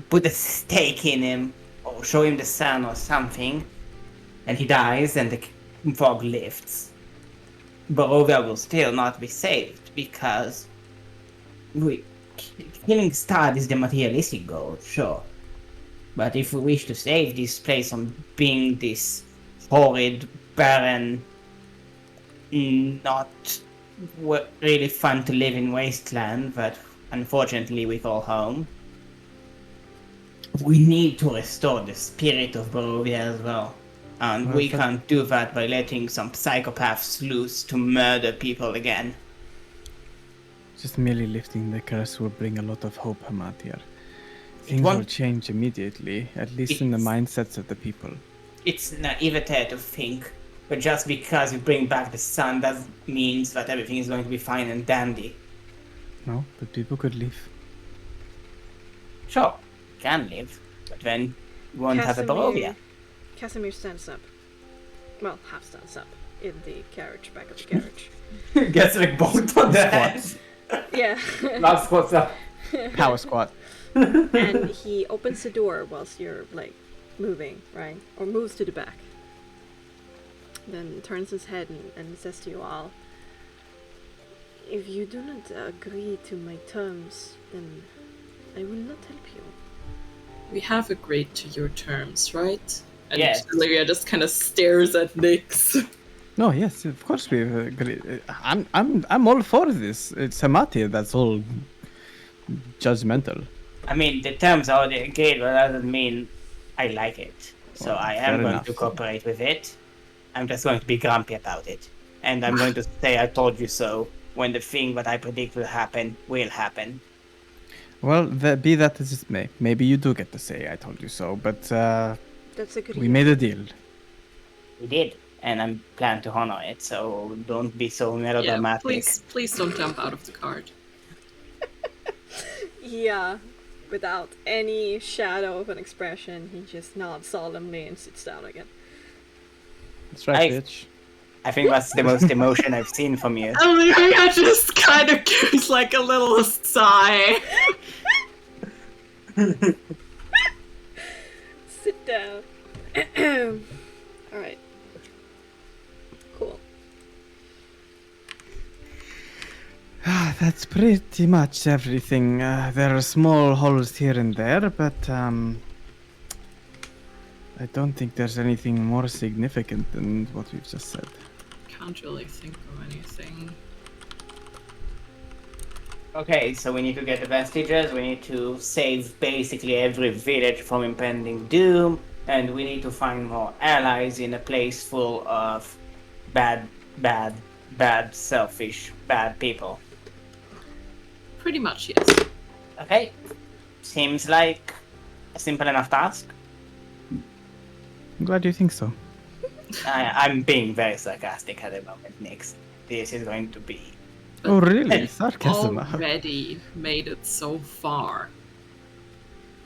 put a stake in him, or show him the sun or something, and he dies and the fog lifts. Barovia will still not be saved, because killing Strahd is the materialistic goal, sure. But if we wish to save this place from being this horrid, barren, not really fun to live in wasteland, but unfortunately we call home, we need to restore the spirit of Barovia as well. And we can't do that by letting some psychopaths loose to murder people again. Just merely lifting the curse will bring a lot of hope, Hamatir. Things will change immediately, at least in the mindsets of the people. It's naivete to think, but just because you bring back the sun, that means that everything is going to be fine and dandy. No, but people could leave. Sure, can live, but then you won't have a Barovia. Casimir stands up. Well, half stands up in the carriage, back of the carriage. Gets like both on the head. Yeah. Last squats up. Power squat. And he opens the door whilst you're like moving, right? Or moves to the back. Then turns his head and says to you all, if you do not agree to my terms, then I will not help you. We have agreed to your terms, right? And yes. Lyria just kind of stares at Nyx. No, yes, of course we agree. I'm all for this. It's Hamatir that's all judgmental. I mean, the terms are already agreed, but that doesn't mean I like it. So Well, I am fair going enough. to cooperate with it. I'm just going to be grumpy about it. And I'm going to say I told you so when the thing that I predict will happen. Well, be that as it may. Maybe you do get to say I told you so, but That's a good we made a deal. We did. And I'm planning to honor it, so don't be so Yeah, melodramatic. please don't jump out of the cart. Yeah. Without any shadow of an expression, he just nods solemnly and sits down again. That's right, bitch. I think that's the most emotion I've seen from you. Lyria just kind of gives like a little sigh. Sit down. Alright. Cool. That's pretty much everything. There are small holes here and there, but I don't think there's anything more significant than what we've just said. Can't really think of anything. Okay, so we need to get the vestiges, we need to save basically every village from impending doom, and we need to find more allies in a place full of bad, selfish, bad people. Pretty much, yes. Okay, seems like a simple enough task. I'm glad you think so. I'm being very sarcastic at the moment, Nyx. This is going to be... Oh, really? Sarcasm. Already made it so far.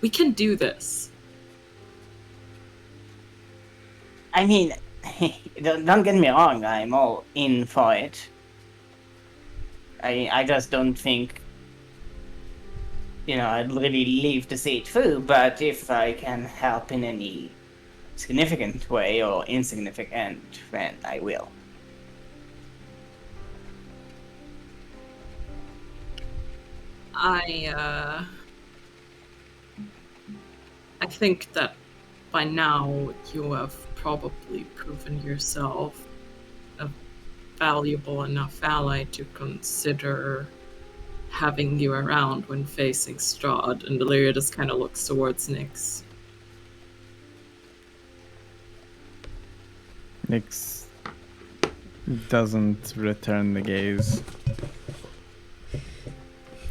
We can do this. I mean, don't get me wrong, I'm all in for it. I just don't think, I'd really leave to see it through, but if I can help in any significant way or insignificant, then I will. I think that by now you have probably proven yourself a valuable enough ally to consider having you around when facing Strahd, and Illyria just kind of looks towards Nyx. Nyx doesn't return the gaze.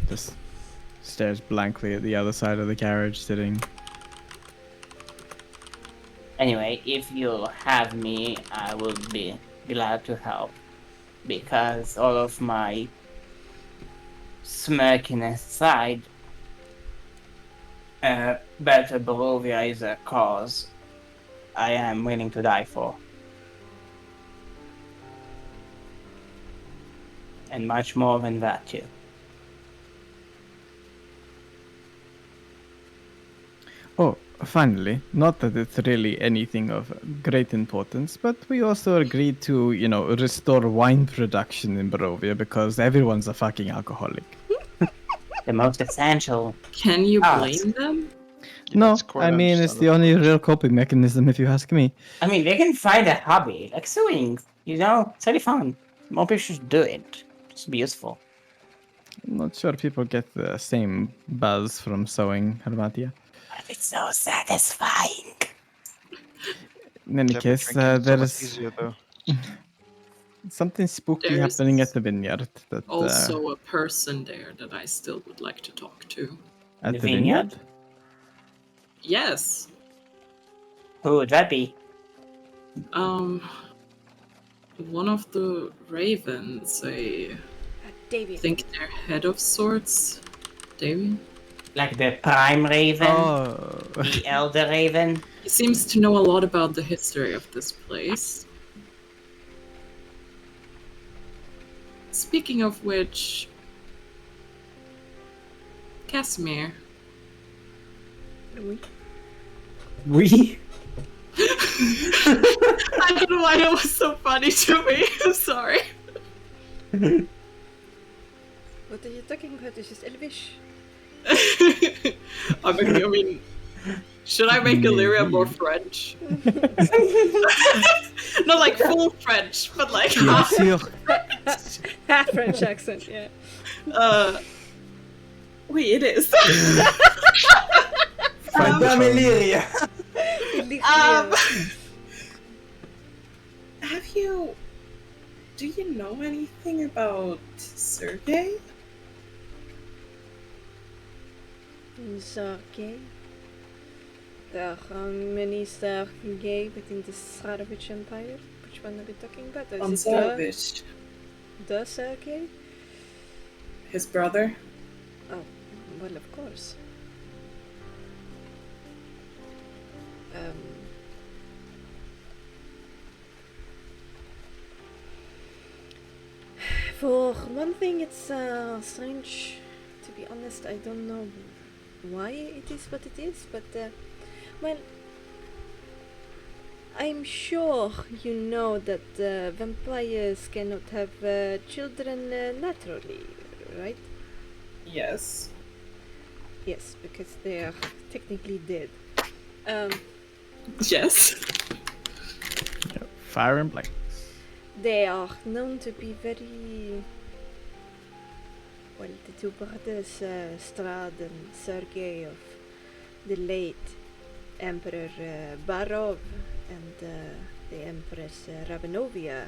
Just stares blankly at the other side of the carriage, sitting. Anyway, if you'll have me, I will be glad to help. Because all of my smirkiness aside, Better Barovia is a cause I am willing to die for. And much more than that, too. Oh, finally, not that it's really anything of great importance, but we also agreed to, restore wine production in Barovia because everyone's a fucking alcoholic. The most essential. Can you Ah. blame them? Yeah, No, that's quite I mean, it's the only real coping mechanism, if you ask me. I mean, they can find a hobby, like sewing, it's really fun. More people should do it. Just be useful. I'm not sure people get the same buzz from sewing, Hermatia. But it's so satisfying. In any case, there's easier though. something spooky There's happening at the vineyard. That Also a person there that I still would like to talk to. at The the vineyard? vineyard? Yes. Who would that be? One of the ravens, I Davy. think they're head of sorts. Davy? Like the Prime Raven? Oh, The Elder Raven? He seems to know a lot about the history of this place. Speaking of which, Casimir. We? I don't know why that was so funny to me. I'm sorry. What are you talking about? It's just Elvish. I mean, should I make Illyria more French? Not like full French, but like half. Half French accent, yeah. Wait, it is. Madame Illyria. Do you know anything about Sergei? Sergei? There are many Sergei within the Tsarevich Empire. Which one are we talking about? Is it Tsarevich, the Sergei? his brother. Oh, well, of course. For one thing, it's strange. To be honest, I don't know why it is what it is, but well, I'm sure you know that vampires cannot have children naturally, right? Yes. Yes, because they are technically dead. Yes. Fire and Black. They are known to be very... Well, the two brothers, Strahd and Sergei, of the late Emperor Barov and the Empress Ravenovia.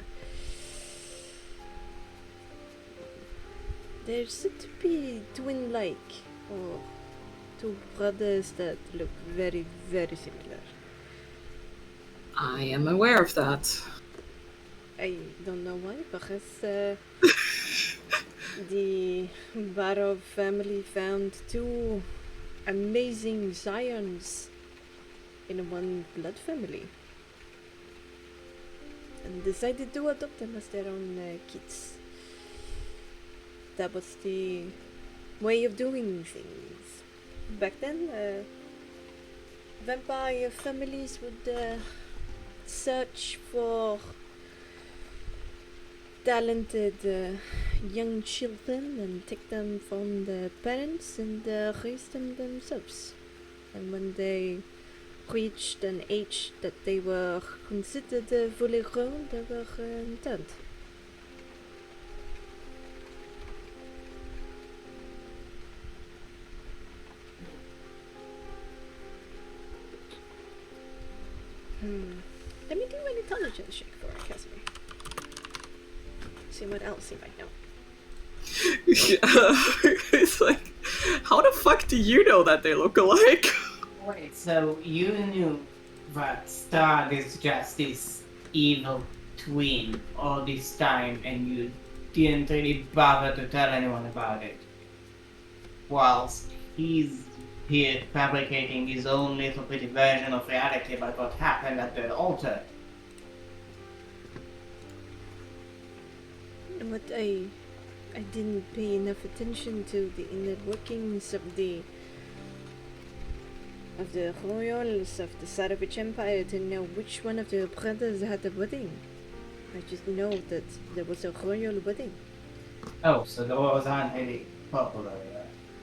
They're said to be twin-like, or two brothers that look very, very similar. I am aware of that. I don't know why, because the Barov family found two amazing scions in one blood family and decided to adopt them as their own kids. That was the way of doing things. Back then, vampire families would search for talented young children and take them from the parents and raise them themselves. And when they reached an age that they were considered fully grown, they were returned. Let me do an intelligence check for Casimir. See what else he might know. It's like, how the fuck do you know that they look alike? Wait, so you knew that Strahd is just this evil twin all this time, and you didn't really bother to tell anyone about it, whilst he's here fabricating his own little pretty version of reality about what happened at the altar. What I didn't pay enough attention to the inner workings of the royals of the Savage Empire to know which one of the brothers had the wedding. I just know that there was a royal wedding. Oh, so the royals aren't really popular.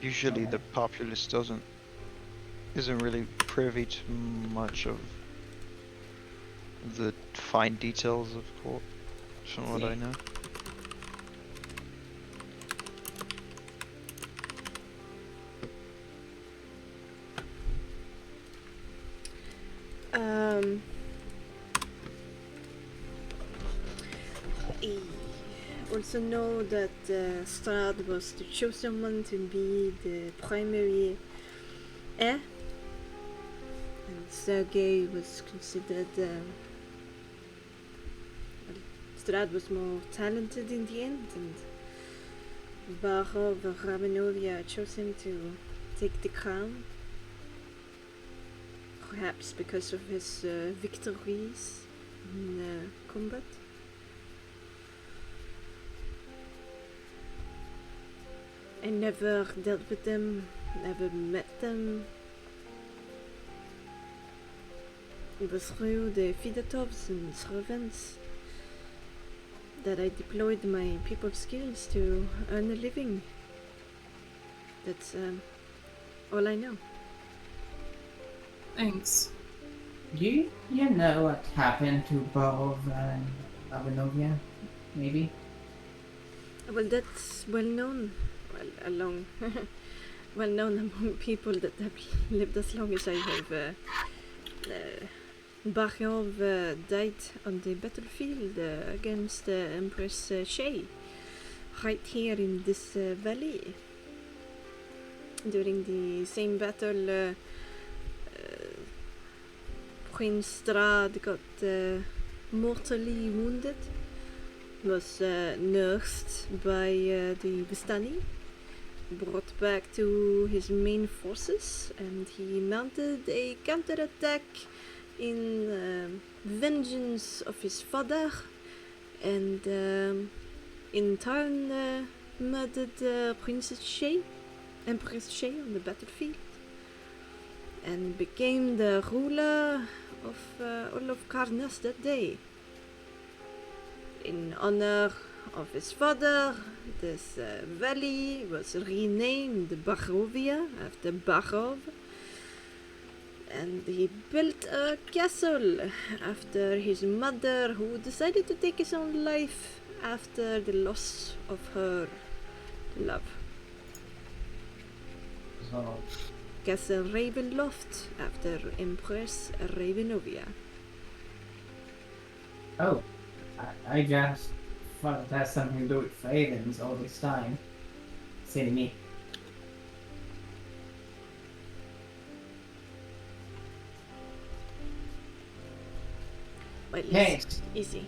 Usually the populace isn't really privy to much of the fine details of court, from what I know. I also know that Strahd was the chosen one to be the primary heir, and Sergei was considered. Strahd was more talented in the end, and Barov Rabenovia chose him to take the crown. Perhaps because of his victories in combat. I never dealt with them, never met them. It was through the Fedatovs and servants that I deployed my people skills to earn a living. That's all I know. Thanks. Do you know what happened to Barov and Rabenovia, maybe? Well, that's well known. Well known among people that have lived as long as I have. Baryov died on the battlefield against Empress Shay, right here in this valley. During the same battle, Prince Strahd got mortally wounded, was nursed by the Vistani, brought back to his main forces, and he mounted a counterattack in vengeance of his father, and in turn murdered Princess Shay, Empress Shay on the battlefield, and became the ruler of all of Karnas that day. In honor of his father, this valley was renamed Barovia after Barov, and he built a castle after his mother, who decided to take his own life after the loss of her love. So, Castle Ravenloft after Empress Ravenovia. oh, I just thought it has something to do with Ravens all this time. Silly me. Well, Hey. it's easy.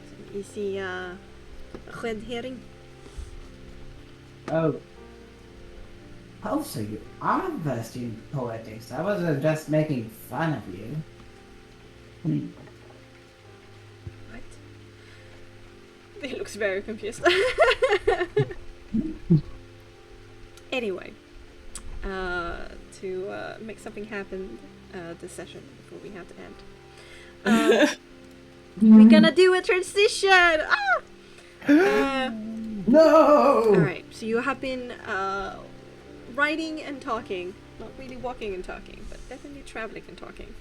It's an easy red herring. Oh. Oh, so you are versed in poetics. I wasn't just making fun of you. What? He looks very confused. Anyway, to make something happen this session before we have to end. We're gonna do a transition! Ah! No! Alright, so you have been riding and talking, not really walking and talking, but definitely traveling and talking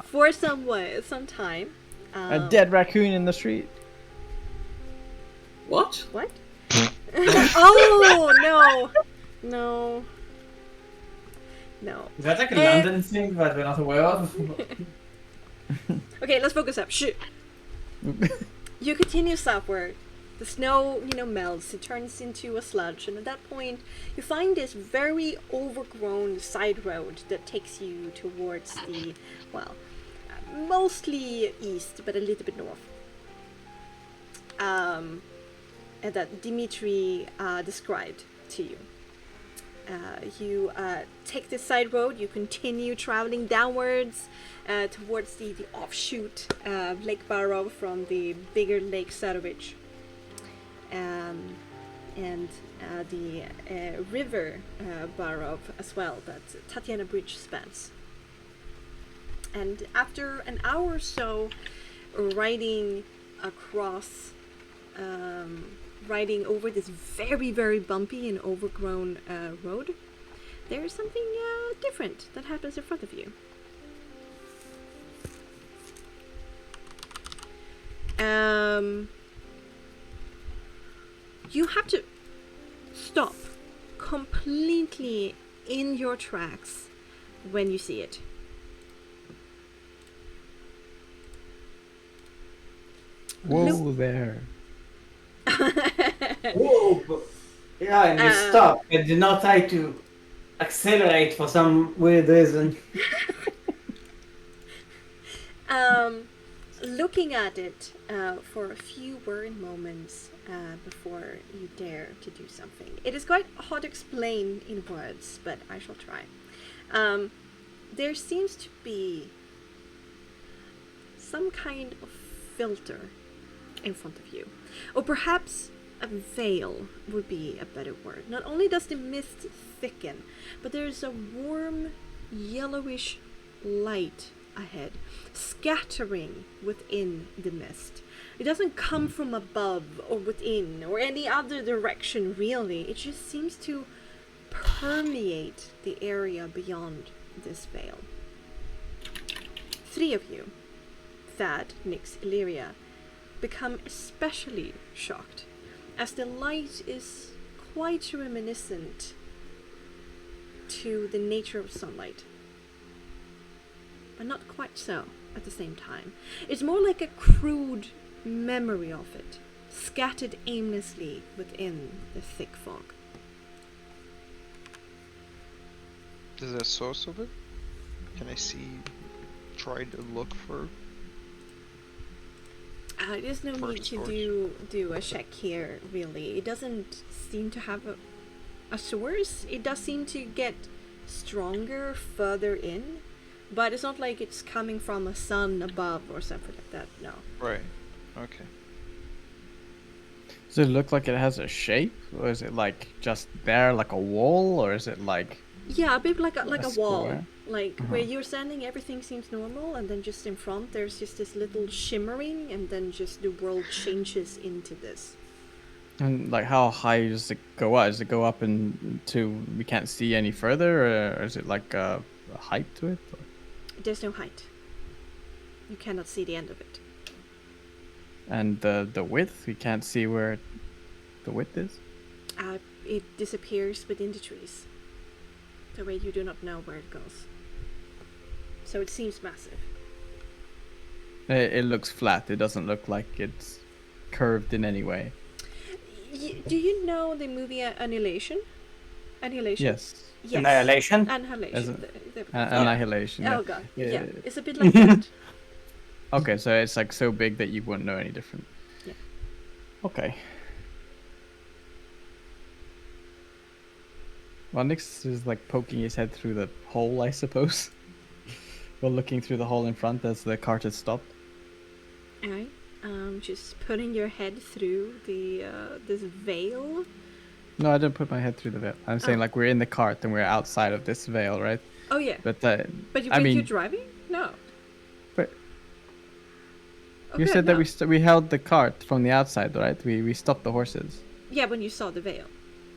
for some time. A dead raccoon in the street. What? What? Oh, no! No. Is that like a Eh. London thing that we're not aware of? Okay, let's focus up. Shit. You continue southward. The snow, melts. It turns into a sludge, and at that point, you find this very overgrown side road that takes you towards the, mostly east, but a little bit north. And that Dimitri described to you. You take this side road. You continue traveling downwards towards the offshoot Lake Barrow from the bigger Lake Savoie. And the river Barrow as well that Tatiana Bridge spans. And after an hour or so riding across, riding over this very, very bumpy and overgrown road, there's something different that happens in front of you. You have to stop completely in your tracks when you see it. Whoa there. Whoa! Yeah, and you stop and do not try to accelerate for some weird reason. Looking at it for a few word moments before you dare to do something. It is quite hard to explain in words, but I shall try. There seems to be some kind of filter in front of you. Or perhaps a veil would be a better word. Not only does the mist thicken, but there's a warm, yellowish light ahead, scattering within the mist. It doesn't come from above or within or any other direction really. It just seems to permeate the area beyond this veil. 3 of you, Thad, Nyx, Illyria, become especially shocked as the light is quite reminiscent to the nature of sunlight. But not quite so at the same time. It's more like a crude memory of it, scattered aimlessly within the thick fog. Is there a source of it? Can I try to look for? There's no need to do a check here, really. It doesn't seem to have a source. It does seem to get stronger further in, but it's not like it's coming from a sun above or something like that, no. Right. Okay. Does it look like it has a shape? Or is it like just there like a wall? Or is it like... Yeah, a bit like a wall. square? Like where you're standing, everything seems normal, and then just in front there's just this little shimmering, and then just the world changes into this. And like how high does it go up? Does it go up into we can't see any further? Or is it like a height to it? Or? There's no height. You cannot see the end of it. And the width? We can't see where the width is? It disappears within the trees. The way you do not know where it goes. So it seems massive. It looks flat. It doesn't look like it's curved in any way. Do you know the movie Annihilation? Annihilation? Yes. Yes. Annihilation? Annihilation. Annihilation. Oh god. Yeah. Yeah. It's a bit like that. Okay, so it's like so big that you wouldn't know any different. Yeah. Okay. Well, Nyx is like poking his head through the hole, I suppose. While looking through the hole in front as the cart has stopped. Alright. Just putting your head through the this veil. No, I didn't put my head through the veil. I'm saying like we're in the cart and we're outside of this veil, right? Oh yeah. But you're driving? No. But Oh, you good, said no. that we held the cart from the outside, right? We stopped the horses. Yeah, when you saw the veil.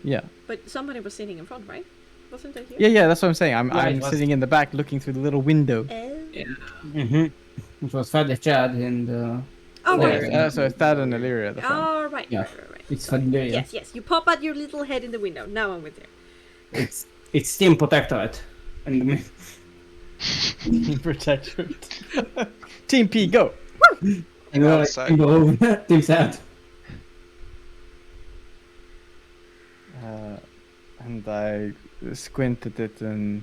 Yeah. But somebody was sitting in front, right? Wasn't that you? Yeah, that's what I'm saying. I'm Right, it was- sitting in the back looking through the little window. Yeah. Mm-hmm. It was Father Chad and Oh, Where? right. So it's Thad and Illyria at the front. Oh, right. Yeah. Right. it's Fandaria. Yes. You pop out your little head in the window. Now I'm with you. It's Team Protectorate. And Team protectorate. Team P, go. and we're Outside. Team Sound. And I squinted it and.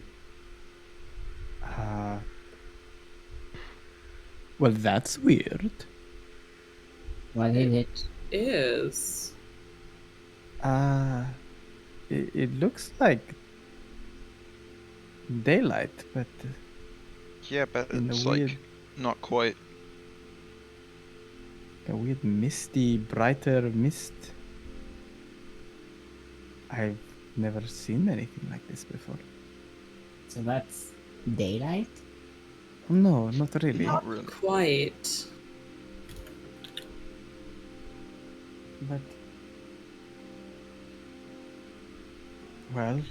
Well, that's weird. What is it? Is. It looks like daylight, but Yeah, but in it's a weird, like not quite. a weird misty, brighter mist. I've never seen anything like this before. So that's daylight? No, not really. Not really. Quite. But well,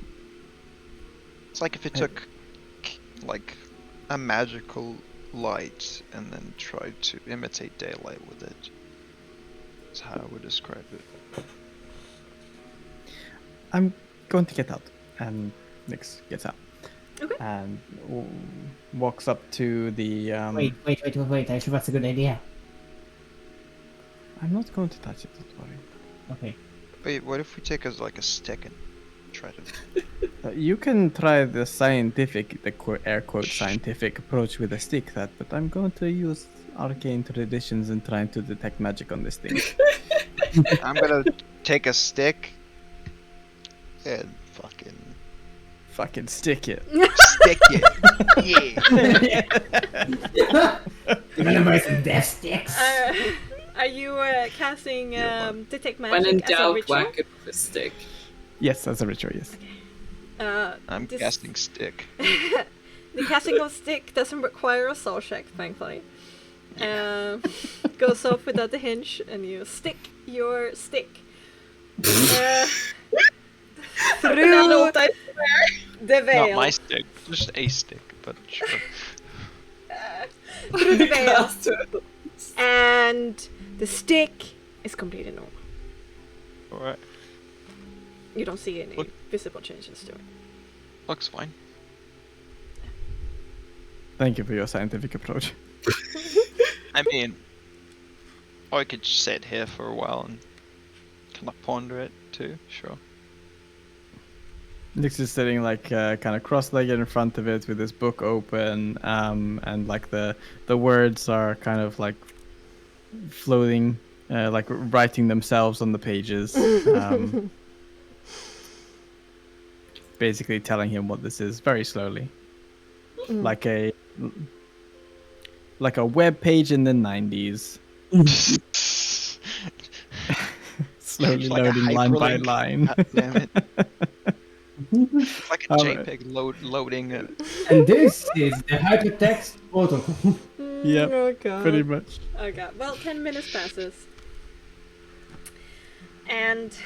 It's like if it took like a magical light and then tried to imitate daylight with it. That's how I would describe it. I'm going to get out, and Nix gets out. Okay. And walks up to the. Wait. I think that's a good idea. I'm not going to touch it. Don't worry. Okay. Wait, what if we take as like a stick and try to? You can try the scientific, air quote scientific approach with a stick, but I'm going to use arcane traditions in trying to detect magic on this thing. I'm gonna take a stick and fucking stick it. stick it. Yeah. You wanna buy some death sticks? Are you casting detect magic When in as a doubt, ritual? whack it with a stick. Yes, as a ritual. Yes. I'm This- casting stick. The casting of stick doesn't require a soul check, thankfully. Goes off without the hinge, and you stick your stick through the veil. Not my stick, just a stick, but sure. Through the veil, and the stick is completely normal. Alright, You don't see any Look. visible changes to it. looks fine. Thank you for your scientific approach. I mean, I could sit here for a while and kind of ponder it too, sure. Nix is sitting like kind of cross-legged in front of it with his book open, and like the words are kind of like floating, like writing themselves on the pages. Basically telling him what this is very slowly, like a web page in the 90s. Slowly Like a loading line by hyperlink. line. God damn it. Like a Alright. JPEG loading. And this is the hypertext protocol. Yep, Oh god. pretty much. Oh god. Well, 10 minutes passes. And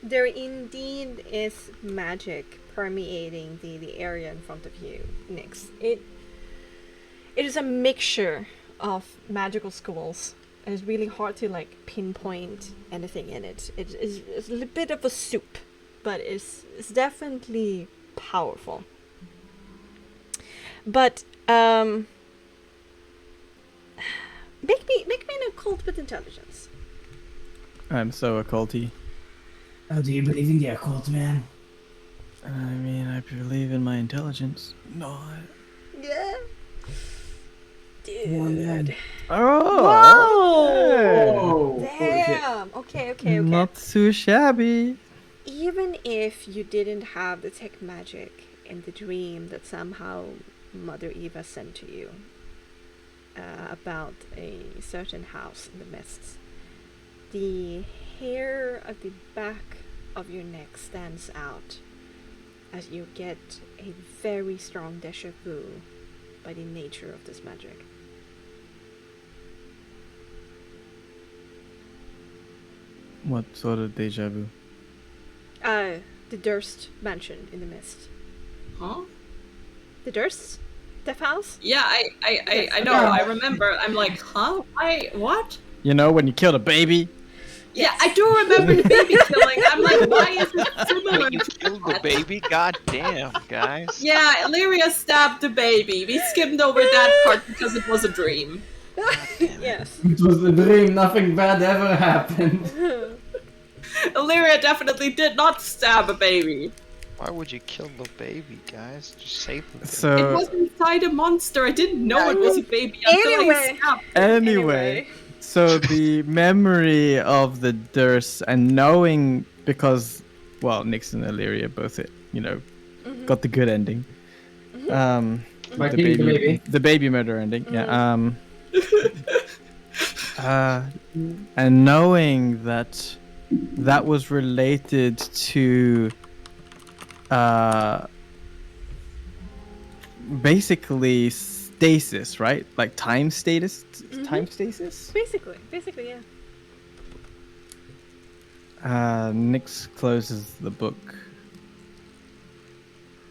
there indeed is magic permeating the area in front of you, Nyx. It is a mixture of magical schools. And it's really hard to like pinpoint anything in it. It's a little bit of a soup, but it's definitely powerful. But make me an occult with intelligence. I'm so occulty. Oh, do you believe in the occult, man? I mean, I believe in my intelligence. No. Yeah. One Dude. man. Oh! Damn. Okay. Not too shabby. Even if you didn't have the tech magic in the dream that somehow Mother Eva sent to you about a certain house in the mists, the hair at the back of your neck stands out as you get a very strong déjà vu by the nature of this magic. What sort of deja vu? The Durst mansion in the mist. Huh? The Dursts? Death House? Yeah, I know. I remember. I'm like, huh? What? You know, when you killed a baby? Yeah, I do remember the baby killing. I'm like, why is it similar You to killed the that? baby? God damn, guys. Yeah, Illyria stabbed the baby. We skimmed over that part because it was a dream. God damn it. Yes. It was a dream, nothing bad ever happened. Illyria definitely did not stab a baby. Why would you kill the baby, guys? Just save the baby. It So was inside a monster. I didn't know it was a baby until Anyway. I stabbed it. anyway, so the memory of the Durst and knowing because Nyx and Illyria both got the good ending. By killing the baby. The baby murder ending. Yeah. And knowing that was related to basically stasis, right? Like time status, time stasis. Basically, yeah. Nyx closes the book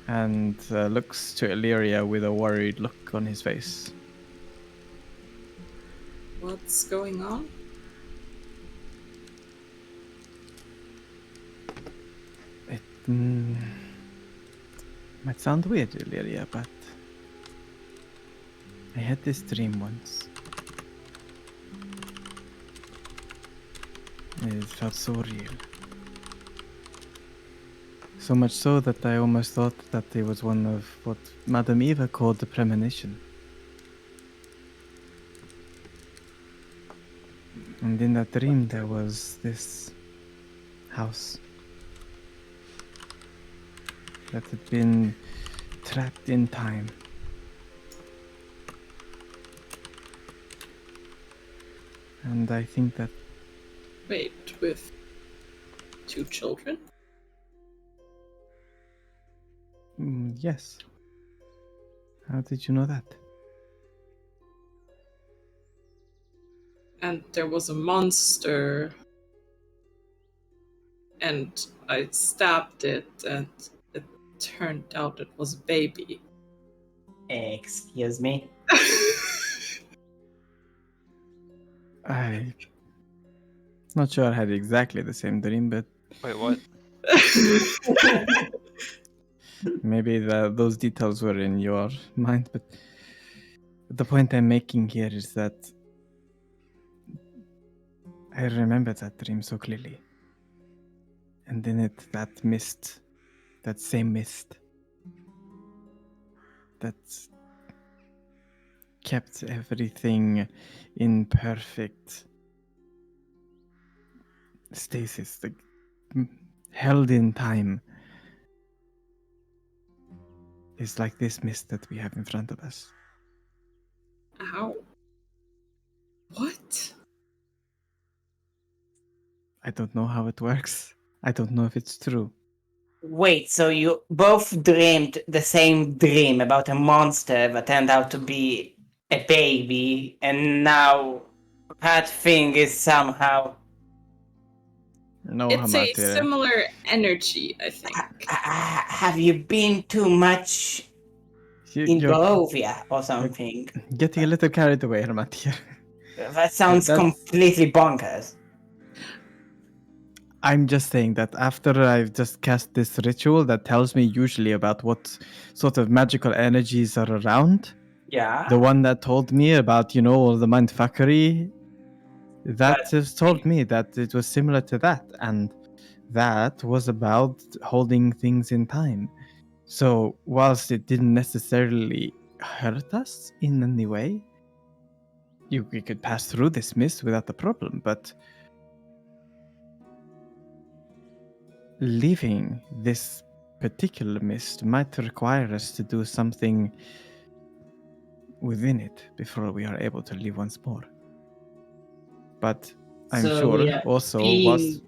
and looks to Illyria with a worried look on his face. What's going on? It might sound weird, Illyria, but I had this dream once. It felt so real. So much so that I almost thought that it was one of what Madame Eva called the premonition. And in that dream there was this house that had been trapped in time. And I think that Wait, with 2 children? yes. How did you know that? And there was a monster. And I stabbed it, and it turned out it was a baby. Excuse me. I'm not sure I had exactly the same dream, but Wait, what? maybe those details were in your mind. But the point I'm making here is that I remember that dream so clearly. And in it, that mist, that same mist, that kept everything in perfect stasis, held in time, is like this mist that we have in front of us. Ow. What? I don't know how it works. I don't know if it's true. Wait, so you both dreamed the same dream about a monster that turned out to be a baby, and now that thing is somehow... No, It's a Hamatire. similar energy, I think. have you been too much in You're Barovia or something? getting a little carried away, Hamatire. That sounds That's- completely bonkers. I'm just saying that after I've just cast this ritual that tells me usually about what sort of magical energies are around, Yeah. the one that told me about, all the mindfuckery, that has told me that it was similar to that. And that was about holding things in time. So whilst it didn't necessarily hurt us in any way, we could pass through this mist without a problem, but leaving this particular mist might require us to do something within it before we are able to leave once more. But I'm So sure we are also being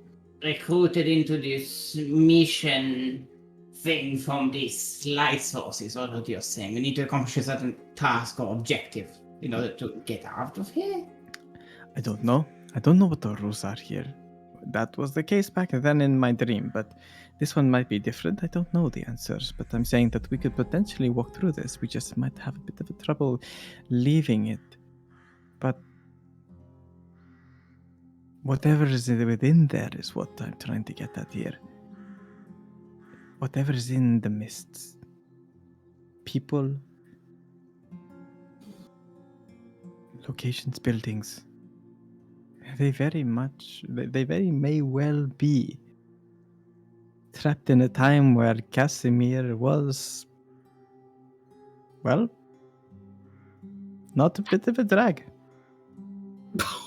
recruited into this mission thing from these light sources, or what you're saying. We need to accomplish a certain task or objective in order to get out of here. I don't know. I don't know what the rules are here. That was the case back then in my dream, but this one might be different. I don't know the answers, but I'm saying that we could potentially walk through this. We just might have a bit of trouble leaving it. But whatever is within there is what I'm trying to get at here. Whatever is in the mists. People, locations, buildings. They very may well be trapped in a time where Casimir was, well, not a bit of a drag.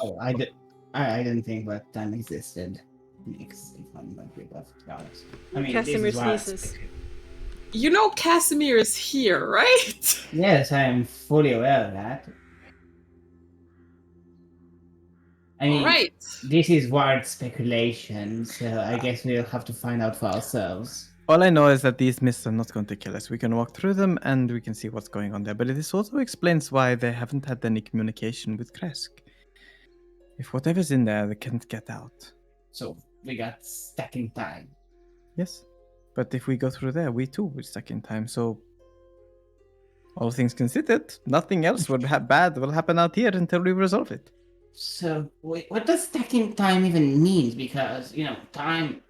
Oh, I didn't think that time existed. If I'm going to be perfectly honest. I mean, Casimir this is why I sneezes. speak. You know Casimir is here, right? Yes, I am fully aware of that. I mean, Right. this is wild speculation, so I guess we'll have to find out for ourselves. All I know is that these mists are not going to kill us. We can walk through them and we can see what's going on there. But this also explains why they haven't had any communication with Kresk. If whatever's in there, they can't get out. So we got stuck in time. Yes. But if we go through there, we too will stuck in time. So, all things considered, nothing else bad will happen out here until we resolve it. So what does stuck in time even mean? Because, time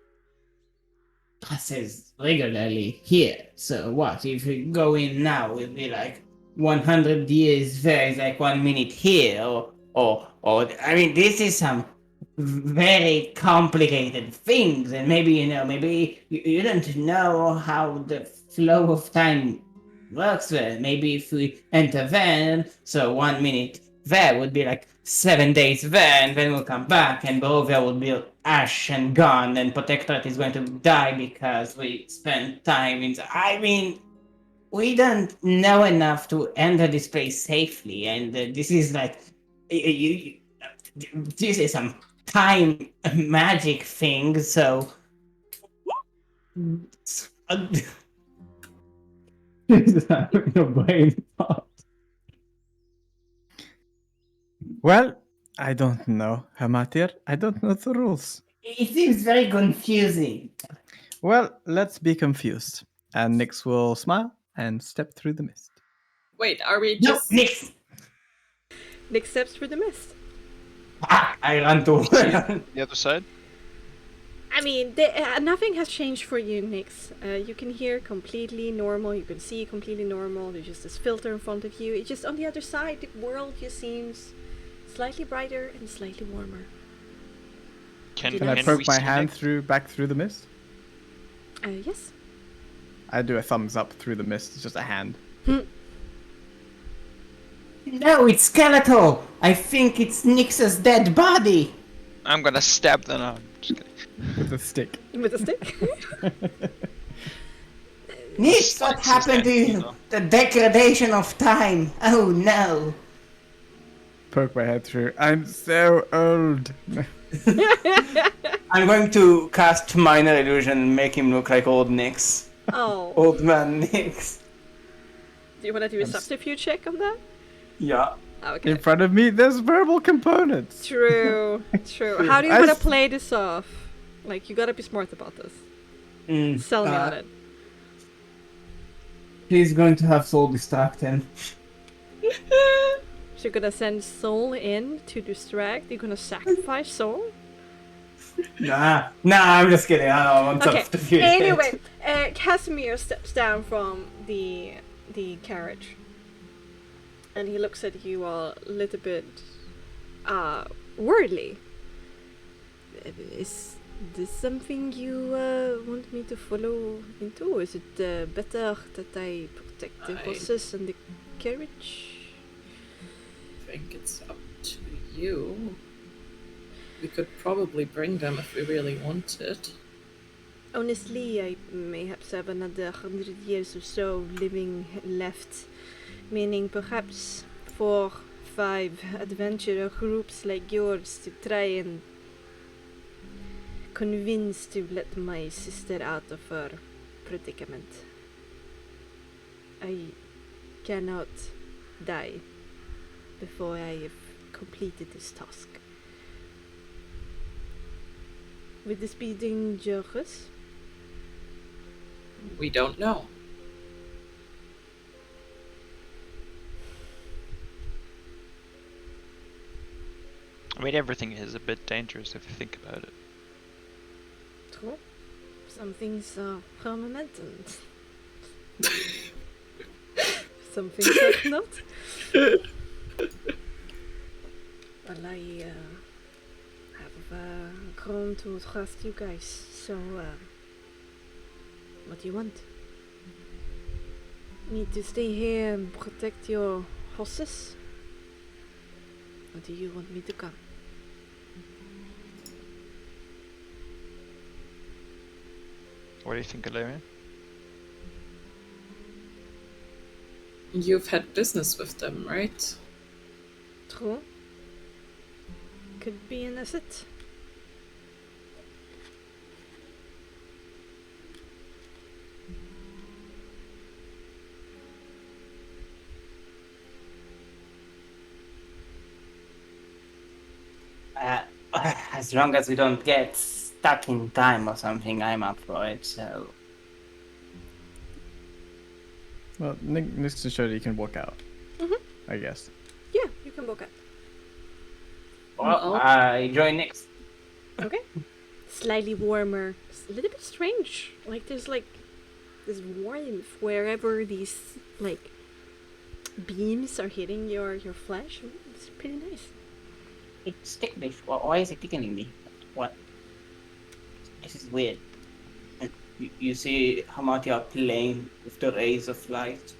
passes regularly here. So what? If we go in now, it'll be like 100 years there is like 1 minute here. Or I mean, this is some very complicated things. And maybe, maybe you don't know how the flow of time works there. Maybe if we enter then, so 1 minute there would be like 7 days there, and then we'll come back, and Barovia will be ash and gone, and Protectorate is going to die because we spent time in. I mean, we don't know enough to enter this place safely, and this is like. This is some time magic thing, so. Your brain. Well, I don't know, Hamatir. I don't know the rules. It seems very confusing. Well, let's be confused. And Nyx will smile and step through the mist. Wait, are we No, just... Nyx! Nick steps through the mist. I run to The other side? I mean, nothing has changed for you, Nyx. You can hear completely normal, you can see completely normal, there's just this filter in front of you. It's just on the other side, the world just seems slightly brighter and slightly warmer. Can Can I we poke my see hand Nick? back through the mist? Yes. I do a thumbs up through the mist. It's just a hand. No, it's skeletal! I think it's Nyx's dead body! I'm gonna stab them. No, I'm just kidding. With a stick. With a stick? Nyx, what happened to you? The degradation of time! Oh no! Poke my head through. I'm so old. I'm going to cast Minor Illusion and make him look like old Nyx. Oh. Old man Nyx. Do you want to do a subterfuge check on that? Yeah. Oh, okay. In front of me, there's verbal components. True. How do you want to play this off? Like, you gotta be smart about this. Sell me on it. He's going to have soul distract him. So you're gonna send Soul in to distract? You're gonna sacrifice Soul? Nah, I'm just kidding. I don't want Okay. subterfuge. Anyway, Casimir steps down from the carriage, and he looks at you all a little bit worriedly. Is this something you want me to follow into? Is it better that I protect the horses and the carriage? I think it's up to you. We could probably bring them if we really wanted. Honestly, I perhaps have another 100 years or so living left, meaning perhaps 4, 5 adventurer groups like yours to try and convince to let my sister out of her predicament. I cannot die before I have completed this task. Would this be dangerous? We don't know. I mean, everything is a bit dangerous if you think about it. True. Some things are permanent and some things are not. Well, I have grown to trust you guys, so what do you want? Need to stay here and protect your horses? Or do you want me to come? What do you think, Illyria? You've had business with them, right? True. Could be an asset. As long as we don't get stuck in time or something, I'm up for it. So Well, Nick's to show that you can walk out. I guess. Yeah, you can book it. well, I join next. Okay. Slightly warmer. It's a little bit strange. There's this warmth wherever these beams are hitting your flesh. It's pretty nice. It's ticklish. Why is it tickling me? What? This is weird. And you see how much you are playing with the rays of light,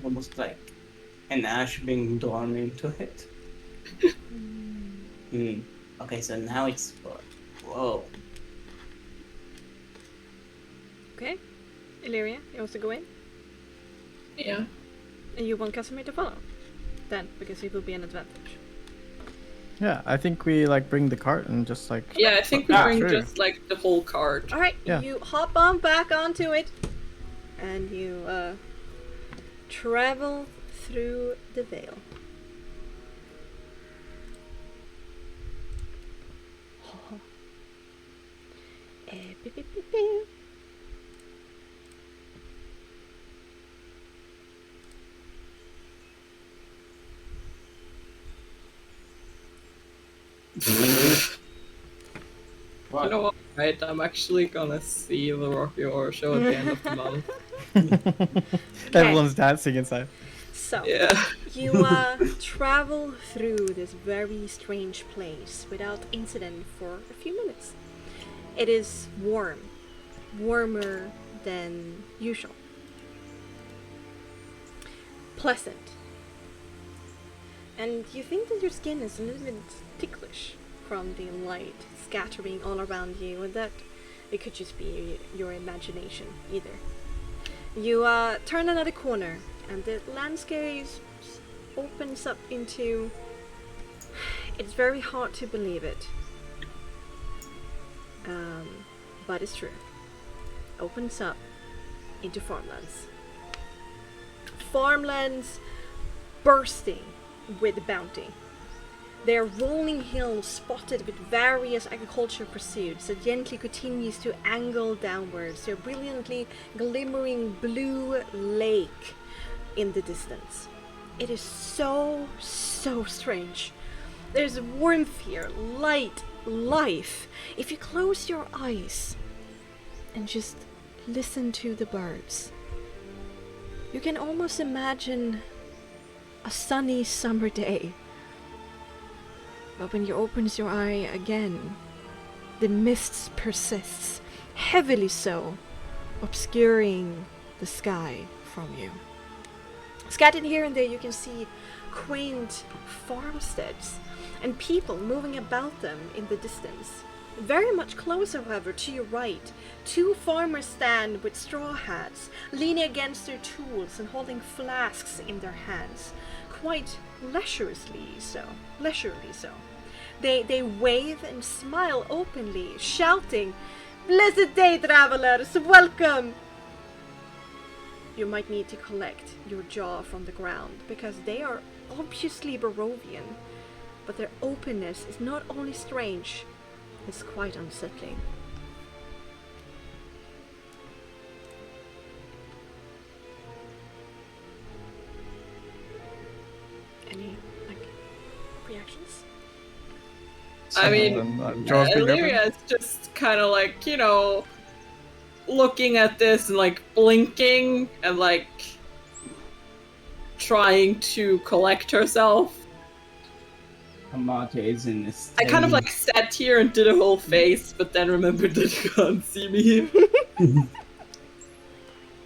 almost like an ash being drawn into it. Okay, so now it's whoa. Okay. Illyria, you also go in? Yeah. And you want Casimir to follow? Then, because it will be an advantage. Yeah, I think we bring the cart and just Yeah, I think we bring through. just the whole cart. Alright, Yeah. you hop on back onto it. And you travel through the veil. Beep, beep, beep, beep. You know what? Right, I'm actually gonna see the Rocky Horror Show at the end of the month. Everyone's dancing inside. So, Yeah. you travel through this very strange place without incident for a few minutes. It is warm. Warmer than usual. Pleasant. And you think that your skin is a little bit ticklish from the light scattering all around you, and that it could just be your imagination either. You turn another corner, and the landscape opens up into... It's very hard to believe it. But it's true. Opens up into farmlands. Farmlands bursting with bounty. Their rolling hills spotted with various agricultural pursuits that gently continues to angle downwards to a brilliantly glimmering blue lake in the distance. It is so strange. There's warmth here, light, life. If you close your eyes and just listen to the birds, you can almost imagine a sunny summer day. But when you open your eye again, the mist persists, heavily so, obscuring the sky from you. Scattered here and there, you can see quaint farmsteads and people moving about them in the distance. Very much closer, however, to your right, two farmers stand with straw hats, leaning against their tools and holding flasks in their hands, quite leisurely so. They wave and smile openly, shouting, "Blessed day, travelers! Welcome!" You might need to collect your jaw from the ground, because they are obviously Barovian, but their openness is not only strange, it's quite unsettling. Any, reactions? I mean, Jaws being open. Illyria is just kind of like, looking at this and like blinking and like trying to collect herself. Amartya is in this. I kind of like sat here and did a whole face, but then remembered that you can't see me.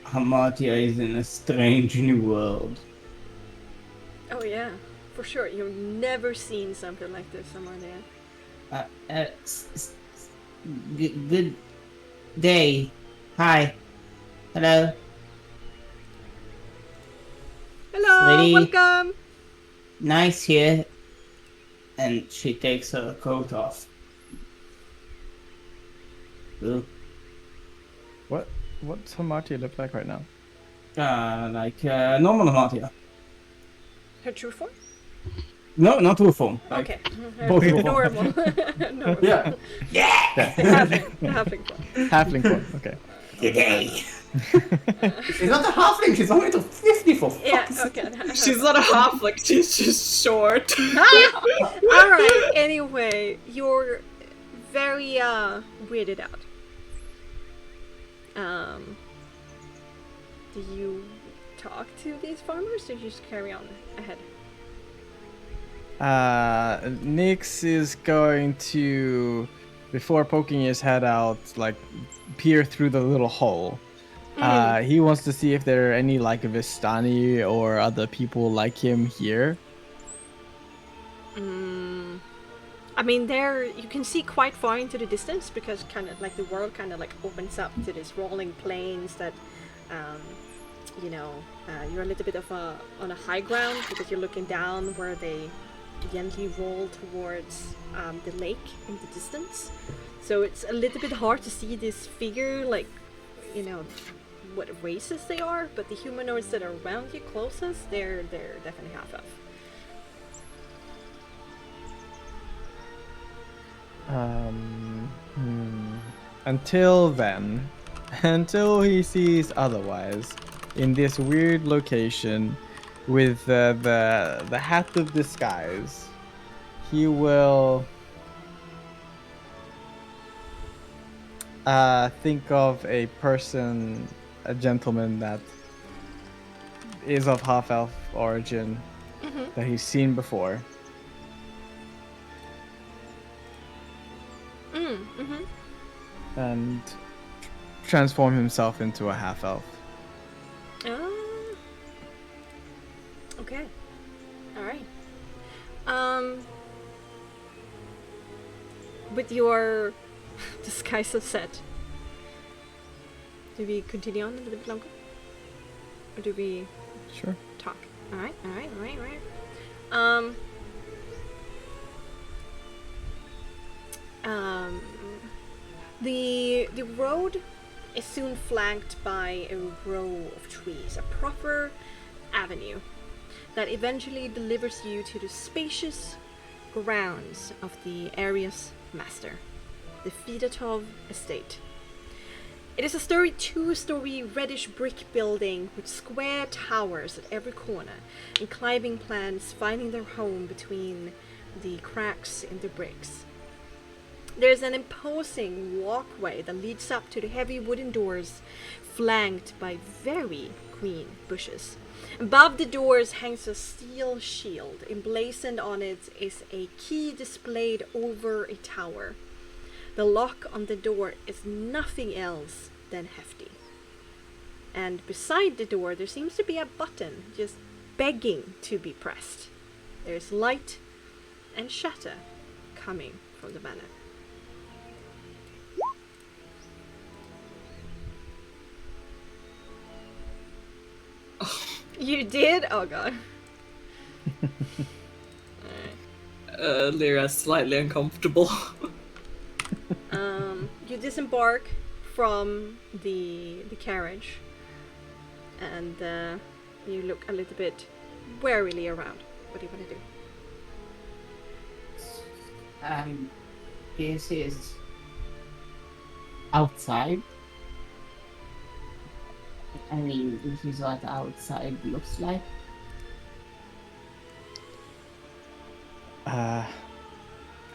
Amartya is in a strange new world. Oh yeah, for sure. You've never seen something like this somewhere there. Good day. Hi. Hello. Hello, Sweetie. welcome. Nice here. And she takes her coat off. Ooh. What's Hamartia look like right now? Like normal Amartya. Her true form? No, not true form. Like, Okay. both of them. Normal. Normal. Yeah. Halfling form. Halfling form. Okay. Good day. She's not a halfling, she's only to 50 for Yeah, fuck's sake. okay. She's not a halfling, she's just short. Alright, anyway, you're very weirded out. Do you talk to these farmers or you just carry on ahead? Nyx is going to, before poking his head out, like peer through the little hole. He wants to see if there are any like Vistani or other people like him here. I mean, there you can see quite far into the distance because kind of like the world kind of like opens up to this rolling plains that, you're a little bit of on a high ground because you're looking down where they gently roll towards the lake in the distance. So it's a little bit hard to see this figure, like, what races they are, but the humanoids that are around you closest, they're definitely half elf. Until then, until he sees otherwise, in this weird location with the hat of disguise, he will think of a person, a gentleman that is of half-elf origin that he's seen before. And transform himself into a half-elf. Okay. Alright. With your disguise set, do we continue on a little bit longer? Or do we Sure. talk? Alright. The road is soon flanked by a row of trees, a proper avenue that eventually delivers you to the spacious grounds of the area's master, the Fedatov estate. It is a two-story reddish brick building with square towers at every corner and climbing plants finding their home between the cracks in the bricks. There's an imposing walkway that leads up to the heavy wooden doors, flanked by very green bushes. Above the doors hangs a steel shield. Emblazoned on it is a key displayed over a tower. The lock on the door is nothing else than hefty. And beside the door there seems to be a button just begging to be pressed. There's light and shatter coming from the banner. You did? Oh god. Lyra's slightly uncomfortable. You disembark from the carriage and you look a little bit warily around. What do you want to do? This is outside. I mean, this is what outside looks like.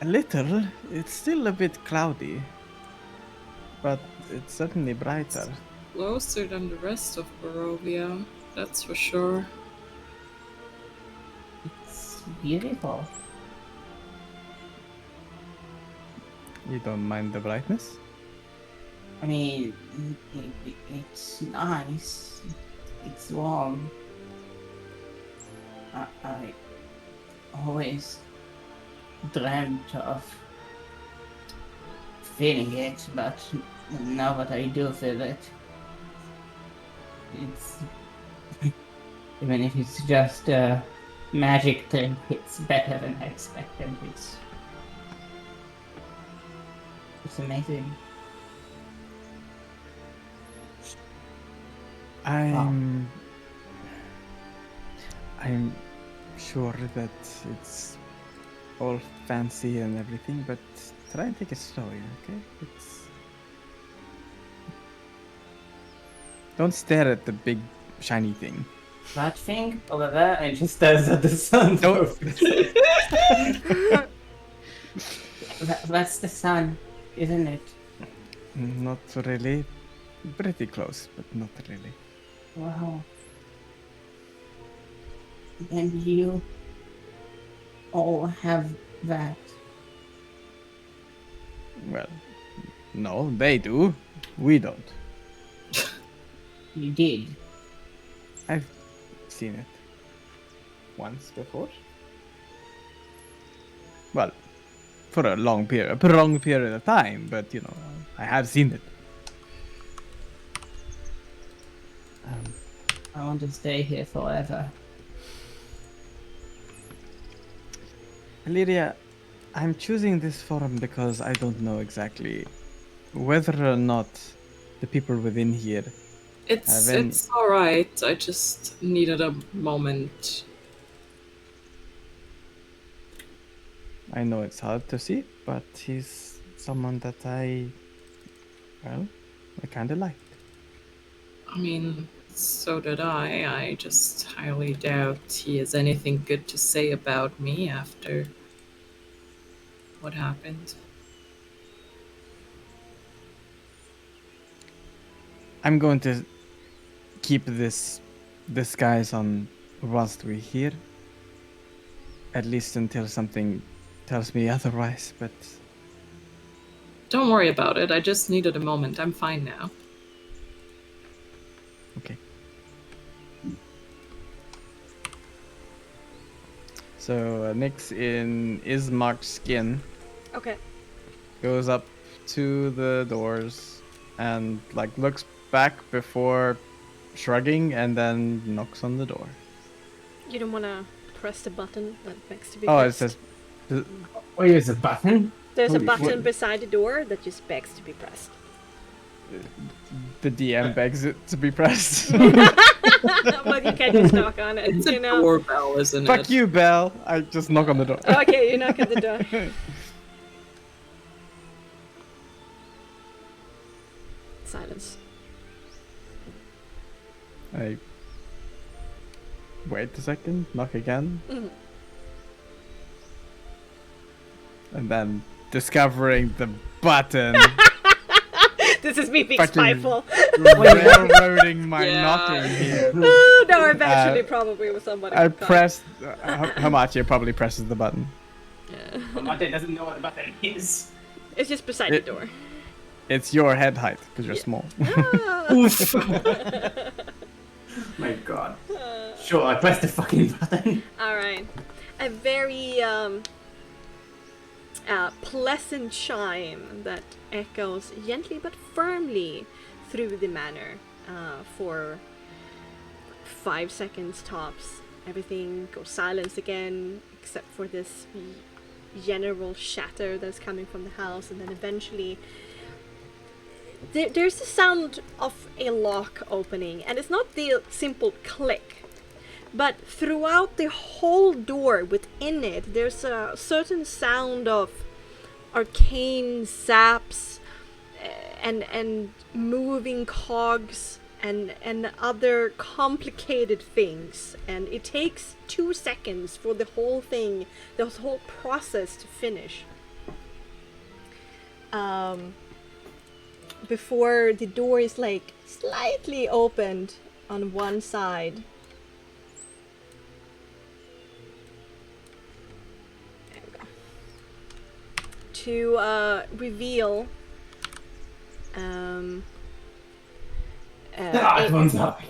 A little. It's still a bit cloudy, but it's certainly brighter. Closer than the rest of Barovia, that's for sure. It's beautiful. You don't mind the brightness? I mean, it's nice. It's warm. I always dreamt of feeling it, but now that I do feel it, it's even if it's just a magic trick, it's better than I expected. It's amazing. I'm sure that it's all fancy and everything, but try and take it slowly, okay? Don't stare at the big shiny thing. That thing over there, and just stares at the sun. Don't. That's the sun, isn't it? Not really. Pretty close, but not really. Wow. And you all have that. Well, no, they do. We don't. You did. I've seen it once before. Well, for a long period of time, but you know, I have seen it. I want to stay here forever. Lydia, I'm choosing this forum because I don't know exactly whether or not the people within here It's alright. I just needed a moment. I know it's hard to see, but he's someone that I kind of like. I mean, so did I. I just highly doubt he has anything good to say about me after what happened. I'm going to keep this disguise on whilst we're here. At least until something tells me otherwise, but... Don't worry about it. I just needed a moment. I'm fine now. Okay. So, Nyx in Ismark's skin Okay. goes up to the doors and, like, looks back before shrugging and then knocks on the door. You don't want to press the button that begs to be Oh, it pressed. says... Oh, here's a button. There's a Holy button shit. beside the door that just begs to be pressed. The DM begs it to be pressed. But you can't just knock on it, It's you a know. doorbell, isn't it? Fuck you, Belle. I just knock on the door. Okay, you knock at the door. Silence. I wait a second, knock again, Mhm. and then discovering the button, This is me being Fucking- spiteful. railroading my Yeah. knocking here. No, eventually, probably with somebody. I with pressed. Hamachi probably presses the button. Yeah. Mate doesn't know what the button is. It's just beside It- the door. It's your head height because you're Yeah. small. Ah. Oof. My god. Sure, I pressed the fucking button. Alright. A very pleasant chime that echoes gently but firmly through the manor for 5 seconds tops. Everything goes silent again except for this general shatter that's coming from the house, and then eventually there's the sound of a lock opening, and it's not the simple click, but throughout the whole door within it, there's a certain sound of arcane zaps and moving cogs and other complicated things, and it takes 2 seconds for the whole process to finish. before the door is like slightly opened on one side. There we go. To reveal it won't happen.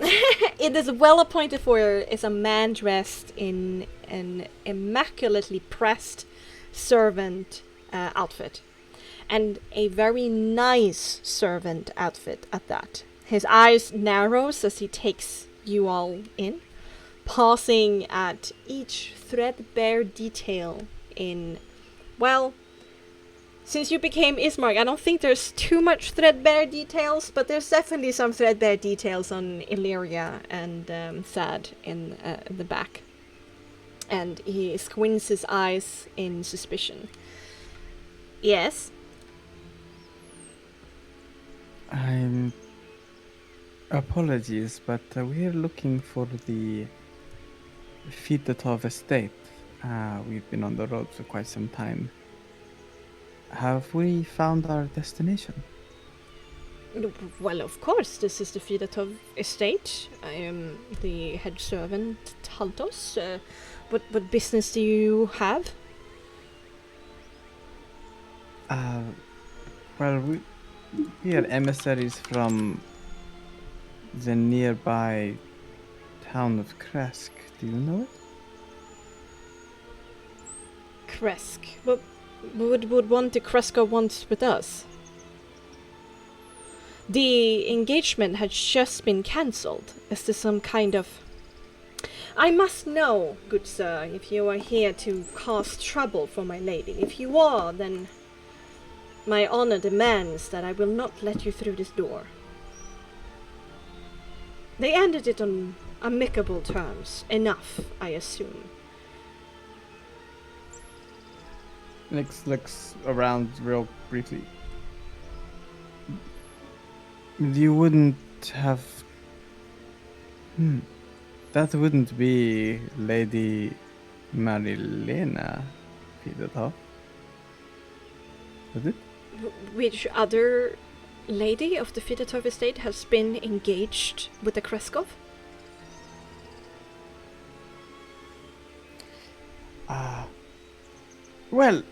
it is well appointed for is a man dressed in an immaculately pressed servant outfit, and a very nice servant outfit at that. His eyes narrows as he takes you all in, pausing at each threadbare detail in, well, since you became Ismark, I don't think there's too much threadbare details, but there's definitely some threadbare details on Illyria and Thad in the back. And he squints his eyes in suspicion. Yes? I'm... Apologies, but we're looking for the Fidotov estate. We've been on the road for quite some time. Have we found our destination? Well, of course, this is the Fidotov estate. I am the head servant, Taltos. What business do you have? Well, we are emissaries from the nearby town of Kresk. Do you know it? Kresk. What would want the Kresker want with us? The engagement had just been cancelled. Is this some kind of... I must know, good sir, if you are here to cause trouble for my lady. If you are, then my honor demands that I will not let you through this door. They ended it on amicable terms. Enough, I assume. Nix looks around real briefly. You wouldn't have... That wouldn't be Lady Marilena Fidotov, would it? Which other lady of the Fidotov estate has been engaged with the Kreskov? Well...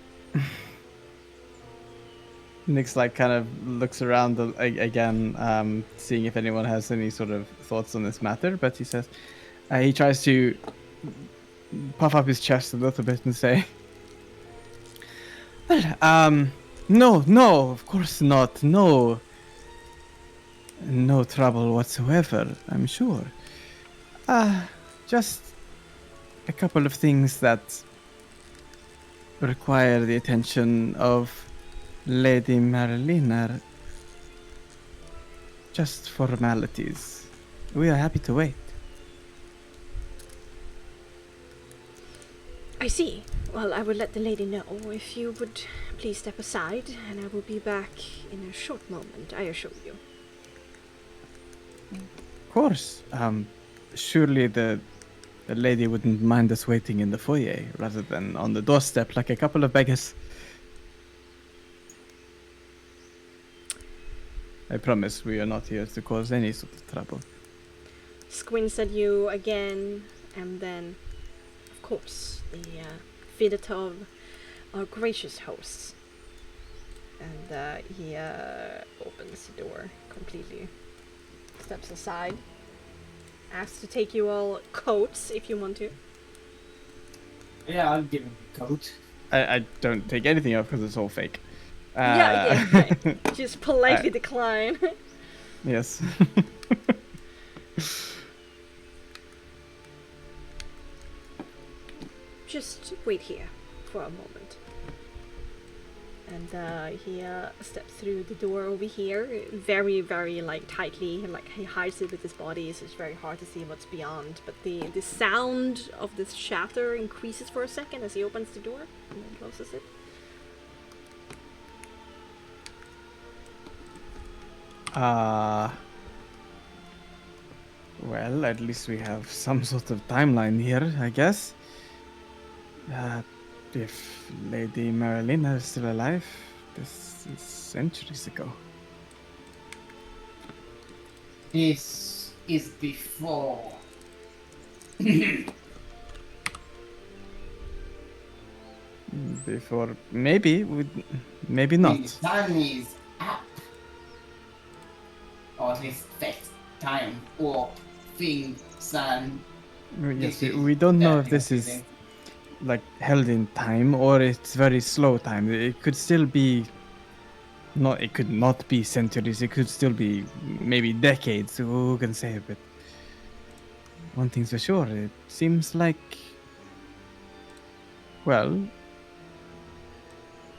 Nix like kind of looks around again, seeing if anyone has any sort of thoughts on this matter, but he says... he tries to puff up his chest a little bit and say... Well, no, of course not. No trouble whatsoever, I'm sure. Just a couple of things that require the attention of Lady Marilena. Just formalities. We are happy to wait. I see. Well, I will let the lady know. If you would please step aside, and I will be back in a short moment, I assure you. Of course. Surely the lady wouldn't mind us waiting in the foyer rather than on the doorstep like a couple of beggars. I promise we are not here to cause any sort of trouble. Squints at you again, and then, of course, the Fidotov are gracious hosts. And he opens the door completely, steps aside, asks to take you all coats if you want to. Yeah, I'll give him a coat. I don't take anything off because it's all fake. Yeah, right. Just politely decline. Yes. Just wait here for a moment. And he steps through the door over here, very, very tightly, he hides it with his body, so it's very hard to see what's beyond. But the sound of this shatter increases for a second as he opens the door and then closes it. Well, at least we have some sort of timeline here, I guess. If Lady Marilena is still alive, This is centuries ago. This is before. Before, maybe, maybe The not. sun is up. Or at least that time. Or thing, sun. Yes, This is we don't know if very this is confusing. like held in time or it's very slow time. It could still be. Not, it could not be centuries. It could still be maybe decades. Who can say? But one thing's for sure, it seems like. Well,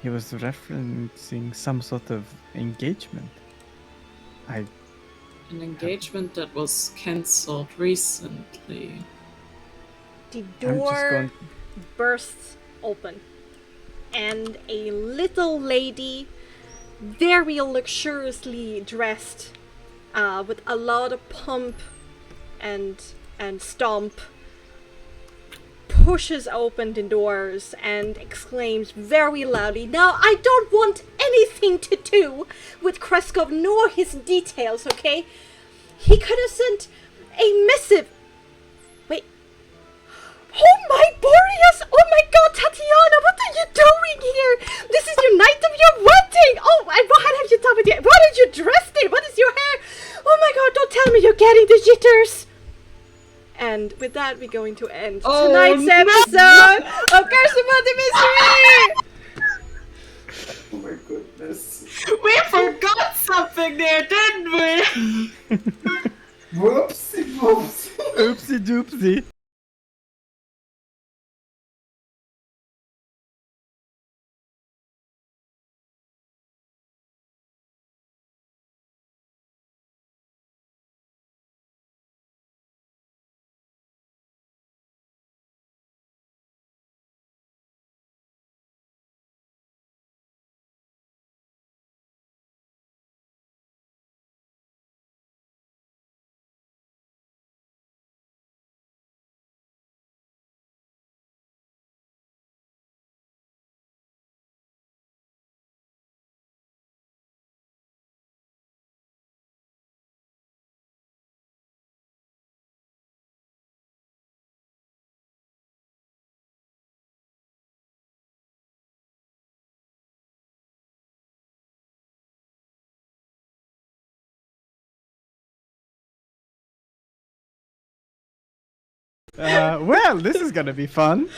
he was referencing some sort of engagement. An engagement that was cancelled recently. The I'm just door going. bursts open, and a little lady, very luxuriously dressed, with a lot of pomp and stomp, pushes open the doors and exclaims very loudly, "Now, I don't want anything to do with Kreskov nor his details, okay? He could have sent a missive." Wait. Oh my Boreas! Oh my god, Tatiana, what are you doing here? This is your night of your wedding! Oh, and what have you done with it? What are you dressed in? What is your hair? Oh my god, don't tell me you're getting the jitters! And with that, we're going to end tonight's episode of Charismatic Mystery! Oh my goodness. We forgot something there, didn't we? Whoopsie whoops. Oopsie doopsie. Well, this is gonna be fun.